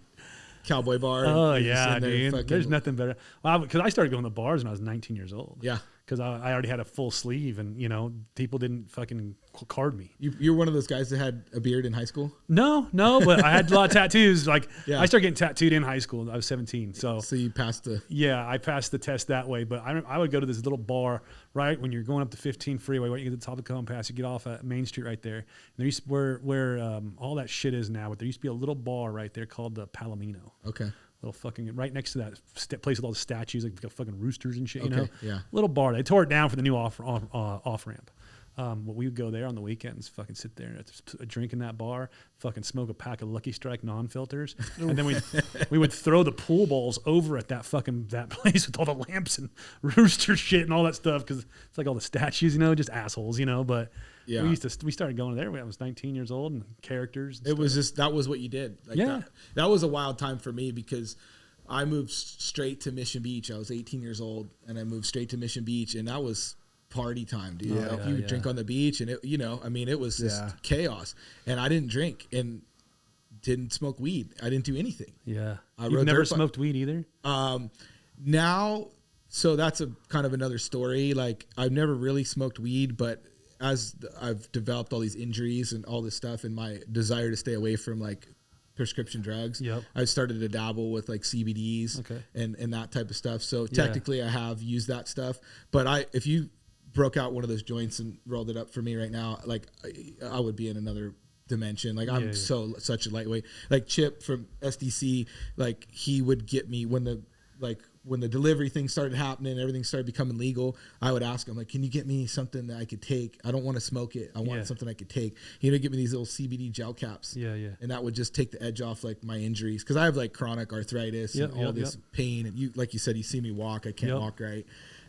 cowboy bar. Oh yeah, dude. There's nothing better. Well, because I started going to bars when I was 19 years old. Yeah. Because I already had a full sleeve, and people didn't fucking card me. You're one of those guys that had a beard in high school? No, but I had a lot of tattoos. I started getting tattooed in high school. I was 17, so you passed I passed the test that way. But I would go to this little bar right when you're going up the 15 freeway. Right, you get to the top of the Kelm Pass, you get off at Main Street right there. And there used to, where all that shit is now, but there used to be a little bar right there called the Palomino. Okay. Little fucking right next to that place with all the statues, like fucking roosters and shit. Yeah. Little bar. They tore it down for the new off ramp. But we would go there on the weekends, fucking sit there and drink in that bar, fucking smoke a pack of Lucky Strike non-filters, and then we would throw the pool balls over at that place with all the lamps and rooster shit and all that stuff, because it's like all the statues, just assholes, But yeah, we started going there when I was 19 years old, and characters. And that was what you did. That was a wild time for me because I moved straight to Mission Beach. I was 18 years old, and I moved straight to Mission Beach, and that was party time, dude. You would drink on the beach, and it was just chaos. And I didn't drink and didn't smoke weed. I didn't do anything. Yeah. You've never smoked weed either? Now, so that's a kind of another story. Like, I've never really smoked weed, but as I've developed all these injuries and all this stuff, and my desire to stay away from like prescription drugs, I started to dabble with like CBDs and that type of stuff. So technically I have used that stuff, but if you broke out one of those joints and rolled it up for me right now, like I would be in another dimension. Like, I'm such a lightweight. Like Chip from SDC, like he would get me when the delivery thing started happening, everything started becoming legal. I would ask him, like, can you get me something that I could take? I don't want to smoke it. I want something I could take. He would give me these little CBD gel caps. Yeah. And that would just take the edge off like my injuries, because I have like chronic arthritis and all this pain. And like you said, you see me walk, I can't walk right.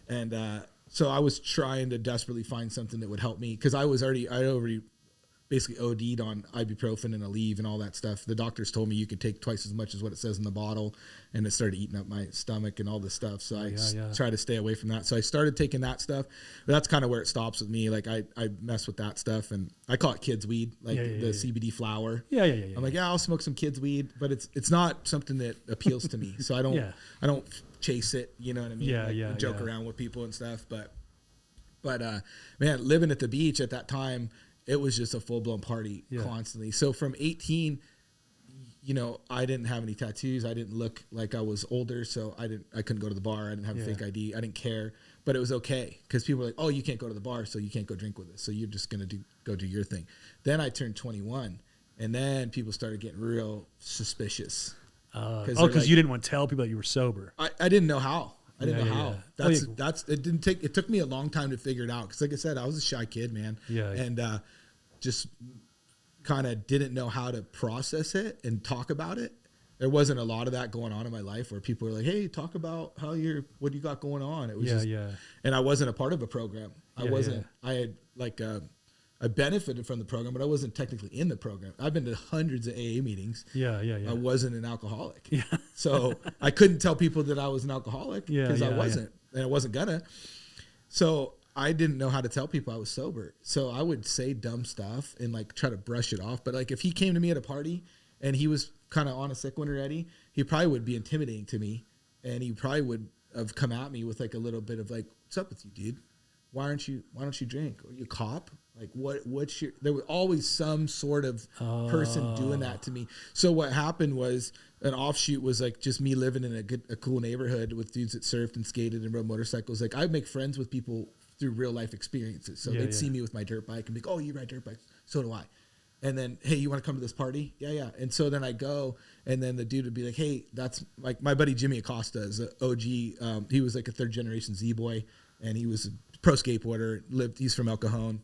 And so I was trying to desperately find something that would help me, because I already basically OD'd on ibuprofen and Aleve and all that stuff. The doctors told me you could take twice as much as what it says in the bottle, and it started eating up my stomach and all this stuff. So I try to stay away from that. So I started taking that stuff. But that's kind of where it stops with me. Like I mess with that stuff, and I call it kids weed, like the CBD flower. I'm like, I'll smoke some kids weed, but it's not something that appeals to me. So I don't chase it. You know what I mean? Joke around with people and stuff. But man, living at the beach at that time, it was just a full-blown party constantly. So from 18, you know, I didn't have any tattoos. I didn't look like I was older, so I couldn't go to the bar. I didn't have a fake ID. I didn't care, but it was okay because people were like, "Oh, you can't go to the bar, so you can't go drink with us. So you're just gonna go do your thing." Then I turned 21, and then people started getting real suspicious. Because you didn't want to tell people that you were sober. I didn't know how. I didn't know how. It took me a long time to figure it out. Cause like I said, I was a shy kid, man. And, just kind of didn't know how to process it and talk about it. There wasn't a lot of that going on in my life where people were like, "Hey, talk about what you got going on." It was and I wasn't a part of a program. I had like, I benefited from the program, but I wasn't technically in the program. I've been to hundreds of AA meetings. I wasn't an alcoholic. So I couldn't tell people that I was an alcoholic because I wasn't, and I wasn't gonna. So I didn't know how to tell people I was sober. So I would say dumb stuff and like try to brush it off. But like if he came to me at a party and he was kind of on a sick one already, he probably would be intimidating to me. And he probably would have come at me with like a little bit of like, "What's up with you, dude? Why don't you drink? Are you a cop? Like what's your," there was always some sort of person doing that to me. So what happened was an offshoot was like just me living in a cool neighborhood with dudes that surfed and skated and rode motorcycles. Like I'd make friends with people through real life experiences. So they'd see me with my dirt bike and be like, "Oh, you ride dirt bikes? So do I." And then, "Hey, you want to come to this party?" Yeah. And so then I go, and then the dude would be like, "Hey, that's like my buddy Jimmy Acosta is an OG. He was like a 3rd generation Z-boy, and he was a pro skateboarder. He's from El Cajon,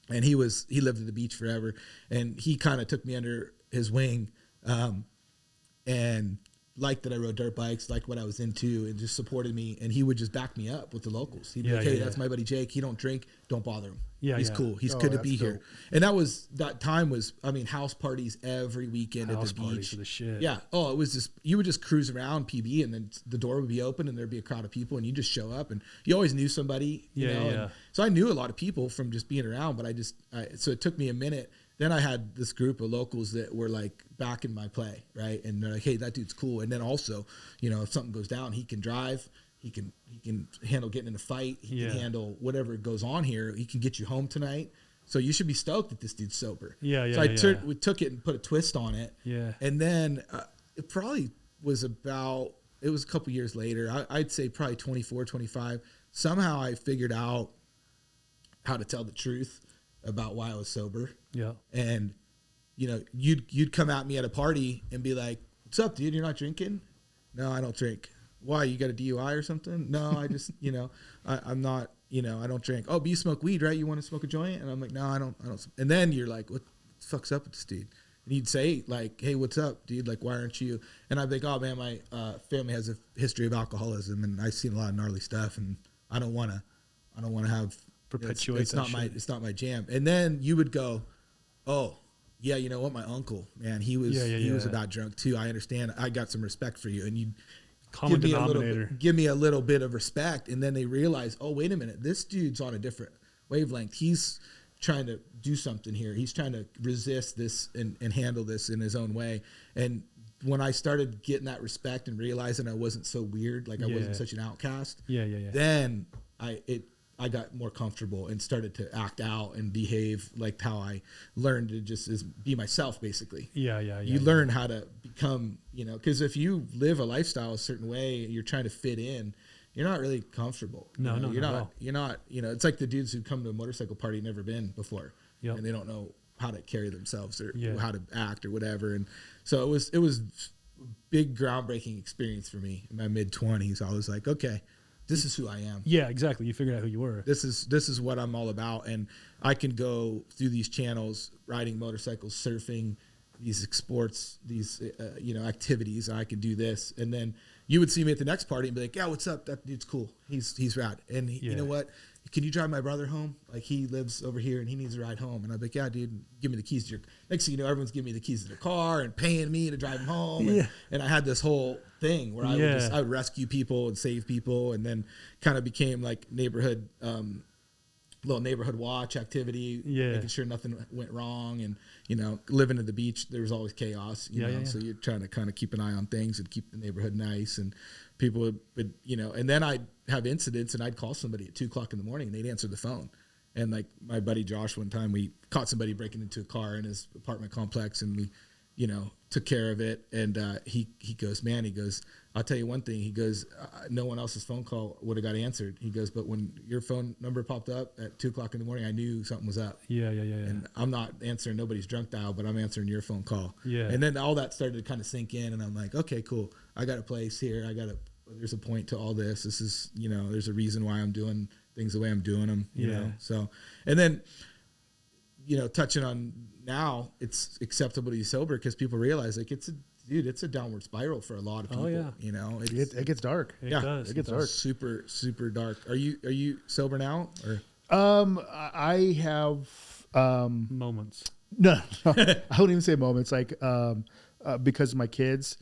and he lived at the beach forever. And he kind of took me under his wing, and liked that I rode dirt bikes, liked what I was into, and just supported me. And he would just back me up with the locals. He'd be like, "Hey, that's my buddy Jake. He don't drink. Don't bother him. He's cool. He's good to be here." And that time was, I mean, house parties every weekend at the beach. The shit. Yeah. Oh, it was just, you would just cruise around PB, and then the door would be open and there'd be a crowd of people, and you just show up, and you always knew somebody, you know? And so I knew a lot of people from just being around, but so it took me a minute. Then I had this group of locals that were like back in my play, right? And they're like, "Hey, that dude's cool." And then also, you know, if something goes down, he can drive, he can handle getting in a fight, he can handle whatever goes on here. He can get you home tonight. So you should be stoked that this dude's sober. So we took it and put a twist on it. And then it probably was it was a couple years later. I'd say probably 24, 25. Somehow I figured out how to tell the truth about why I was sober. And you know, you'd come at me at a party and be like, "What's up, dude? You're not drinking?" "No, I don't drink." "Why? You got a DUI or something?" "No, I just, you know, I'm not, you know, I don't drink." "Oh, but you smoke weed, right? You want to smoke a joint?" And I'm like, "No, I don't. And then you're like, "What the fuck's up with this dude?" And he'd say like, "Hey, what's up, dude? Like, why aren't you?" And I'd be like, "Oh man, my family has a history of alcoholism, and I've seen a lot of gnarly stuff, and I don't want to have perpetuate it's not my jam." And then you would go, "Oh yeah, you know what, my uncle, man, he was about drunk too. I understand. I got some respect for you." And you common denominator, give me a little bit of respect. And then they realize, "Oh, wait a minute, this dude's on a different wavelength. He's trying to do something here. He's trying to resist this and handle this in his own way." And when I started getting that respect and realizing I wasn't so weird, like I wasn't such an outcast, then I got more comfortable and started to act out and behave like how I learned to just be myself, basically. You learn how to become, you know, because if you live a lifestyle a certain way, you're trying to fit in, you're not really comfortable. You're not, you know, it's like the dudes who come to a motorcycle party never been before, and they don't know how to carry themselves or how to act or whatever. And so it was a big groundbreaking experience for me in my mid-20s. I was like, okay, this is who I am. Yeah, exactly. You figured out who you were. This is what I'm all about. And I can go through these channels, riding motorcycles, surfing, these sports, these, you know, activities. I can do this. And then, you would see me at the next party and be like, yeah, what's up? That dude's cool. He's rad. And you know what? Can you drive my brother home? Like, he lives over here and he needs a ride home. And I'd be like, yeah, dude, give me the keys to your, next thing you know, everyone's giving me the keys to their car and paying me to drive them home. And I had this whole thing where I would rescue people and save people, and then kind of became like neighborhood, little neighborhood watch activity, making sure nothing went wrong. And, you know, living at the beach, there was always chaos, you know, so you're trying to kind of keep an eye on things and keep the neighborhood nice. And people would, you know, and then I'd have incidents and I'd call somebody at 2:00 in the morning and they'd answer the phone. And like my buddy Josh, one time we caught somebody breaking into a car in his apartment complex, and we, you know, took care of it. And he goes, man, he goes, I'll tell you one thing. He goes, no one else's phone call would have got answered. He goes, but when your phone number popped up at 2:00 in the morning, I knew something was up. And I'm not answering nobody's drunk dial, but I'm answering your phone call. And then all that started to kind of sink in, and I'm like, okay, cool. I got a place here. There's a point to all this. This is, you know, there's a reason why I'm doing things the way I'm doing them, you know? So, and then, you know, touching on now, it's acceptable to be sober because people realize like it's a downward spiral for a lot of people. You know, it gets dark. It does. It gets dark. Super, super dark. Are you sober now? Or I have moments. No, I wouldn't even say moments. Like because of my kids.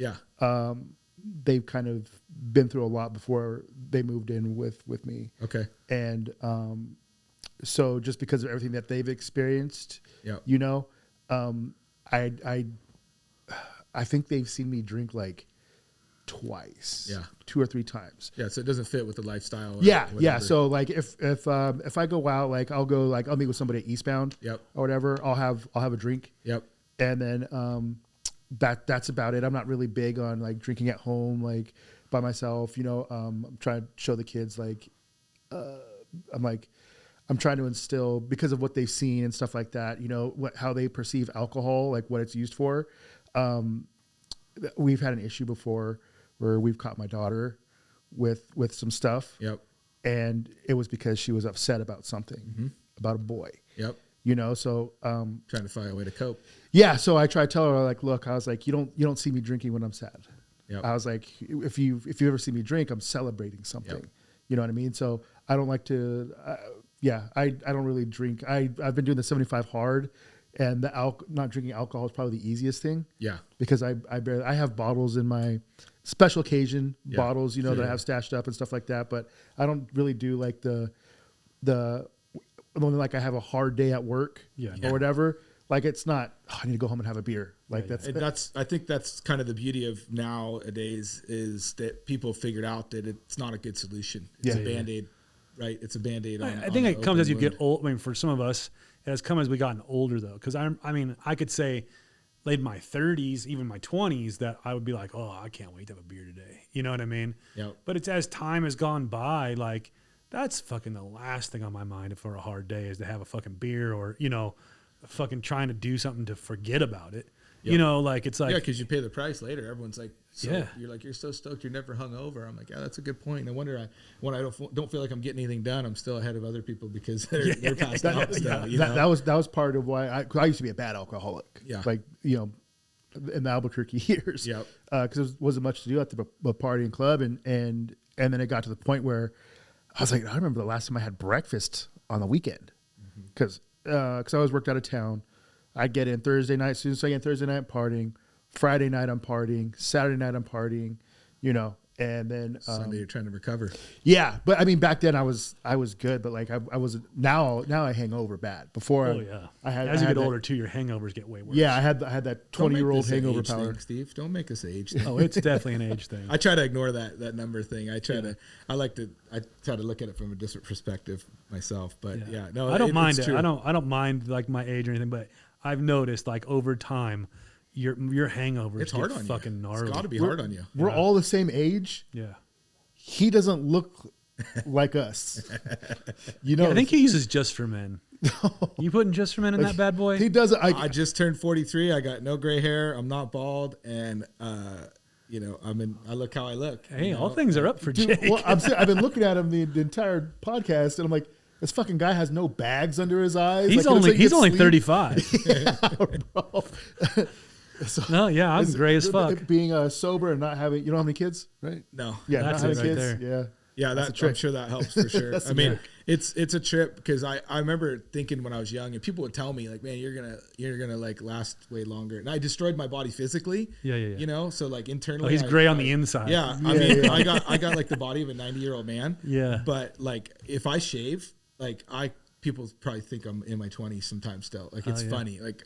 They've kind of been through a lot before they moved in with me. Okay. And so just because of everything that they've experienced, you know, I think they've seen me drink like twice, 2 or 3 times. So it doesn't fit with the lifestyle. Yeah. So like if I go out, like I'll meet with somebody at Eastbound, or whatever. I'll have a drink. And then that's about it. I'm not really big on like drinking at home, like by myself. You know, I'm trying to show the kids like I'm trying to instill, because of what they've seen and stuff like that, you know, how they perceive alcohol, like what it's used for. We've had an issue before where we've caught my daughter with some stuff. And it was because she was upset about something, about a boy. You know, so trying to find a way to cope. So I try to tell her, like, look, I was like, you don't see me drinking when I'm sad. I was like, if you ever see me drink, I'm celebrating something. You know what I mean? So I don't like to, I don't really drink. I've been doing the 75 hard, and not drinking alcohol is probably the easiest thing. Because I have bottles in my special occasion bottles, you know, that I have stashed up and stuff like that. But I don't really do like the like I have a hard day at work or whatever. Like it's not, I need to go home and have a beer. Like I think that's kind of the beauty of nowadays, is that people figured out that it's not a good solution. It's a Band-Aid, right? It's a Band-Aid. I think it comes as you get old. I mean, for some of us, it has come as we gotten older though. Cause I mean, I could say late in my 30s, even my 20s, that I would be like, oh, I can't wait to have a beer today. You know what I mean? But it's as time has gone by, like that's fucking the last thing on my mind for a hard day is to have a fucking beer, or, you know, fucking trying to do something to forget about it. You know, like it's like, because you pay the price later. Everyone's like, you're like, you're so stoked you're never hungover. I'm like, yeah, that's a good point. No wonder when I don't feel like I'm getting anything done, I'm still ahead of other people because they're passed out. That was part of why I used to be a bad alcoholic. Like, you know, in the Albuquerque years. Because there wasn't much to do at the party and club, and then it got to the point where I was like, I remember the last time I had breakfast on the weekend, because I was worked out of town. I'd get in Thursday night. As soon as I get in Thursday night, I'm partying. Friday night, I'm partying. Saturday night, I'm partying. You know, and then Sunday, you're trying to recover. Yeah, but I mean, back then I was good, but like I was now I hang over bad. Before, I had as you get older too, your hangovers get way worse. Yeah, I had that 20-year-old hangover power. Thing, Steve, don't make us age thing. Oh, it's definitely an age thing. I try to ignore that number thing. I try to look at it from a different perspective myself. But no, I don't mind it. I don't mind like my age or anything, but I've noticed like over time, your hangovers it's hard get on fucking you. gnarly. It's got to be hard on you. We're all the same age. He doesn't look like us. You know, I think he uses Just for Men. You putting Just for Men in that bad boy? He doesn't. I just turned 43. I got no gray hair. I'm not bald, and you know, I look how I look. Hey, you all know? thing are up for Jake. Well, I've been looking at him the entire podcast, and I'm like, this fucking guy has no bags under his eyes. He's only 35. Yeah, bro. So, No, yeah, I'm gray as fuck. Being sober and not having, you don't have any kids, right? No. Yeah, That's not it having right kids. there. Yeah. Yeah, That's a I'm trick. sure that helps for sure. That's I a mean, trick. it's a trip because I remember thinking when I was young and people would tell me like, man, you're gonna like last way longer. And I destroyed my body physically. Yeah. You know, so like internally. Oh, he's gray on the inside. Yeah. Yeah, I mean, yeah. I got like the body of a 90-year-old man. Yeah. But like if I shave, like people probably think I'm in my 20s sometimes still. Like it's funny. Like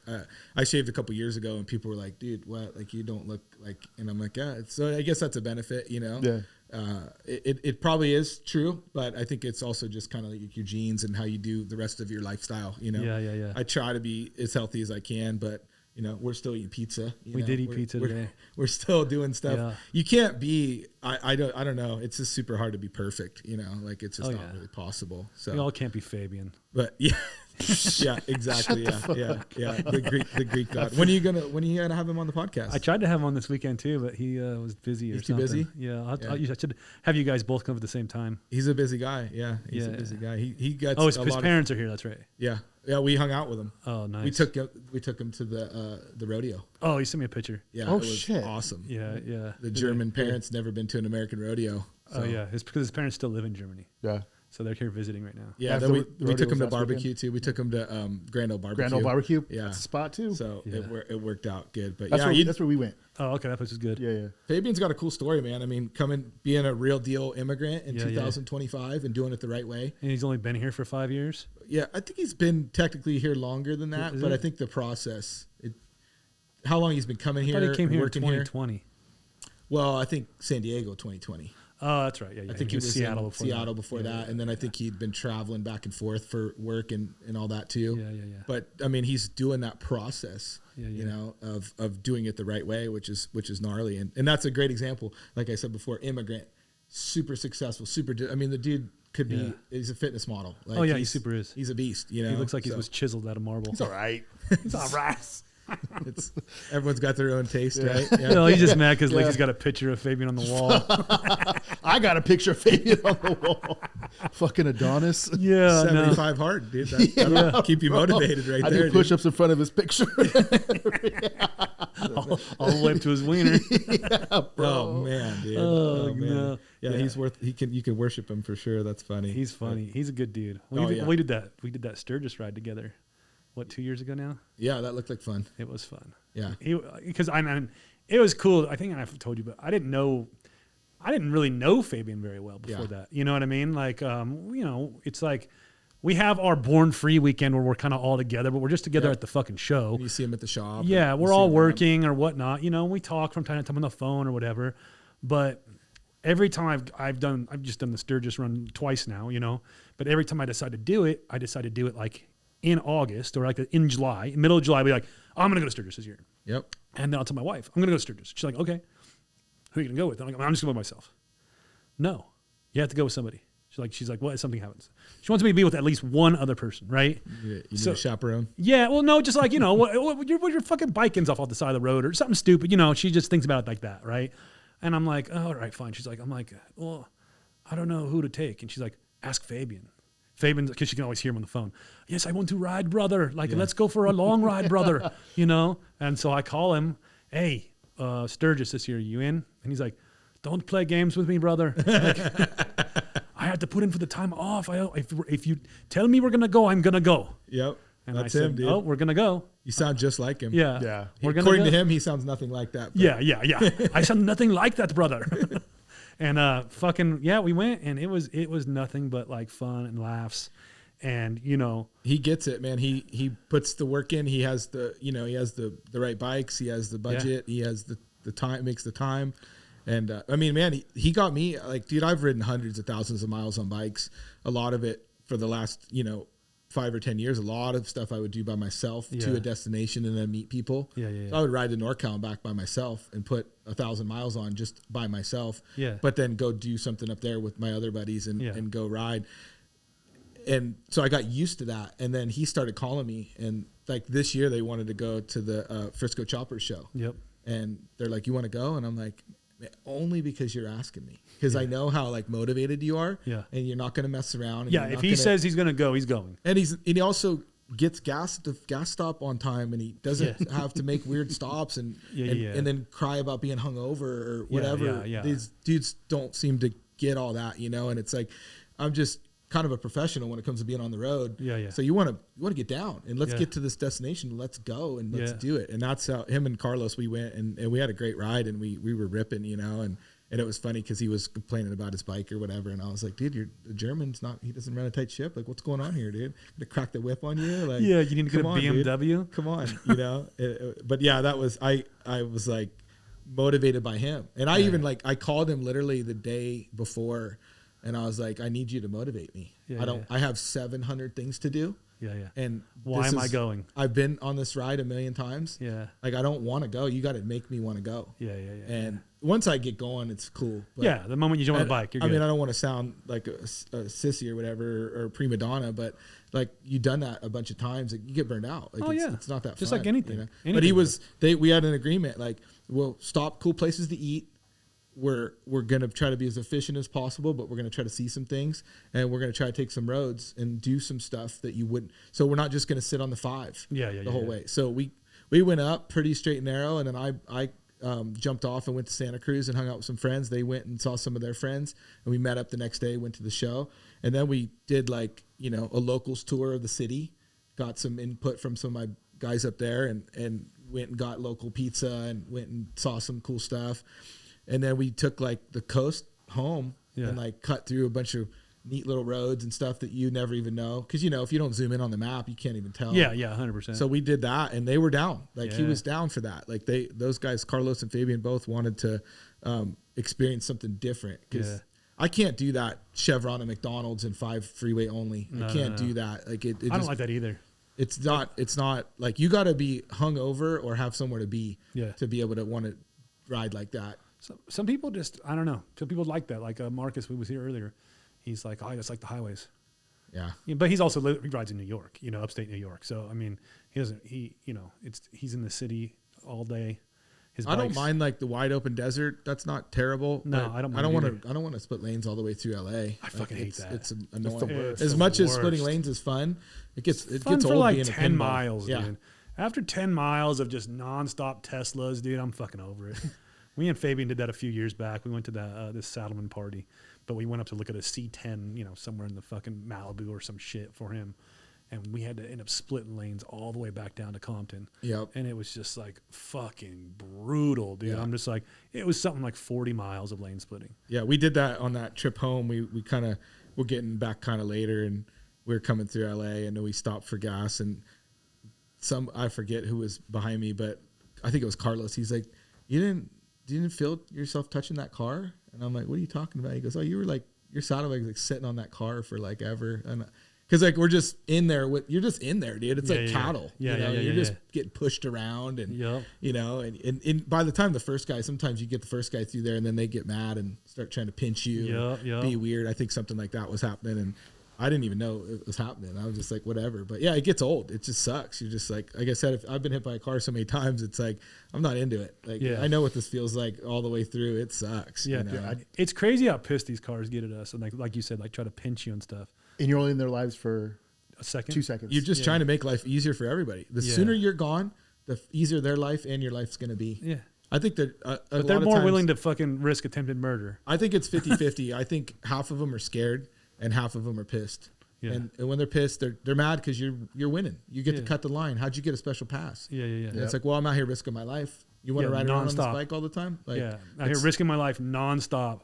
I shaved a couple years ago and people were like, dude, what? Like you don't look like, and I'm like, yeah. So I guess that's a benefit, you know? Yeah. It probably is true, but I think it's also just kind of like your genes and how you do the rest of your lifestyle, you know? Yeah. I try to be as healthy as I can, but you know, we're still eating pizza. We did eat pizza today. We're still doing stuff. Yeah. You can't be, I don't know. It's just super hard to be perfect, you know, like it's just not really possible. So We all can't be Fabian. but yeah, yeah, exactly. Yeah. The Greek god. When are you gonna have him on the podcast? I tried to have him on this weekend too, but he was busy or He's too something. busy? Yeah, I should have you guys both come at the same time. He's a busy guy. Yeah, he's a Yeah. busy guy. He gets Oh, his a lot of, parents are here. That's right. yeah. We hung out with him. Oh, nice. We took him to the rodeo. Oh, you sent me a picture. Yeah, Oh, it was shit. awesome. Yeah. The German parents never been to an American rodeo. Oh yeah, it's because his parents still live in Germany, Yeah. so they're here visiting right now. Yeah, After then we the rodeo took him was to last barbecue too. We took him to Grand Ole Barbecue. Grand Ole Barbecue. Yeah. That's a spot too. So Yeah. it worked out good. But That's, yeah, that's where we went. Oh, okay, that place is good. Yeah. Fabian's got a cool story, man. I mean, being a real deal immigrant in Yeah, 2025 and doing it the right way. And he's only been here for 5 years. Yeah, I think he's been technically here longer than that, Is but he? I think the process, how long he's been coming I here, thought he came here in working here. 2020. Well, I think San Diego 2020. Oh, that's right. Yeah, I think he was Seattle in before Seattle that. before that, and then I think he'd been traveling back and forth for work and all that too. Yeah. But I mean, he's doing that process, Yeah. you know, of doing it the right way, which is gnarly, and that's a great example. Like I said before, immigrant, super successful, I mean, the dude could be. Yeah. He's a fitness model. Like Oh, yeah, he super is. He's a beast. You know, He looks like he So was chiseled out of marble. It's all right. He's all right. it's everyone's got their own taste, right? No, he's just mad because Yeah. Lacey's got a picture of Fabian on the wall. I got a picture of Fabian on the wall. Fucking Adonis. Yeah, no. 75 hard, dude. That'll keep you motivated right I there. do push-ups in front of his picture. All the way up to his wiener. Oh man, dude. Oh, man. no. Yeah, Yeah. he's worth. You can worship him for sure. That's funny. He's funny. He's a good dude. Oh, yeah. We did that Sturgis ride together. What, 2 years ago now? Yeah, that looked like fun. It was fun. Yeah. Because it was cool. I think I've told you, but I didn't really know Fabian very well before that. You know what I mean? Like, you know, it's like we have our Born Free weekend where we're kind of all together, but we're just together Yep. at the fucking show. You see him at the shop. Yeah, and we're you see all him around. working or whatnot. You know, we talk from time to time on the phone or whatever. But every time I've just done the Sturgis run twice now, you know. But every time I decide to do it like in August or like in July, middle of July, I'll be like, I'm going to go to Sturgis this year. Yep. And then I'll tell my wife, I'm going to go to Sturgis. She's like, okay, who are you going to go with? I'm like, I'm just going to go by myself. No, you have to go with somebody. She's like, what if something happens? She wants me to be with at least one other person, right? You need a chaperone. Yeah, well, no, just like, you know, what your fucking biking's off the side of the road or something stupid. You know, she just thinks about it like that, right? And I'm like, oh, all right, fine. I'm like, well, I don't know who to take. And she's like, ask Fabian. Fabian's, because she can always hear him on the phone. Yes, I want to ride, brother. Like, let's go for a long ride, brother. You know? And so I call him, hey, Sturgis this year, you in? And he's like, don't play games with me, brother. Like, I had to put in for the time off. If you tell me we're going to go, I'm going to go. Yep. And That's I said, him, dude. oh, we're going to go. You sound just like him. Yeah. Yeah. We're gonna According go. to him, he sounds nothing like that. but- Yeah. I sound nothing like that, brother. And we went, and it was nothing but like fun and laughs, and you know, He gets it, man. He puts the work in. He has the right bikes. He has the budget. He has the time. Makes the time. And I mean, man, he got me like, dude. I've ridden hundreds of thousands of miles on bikes. A lot of it for the last 5 or 10 years. A lot of stuff I would do by myself to a destination and then meet people. Yeah. So I would ride to NorCal and back by myself and put 1,000 miles on just by myself. Yeah. But then go do something up there with my other buddies and go ride. And so I got used to that. And then he started calling me. And like this year, they wanted to go to the Frisco Choppers show. Yep. And they're like, you want to go? And I'm like, only because you're asking me. Because I know how like motivated you are. Yeah. And you're not going to mess around. And Yeah. you're If not he gonna- says he's going to go, he's going. And he also gets gas at the gas stop on time, and he doesn't have to make weird stops and then cry about being hungover or whatever. These dudes don't seem to get all that, you know. And it's like, I'm just kind of a professional when it comes to being on the road. So you want to get down and let's get to this destination. Let's go and let's do it. And that's how him and Carlos, we went and we had a great ride, and we were ripping, you know. And it was funny because he was complaining about his bike or whatever. And I was like, dude, the German's he doesn't run a tight ship. Like, what's going on here, dude? Gonna crack the whip on you? Like, you need to get a BMW. Dude. Come on, you know. But yeah, that was, I was like motivated by him. And I even I called him literally the day before, and I was like, I need you to motivate me. I have 700 things to do. And why am I going? I've been on this ride a million times. Like, I don't want to go. You got to make me want to go. And once I get going, it's cool. But the moment you jump on the bike, you're good. I mean, I don't want to sound like a sissy or whatever, or prima donna, but like, you've done that a bunch of times, like, you get burned out. Like, it's not that just fun, like anything. You know? But we had an agreement, like, we'll stop cool places to eat. We're going to try to be as efficient as possible, but we're going to try to see some things, and we're going to try to take some roads and do some stuff that you wouldn't. So we're not just going to sit on the 5 the whole way. So we went up pretty straight and narrow, and then I jumped off and went to Santa Cruz and hung out with some friends. They went and saw some of their friends, and we met up the next day, went to the show. And then we did, like, you know, a locals tour of the city, got some input from some of my guys up there, and went and got local pizza and went and saw some cool stuff. And then we took, like, the coast home and, like, cut through a bunch of neat little roads and stuff that you never even know. Because, you know, if you don't zoom in on the map, you can't even tell. 100%. So we did that, and they were down. Like, he was down for that. Like, those guys, Carlos and Fabian, both wanted to experience something different. Because I can't do that Chevron and McDonald's and 5 freeway only. I can't do that. Like, I don't like that either. It's not like, you got to be hungover or have somewhere to be to be able to want to ride like that. Some people just, I don't know. Some people like that. Like Marcus, who was here earlier, he's like, I just like the highways. But he's also, he rides in New York, you know, upstate New York. So, I mean, he's in the city all day. I don't mind, like, the wide open desert. That's not terrible. No, I don't mind. I don't want to split lanes all the way through LA. I fucking hate that. It's annoying. It's as much as splitting lanes is fun, it gets old for like being 10 miles, dude. After 10 miles of just nonstop Teslas, dude, I'm fucking over it. Me and Fabian did that a few years back. We went to this Saddleman party, but we went up to look at a C10, you know, somewhere in the fucking Malibu or some shit for him. And we had to end up splitting lanes all the way back down to Compton. And it was just like fucking brutal, dude. I'm just like, it was something like 40 miles of lane splitting. Yeah, we did that on that trip home. We kind of, we're getting back kind of later, and we were coming through LA, and then we stopped for gas, and I forget who was behind me, but I think it was Carlos. He's like, you didn't feel yourself touching that car? And I'm like, what are you talking about? He goes, oh, you were like, your saddlebag was like sitting on that car for like ever. And because, like, we're just in there you're just in there, dude. It's like cattle. You're just getting pushed around, and you know, and by the time the first guy, sometimes you get the first guy through there, and then they get mad and start trying to pinch you, be weird. I think something like that was happening, and I didn't even know it was happening. I was just like, whatever. But yeah, it gets old. It just sucks. You're just like I said, if I've been hit by a car so many times, it's like, I'm not into it. Like, I know what this feels like all the way through. It sucks. Yeah. You know? It's crazy how pissed these cars get at us. And like you said, like, try to pinch you and stuff. And you're only in their lives for a second, 2 seconds. You're just trying to make life easier for everybody. The sooner you're gone, the easier their life and your life's going to be. Yeah. I think that but they're more willing to fucking risk attempted murder. I think it's 50-50. I think half of them are scared and half of them are pissed. Yeah. And when they're pissed, they're mad because you're winning. You get to cut the line. How'd you get a special pass? And it's like, well, I'm out here risking my life. You want to ride around on this bike all the time? Like, out here risking my life nonstop.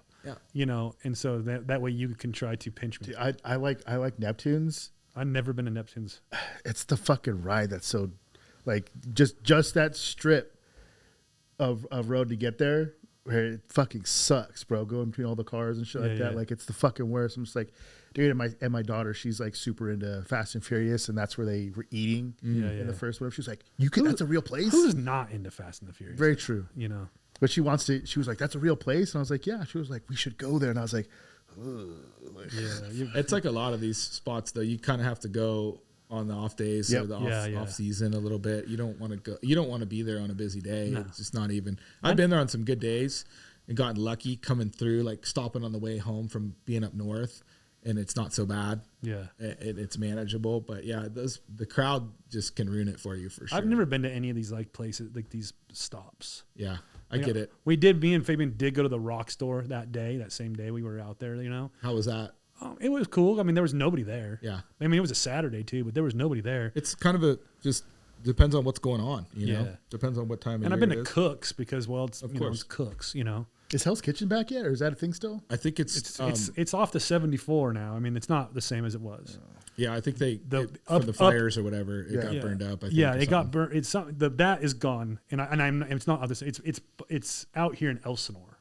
You know, and so that way you can try to pinch me. Dude, I like Neptunes. I've never been to Neptunes. It's the fucking ride that's so, like, just that strip of road to get there, where it fucking sucks, bro. Going between all the cars and shit like that. Like, it's the fucking worst. I'm just like, dude, and my daughter, she's like super into Fast and Furious, and that's where they were eating in the first one. She's like, that's a real place? Who's not into Fast and the Furious? Very true. You know. But she was like, that's a real place? And I was like, yeah. She was like, we should go there. And I was like, it's like a lot of these spots, though. You kind of have to go on the off days or the off season a little bit. You don't want to go. You don't want to be there on a busy day. No. It's just not even. I've been there on some good days and gotten lucky coming through, like stopping on the way home from being up north. and it's not so bad. Yeah. It's manageable, but yeah, the crowd just can ruin it for you for sure. I've never been to any of these like places, like these stops. Yeah, I get it. Me and Fabian did go to the rock store that same day we were out there, you know. How was that? It was cool. I mean, there was nobody there. Yeah. I mean, it was a Saturday too, but there was nobody there. It's kind of just depends on what's going on, you know. Depends on what time of year. And I've been to Cook's because, well, it's it's Cook's, you know. Is Hell's Kitchen back yet, or is that a thing still? I think it's off the 74 now. I mean, it's not the same as it was. Yeah, I think from the fires or whatever, it got burned up. I think, it got burned. It's something that is gone, and it's not this. It's out here in Elsinore,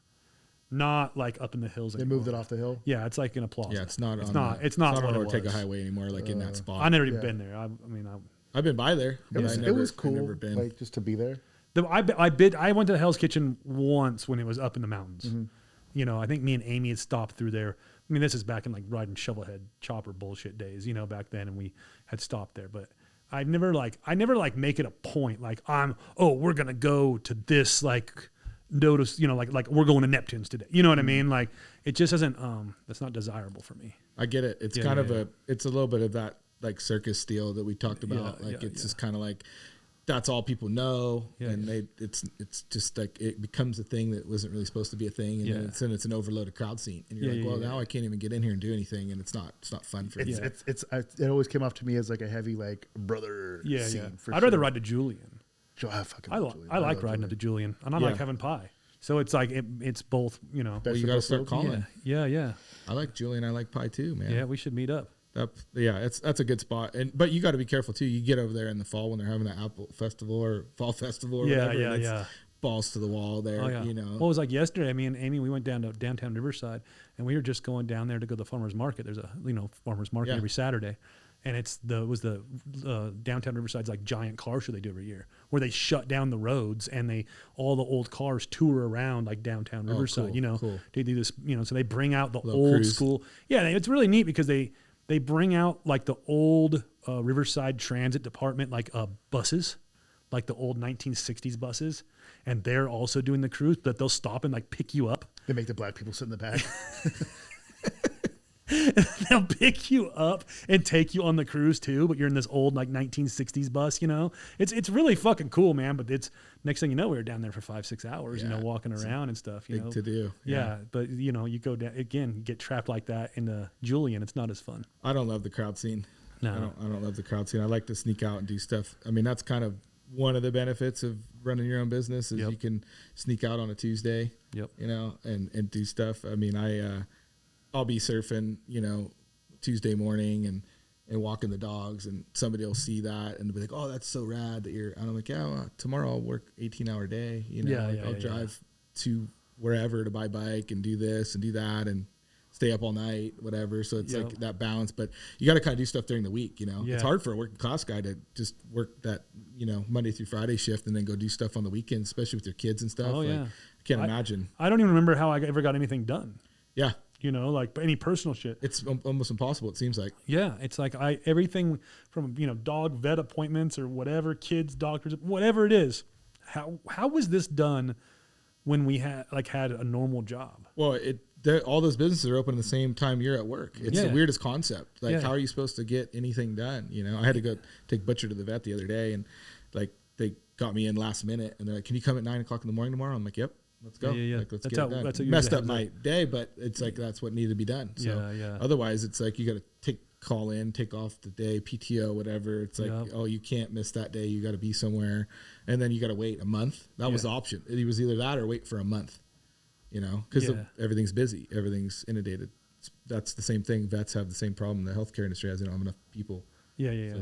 not like up in the hills. They moved it off the hill. Yeah, it's like in a plaza. Yeah, it's not on Ortega Highway anymore, like in that spot. I never even been there. I've been by there. It was cool, never been. Like just to be there. I went to the Hell's Kitchen once when it was up in the mountains. Mm-hmm. You know, I think me and Amy had stopped through there. I mean, this is back in like riding shovelhead chopper bullshit days, you know, back then, and we had stopped there. But I never make it a point like we're gonna go to this like notice, you know, like we're going to Neptune's today. You know what I mean? Like it just isn't. That's not desirable for me. I get it. It's it's a little bit of that like circus steel that we talked about. It's just kind of like. That's all people know, and it's just like it becomes a thing that wasn't really supposed to be a thing, and then it's an overloaded crowd scene, and you're like, well, now I can't even get in here and do anything, and it's not fun for me. It always came off to me as like a heavy like brother scene. For I'd rather ride to Julian. I like riding up to Julian, and I like having pie. So it's like it's both, you know. Well, you got to start calling. Yeah. I like Julian. I like pie too, man. Yeah, we should meet up. That's a good spot, but you got to be careful too. You get over there in the fall when they're having an apple festival or fall festival or whatever. Balls to the wall there. Oh, yeah. You know. Well, it was like yesterday. Me and Amy, we went down to downtown Riverside, and we were just going down there to go to the farmers market. There's a farmers market every Saturday, and it was the downtown Riverside's like giant car show they do every year, where they shut down the roads and all the old cars tour around like downtown Riverside. Cool. They do this. So they bring out the little old cruise. school. Yeah, it's really neat because they bring out like the old Riverside Transit Department like buses, like the old 1960s buses, and they're also doing the cruise. But they'll stop and like pick you up. They make the black people sit in the back. They'll pick you up and take you on the cruise too, but you're in this old like 1960s bus. It's really fucking cool, man. But it's next thing you know, we were down there for 5-6 hours, walking around and stuff. Big to do. Yeah, but you go down again, you get trapped like that into Julian. It's not as fun. I don't love the crowd scene. No, I don't love the crowd scene. I like to sneak out and do stuff. I mean, that's kind of one of the benefits of running your own business is you can sneak out on a Tuesday. Yep. And do stuff. I mean, I'll be surfing, Tuesday morning and walking the dogs, and somebody will see that and be like, "Oh, that's so rad that you're." And I'm like, "Yeah, well, tomorrow I'll work 18-hour day. I'll drive to wherever to buy a bike and do this and do that and stay up all night, whatever." So it's like that balance, but you got to kind of do stuff during the week. It's hard for a working class guy to just work that Monday through Friday shift and then go do stuff on the weekends, especially with your kids and stuff. Oh yeah, I can't imagine. I don't even remember how I ever got anything done. Yeah. Like any personal shit. It's almost impossible, it seems like. Yeah, it's like everything from, dog vet appointments or whatever, kids, doctors, whatever it is. How was this done when we had a normal job? Well, all those businesses are open at the same time you're at work. It's the weirdest concept. Like, how are you supposed to get anything done? I had to go take Butcher to the vet the other day, and like they got me in last minute, and they're like, "Can you come at 9:00 in the morning tomorrow?" I'm like, "Yep. Let's go." Yeah. Like, let's get it done. That's messed up my day, but it's like that's what needed to be done. So otherwise, it's like you got to call in, take off the day, PTO, whatever. It's like, oh, you can't miss that day. You got to be somewhere, and then you got to wait a month. That was the option. It was either that or wait for a month. Because everything's busy, everything's inundated. That's the same thing. Vets have the same problem. The healthcare industry has. They don't have enough people. Yeah. So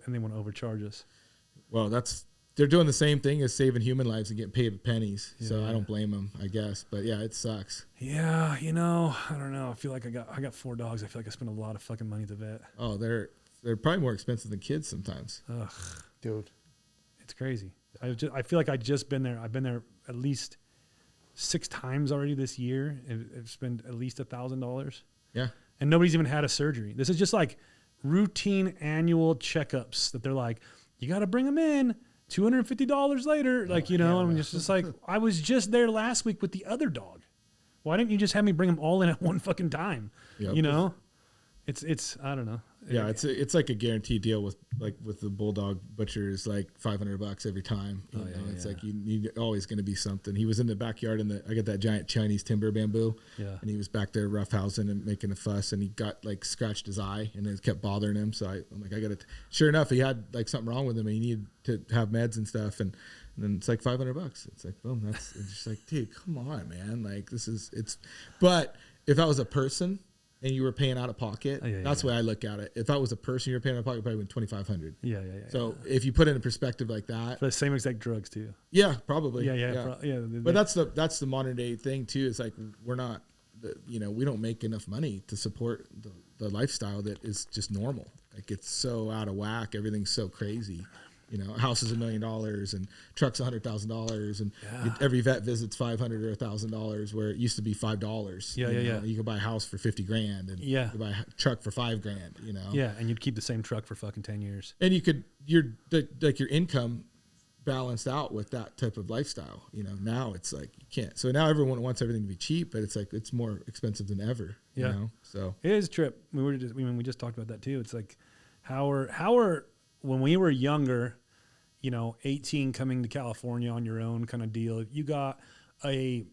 they want to overcharge us. Well, they're doing the same thing as saving human lives and getting paid with pennies. So I don't blame them, I guess. But yeah, it sucks. Yeah, I don't know. I feel like I got 4 dogs. I feel like I spend a lot of fucking money at the vet. Oh, they're probably more expensive than kids sometimes. Ugh, dude, it's crazy. I feel like I've just been there. I've been there at least 6 times already this year. I've spent at least $1,000. Yeah, and nobody's even had a surgery. This is just like routine annual checkups that they're like, you got to bring them in. $250 later, I'm just like, I was just there last week with the other dog. Why didn't you just have me bring them all in at one fucking time? Yep. It's I don't know. Yeah, it's like a guaranteed deal with the Bulldog Butcher is like $500 every time. You know? It's like you're always going to be something. He was in the backyard I got that giant Chinese timber bamboo. Yeah. And he was back there roughhousing and making a fuss, and he got like scratched his eye, and it kept bothering him. So I'm like, I got to. Sure enough, he had like something wrong with him, and he needed to have meds and stuff, and then it's like $500. It's like, boom, it's just like, dude, come on, man. Like but if I was a person and you were paying out of pocket, that's the way I look at it. If I was a person, you were paying out of pocket, probably $2,500. Yeah. So if you put it in perspective like that, for the same exact drugs too. yeah, probably. Yeah. But that's the modern day thing too. It's like we're not, we don't make enough money to support the lifestyle that is just normal. Like it's so out of whack. Everything's so crazy. A house is $1 million and truck's $100,000 and every vet visit's $500 or $1,000 where it used to be $5. You could buy a house for $50,000 and you could buy a truck for $5,000. Yeah, and you'd keep the same truck for fucking 10 years. And your income balanced out with that type of lifestyle. Now it's like you can't. So now everyone wants everything to be cheap, but it's like it's more expensive than ever. So it is a trip. We just talked about that too. It's like how are when we were younger, 18 coming to California on your own kind of deal, you got a,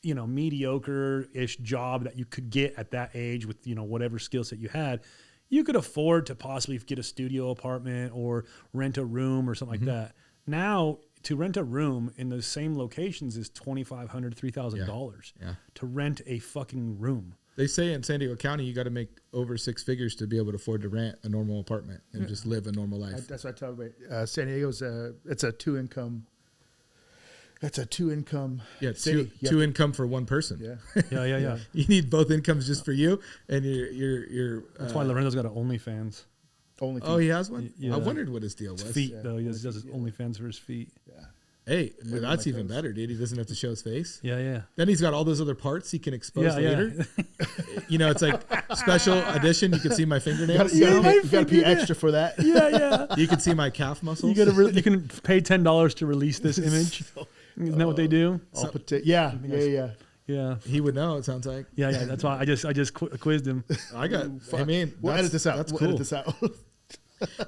mediocre-ish job that you could get at that age with, whatever skill set you had. You could afford to possibly get a studio apartment or rent a room or something like that. Now, to rent a room in those same locations is $2,500, $3,000 to rent a fucking room. They say in San Diego County, you got to make over 6 figures to be able to afford to rent a normal apartment and just live a normal life. That's what I tell everybody. San Diego's it's a two income. It's a two income. Yeah, two income for one person. Yeah. You need both incomes just for you, and you're. That's why Lorenzo's got an OnlyFans. Oh, he has one. Yeah. I wondered what his deal was. Feet though, he does his OnlyFans for his feet. Yeah. Hey, that's even better, dude. He doesn't have to show his face. Yeah. Then he's got all those other parts he can expose later. It's like special edition. You can see my fingernails. You got to pay extra for that. Yeah. You can see my calf muscles. You can pay $10 to release this image. Isn't that what they do? Yeah. He would know. It sounds like. Yeah. That's why I just quizzed him. We'll edit this out. That's cool. Edit this out.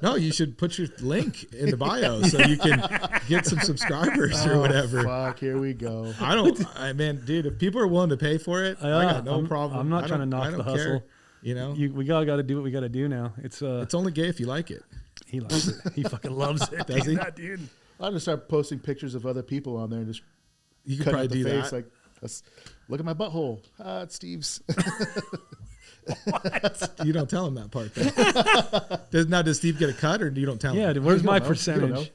No, you should put your link in the bio so you can get some subscribers or whatever. Fuck, here we go. Dude, if people are willing to pay for it, I got no problem. I'm not trying to knock the hustle. We got to do what we got to do now. It's only gay if you like it. He likes it. He fucking loves it. Does he? Dude. I'll just start posting pictures of other people on there and just you can probably do face, that. Like, look at my butthole. It's Steve's. What? You don't tell him that part. Does Steve get a cut, or you don't tell him? Yeah, dude, where's my percentage?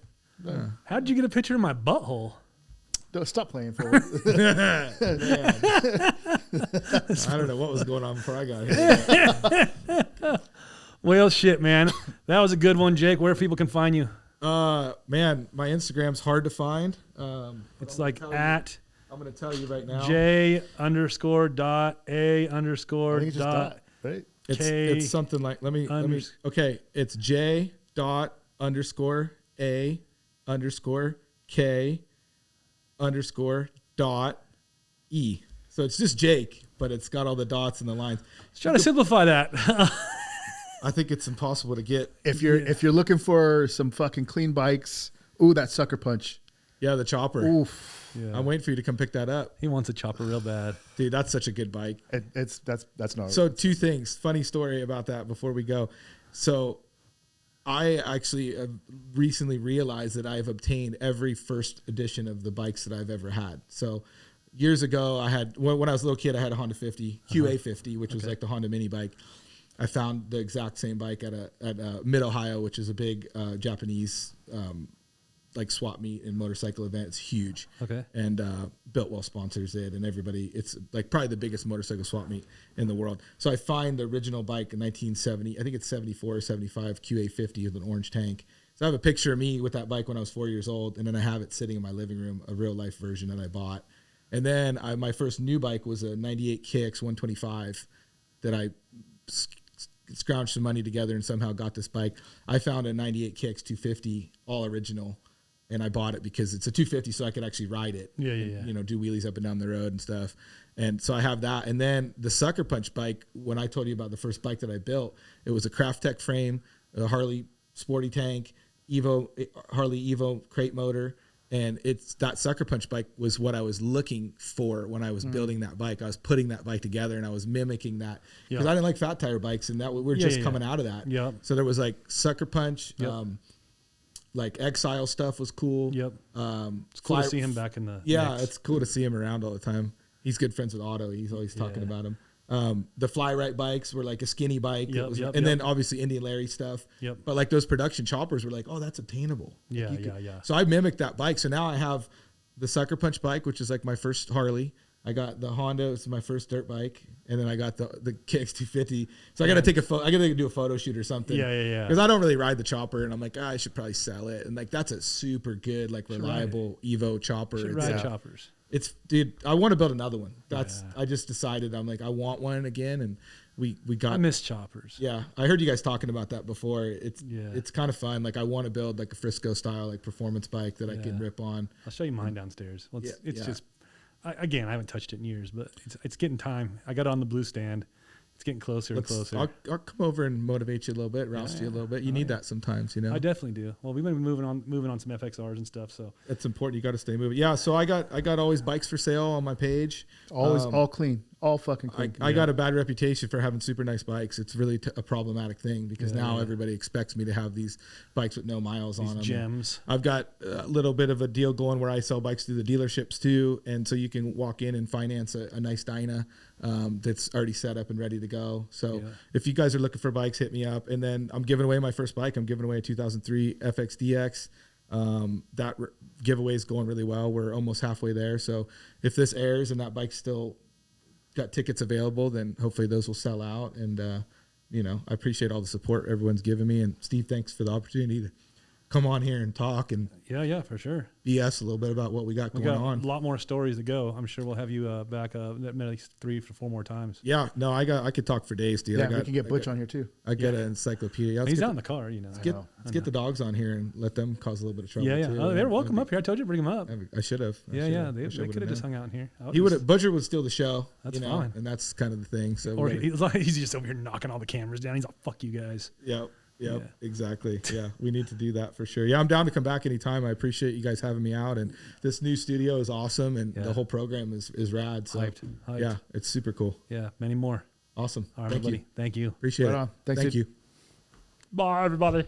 How did you get a picture of my butthole? Don't stop playing for it. I don't know what was going on before I got here. Well, shit, man. That was a good one, Jake. Where people can find you? Man, my Instagram's hard to find. It's like at... I'm going to tell you right now. J_.A_. I think it's just dot, right? It's something like, okay. It's J._A_K_ .E. So it's just Jake, but it's got all the dots and the lines. Let's try to simplify that. I think it's impossible to get. If you're looking for some fucking clean bikes, ooh, that sucker punch. Yeah, the chopper. Oof. Yeah. I'm waiting for you to come pick that up. He wants a chopper real bad. Dude, that's such a good bike. That's not. So 2 things. Funny story about that before we go. So I actually recently realized that I've obtained every first edition of the bikes that I've ever had. So years ago, when I was a little kid, I had a Honda 50, QA50, which was like the Honda mini bike. I found the exact same bike at Mid-Ohio, which is a big Japanese like swap meet and motorcycle event. It's huge. Okay. And Builtwell sponsors it, and everybody, it's like probably the biggest motorcycle swap meet in the world. So I find the original bike in 1970, I think it's 74 or 75 QA50 with an orange tank. So I have a picture of me with that bike when I was 4 years old, and then I have it sitting in my living room, a real life version that I bought. And then my first new bike was a 98 Kicks 125 that I scrounged some money together and somehow got this bike. I found a 98 Kicks 250 all original and I bought it because it's a 250, so I could actually ride it. Yeah. You know, do wheelies up and down the road and stuff. And so I have that. And then the Sucker Punch bike, when I told you about the first bike that I built, it was a Craft Tech frame, a Harley Sporty Tank, Harley Evo crate motor. And it's that Sucker Punch bike was what I was looking for when I was building that bike. I was putting that bike together and I was mimicking that because I didn't like fat tire bikes, and that we're just coming out of that. Yeah. So there was like Sucker Punch, like Exile stuff was cool. Yep. It's cool to see him back in the mix. It's cool to see him around all the time. He's good friends with Otto. He's always talking about him. The Fly Right bikes were like a skinny bike. And then obviously Indian Larry stuff. Yep. But like those production choppers were like, oh, that's obtainable. Yeah, like So I mimicked that bike. So now I have the Sucker Punch bike, which is like my first Harley. I got the Honda, it's my first dirt bike, and then I got the KX250. So I got to take a photo. I got to do a photo shoot or something. Yeah. Because I don't really ride the chopper, and I'm like, I should probably sell it. And like that's a super good, like reliable Evo chopper. Should ride choppers. It's dude, I want to build another one. I just decided I'm like I want one again, and we got. I miss choppers. Yeah, I heard you guys talking about that before. It's kind of fun. Like I want to build like a Frisco style like performance bike that I can rip on. I'll show you mine downstairs. Well, it's just. Again, I haven't touched it in years, but it's getting time. I got it on the blue stand. It's getting closer and closer. I'll come over and motivate you a little bit, roust you a little bit. You need that sometimes, you know. I definitely do. Well, we've been moving on some FXRs and stuff, so it's important. You got to stay moving. Yeah, so I got always bikes for sale on my page. Always all clean, all fucking clean. I got a bad reputation for having super nice bikes. It's really a problematic thing because now everybody expects me to have these bikes with no miles on them. Gems. I've got a little bit of a deal going where I sell bikes through the dealerships too, and so you can walk in and finance a nice Dyna that's already set up and ready to go. So if you guys are looking for bikes, hit me up. And then I'm giving away my first bike. I'm giving away a 2003 FXDX. That giveaway is going really well. We're almost halfway there. So if this airs and that bike's still got tickets available, then hopefully those will sell out. And, I appreciate all the support everyone's given me. And Steve, thanks for the opportunity to come on here and talk and yeah, for sure. BS a little bit about what we got going on. A lot more stories to go. I'm sure we'll have you back at least 3 to 4 more times. Yeah, no, I could talk for days, dude. Yeah, we can get Butch on here too. I got an encyclopedia. He's out in the car, you know. Let's get the dogs on here and let them cause a little bit of trouble. Too. Oh, they're welcome up here. I told you to bring them up. I should have. They could have just hung out in here. Butcher would steal the show. That's fine. And that's kind of the thing. So or he's just over here knocking all the cameras down. He's like, "Fuck you guys." Yep, exactly. Yeah, we need to do that for sure. Yeah, I'm down to come back anytime. I appreciate you guys having me out, and this new studio is awesome, and the whole program is rad. So Hyped. Yeah, it's super cool. Yeah, many more. Awesome. All right, everybody. Thank you. Appreciate it. Thank you. Bye, everybody.